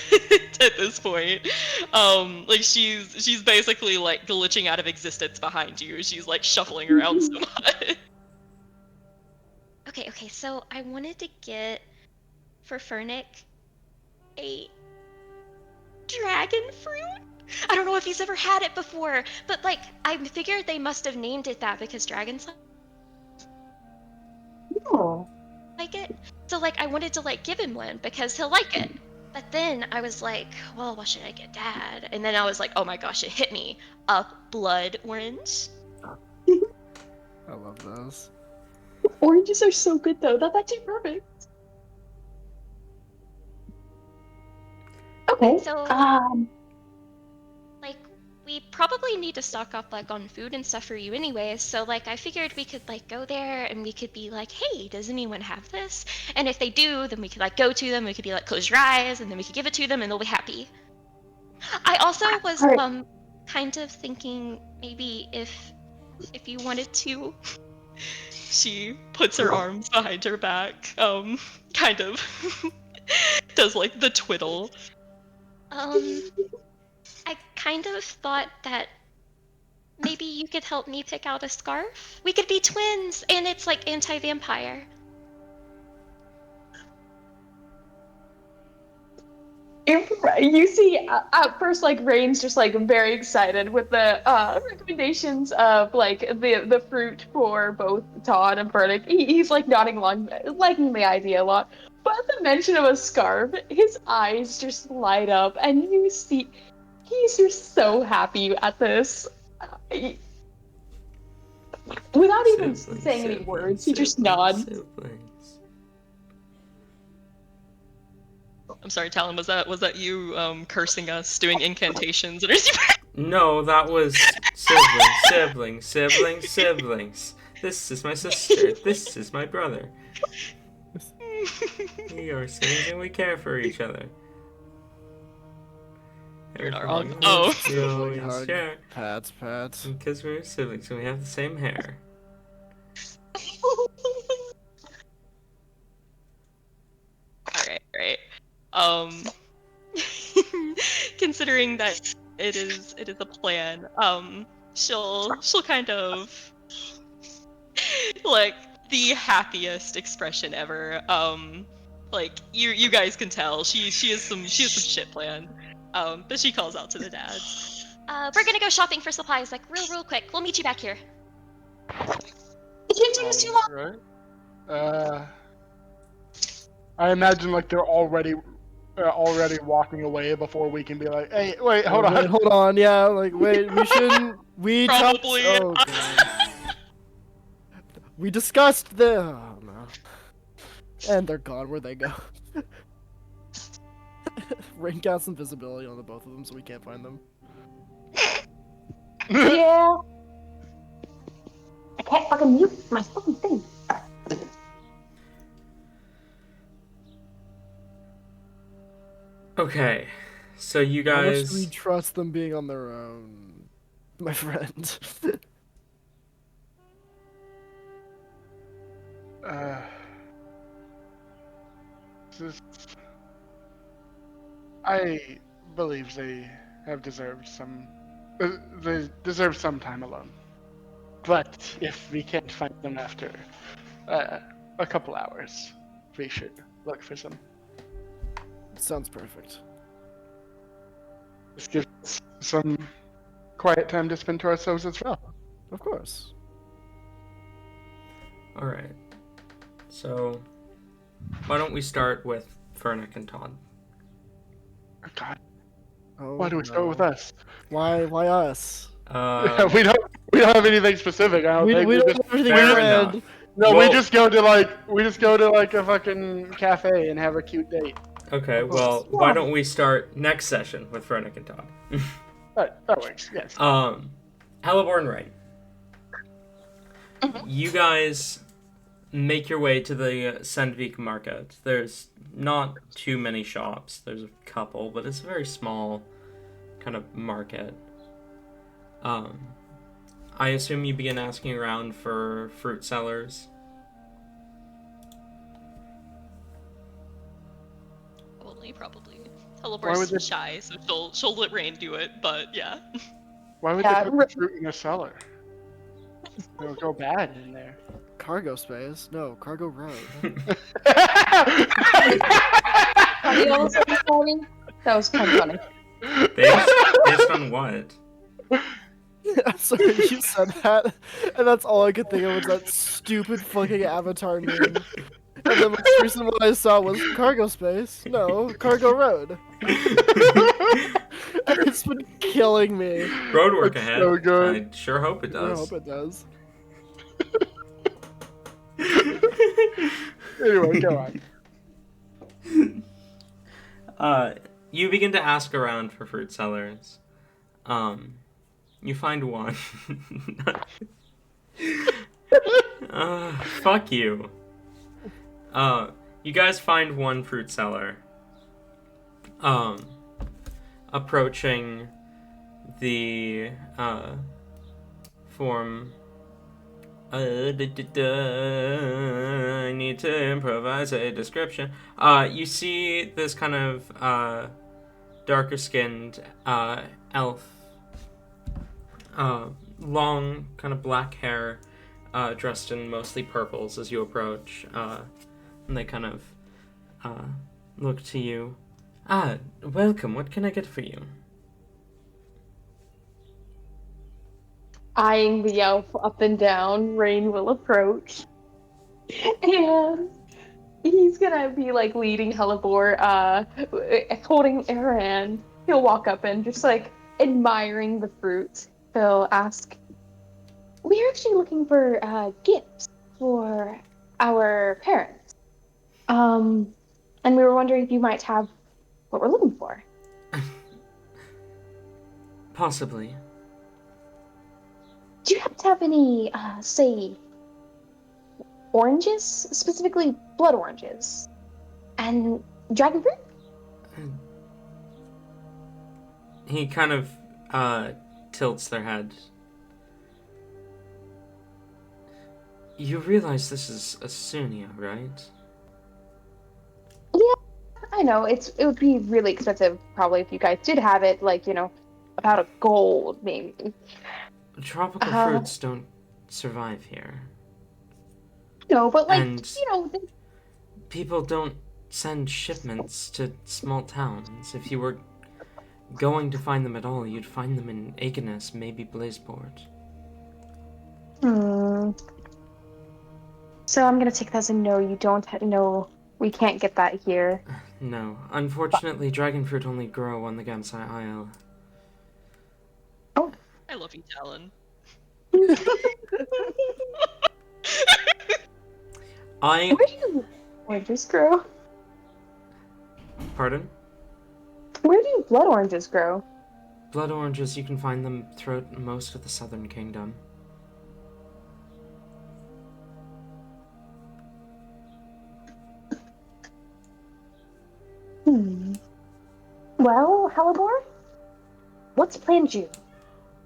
at this point. Like she's basically like glitching out of existence behind you. She's like shuffling around so much. Okay, so I wanted to get for Fernick a dragon fruit. I don't know if he's ever had it before, but like I figured they must have named it that because dragons Oh. like it. So like I wanted to like give him one because he'll like it. But then I was like, well, what should I get Dad? And then I was like, oh my gosh, it hit me. A blood orange. I love those. Oranges are so good though. That's actually perfect. Okay. So like we probably need to stock up like on food and stuff for you anyway. So like I figured we could like go there and we could be like, hey, does anyone have this? And if they do, then we could like go to them. We could be like, close your eyes, and then we could give it to them, and they'll be happy. I also was kind of thinking maybe if you wanted to. She puts her arms behind her back, kind of does like the twiddle. I kind of thought that maybe you could help me pick out a scarf? We could be twins, and it's like anti-vampire. You see, at first, like Rain's just like very excited with the recommendations of like the fruit for both Todd and Burdick. He's like nodding along, liking the idea a lot. But at the mention of a scarf, his eyes just light up, and you see he's just so happy at this. Without even saying any words, he just nods. I'm sorry, Talon. Was that you cursing us, doing incantations? No, that was siblings. This is my sister. This is my brother. We are siblings and we care for each other. Oh. Share. Pats. Because we're siblings and we have the same hair. Alright. Considering that it is a plan, she'll kind of like the happiest expression ever. Like you guys can tell she has some shit planned. But she calls out to the dads. We're gonna go shopping for supplies, like real quick. We'll meet you back here. It didn't take us too long. Right. I imagine like they're already walking away before we can be like, hey, wait, hold on. Yeah, like wait, we shouldn't. We Probably. Oh, God. We discussed the. Oh no. And they're gone. Where'd they go? Rain casts invisibility on the both of them, so we can't find them. Yeah. I can't fucking mute my fucking thing. Okay, so you How much guys. do we trust them being on their own, my friend? I believe they have deserved some. They deserve some time alone. But if we can't find them after a couple hours, we should look for some. Sounds perfect. This gives us some quiet time to spend to ourselves as well. Of course. Alright. So, why don't we start with Fernick and Todd? Oh, God, Oh, why do we start with us? Why us? We don't have anything specific. I don't We think. don't Just, have everything Fair planned. enough. no, Well- we just go to like a fucking cafe and have a cute date. Okay, well, why don't we start next session with Fernick and Todd? That works. Yes. Hellborn Rain. You guys make your way to the Sandvik market. There's not too many shops. There's a couple, but it's a very small kind of market. I assume you begin asking around for fruit sellers. Probably. Why would Hellborn's they- shy, so she'll let Rain do it. But yeah. Why would Yeah, they put the fruit in a cellar? It'll go bad in there. Cargo space? No, cargo road. That was kind of funny. Based on what? I'm sorry, you said that, and that's all I could think of was that stupid fucking Avatar meme. And the most recent one I saw was cargo space. No, cargo road. And it's been killing me. Road work That's ahead. so good. I sure hope it I does. hope it does. Anyway, go on. You begin to ask around for fruit sellers. You find one. Fuck you. You guys find one fruit seller. Approaching the form. I need to improvise a description. You see this kind of darker skinned elf long, kind of black hair, dressed in mostly purples as you approach, and they kind of look to you. Ah, welcome. What can I get for you? Eyeing the elf up and down, Rain will approach. And he's gonna be like leading Hellebore, holding her hand. He'll walk up and just like admiring the fruit. He'll ask, "We're actually looking for gifts for our parents. And we were wondering if you might have what we're looking for." Possibly. Do you happen to have any, say, oranges? Specifically, blood oranges? And dragon fruit? He kind of tilts their head. You realize this is Asunia, right? Yeah, I know. It would be really expensive, probably, if you guys did have it, like, about a gold, maybe. Tropical fruits don't survive here. No, but, like, And people don't send shipments to small towns. If you were going to find them at all, you'd find them in Aegonus, maybe Blazeport. So I'm gonna take that as a no. You don't know. We can't get that here. No. Unfortunately, dragon fruit only grow on the Gamsai Isle. Oh. I love you, Talon. Where do oranges grow? Pardon? Where do blood oranges grow? Blood oranges, you can find them throughout most of the Southern Kingdom. Well, Hellebore, what's planned you?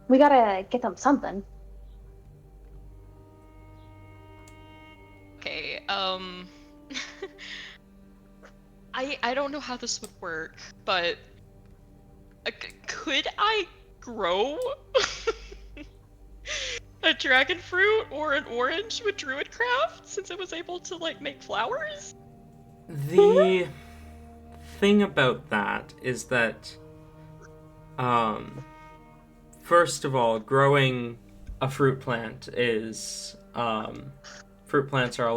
We gotta get them something. Okay, I don't know how this would work, but could I grow a dragon fruit or an orange with Druidcraft since it was able to like make flowers? The thing about that is that, first of all, growing a fruit plant is, fruit plants are a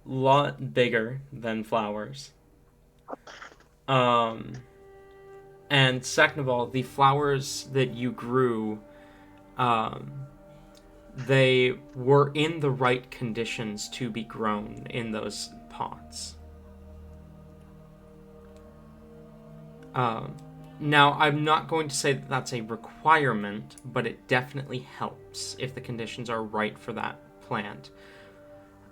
lot bigger than flowers. And second of all, the flowers that you grew, they were in the right conditions to be grown in those pots. Now, I'm not going to say that that's a requirement, but it definitely helps if the conditions are right for that plant.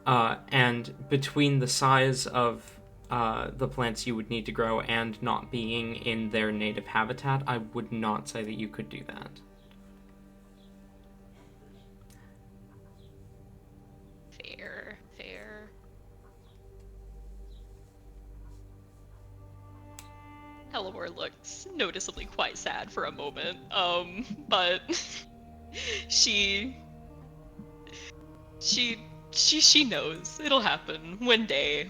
And between the size of the plants you would need to grow and not being in their native habitat, I would not say that you could do that. Fair. Hellebore looks noticeably quite sad for a moment, but she knows it'll happen one day.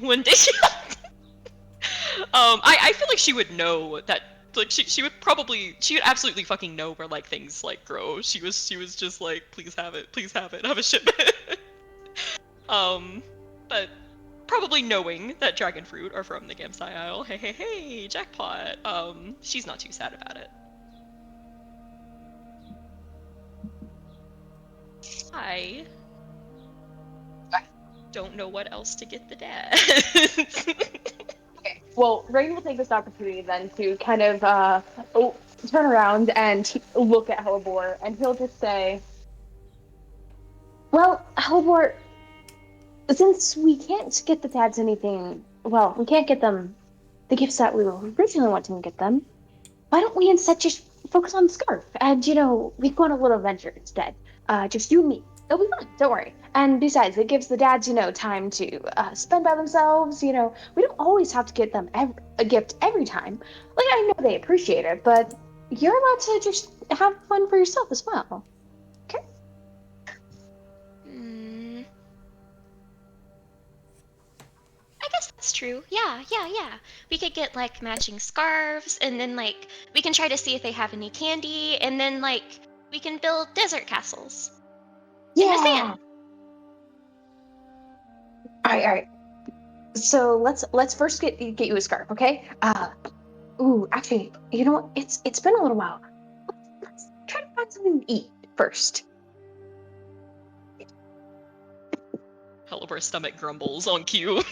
I feel like she would know that, like, she would absolutely fucking know where like things like grow. She was just like, please have it, have a shipment. But probably knowing that dragon fruit are from the Gamsai Isle, hey, jackpot. She's not too sad about it. I don't know what else to get the dad. Okay. Well, Rain will take this opportunity then to kind of turn around and look at Hellebore, and he'll just say, "Well, Hellebore, since we can't get the dads anything, well, we can't get them the gifts that we were originally wanting to get them, why don't we instead just focus on Scarf and, we go on a little adventure instead? Just you and me. It'll be fun, don't worry. And besides, it gives the dads, time to spend by themselves, we don't always have to get them a gift every time. Like, I know they appreciate it, but you're allowed to just have fun for yourself as well." true. Yeah, yeah, yeah. We could get like matching scarves, and then like we can try to see if they have any candy, and then like we can build desert castles in the Yeah. sand. All right. So let's first get you a scarf, okay? Ooh, actually, you know what? It's been a little while. Let's try to find something to eat first. Helibor's stomach grumbles on cue.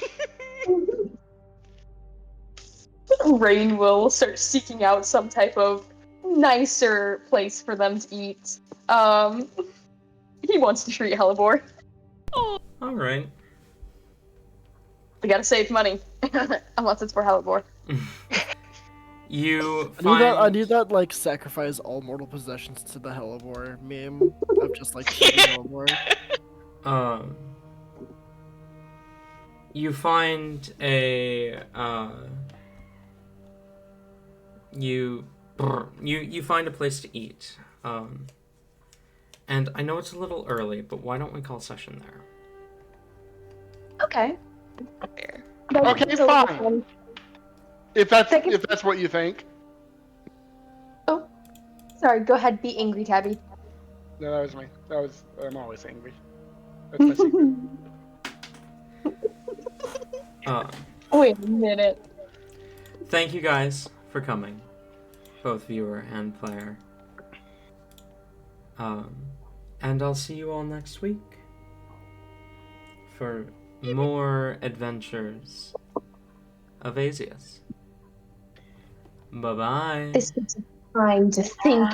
Rain will start seeking out some type of nicer place for them to eat. He wants to treat Helibor. All right. We gotta save money, unless it's for Helibor. You I find need that like sacrifice all mortal possessions to the Hellebore meme of just like cheating Hellebore. um you find a you find a place to eat. And I know it's a little early, but why don't we call session there? Okay. Fair. Okay, fine. If that's what you think. Oh, sorry. Go ahead. Be angry, Tabby. No, that was me. I'm always angry. That's my secret. Wait a minute. Thank you guys for coming, both viewer and player. And I'll see you all next week for more adventures of Azius. Bye-bye. This is time to think.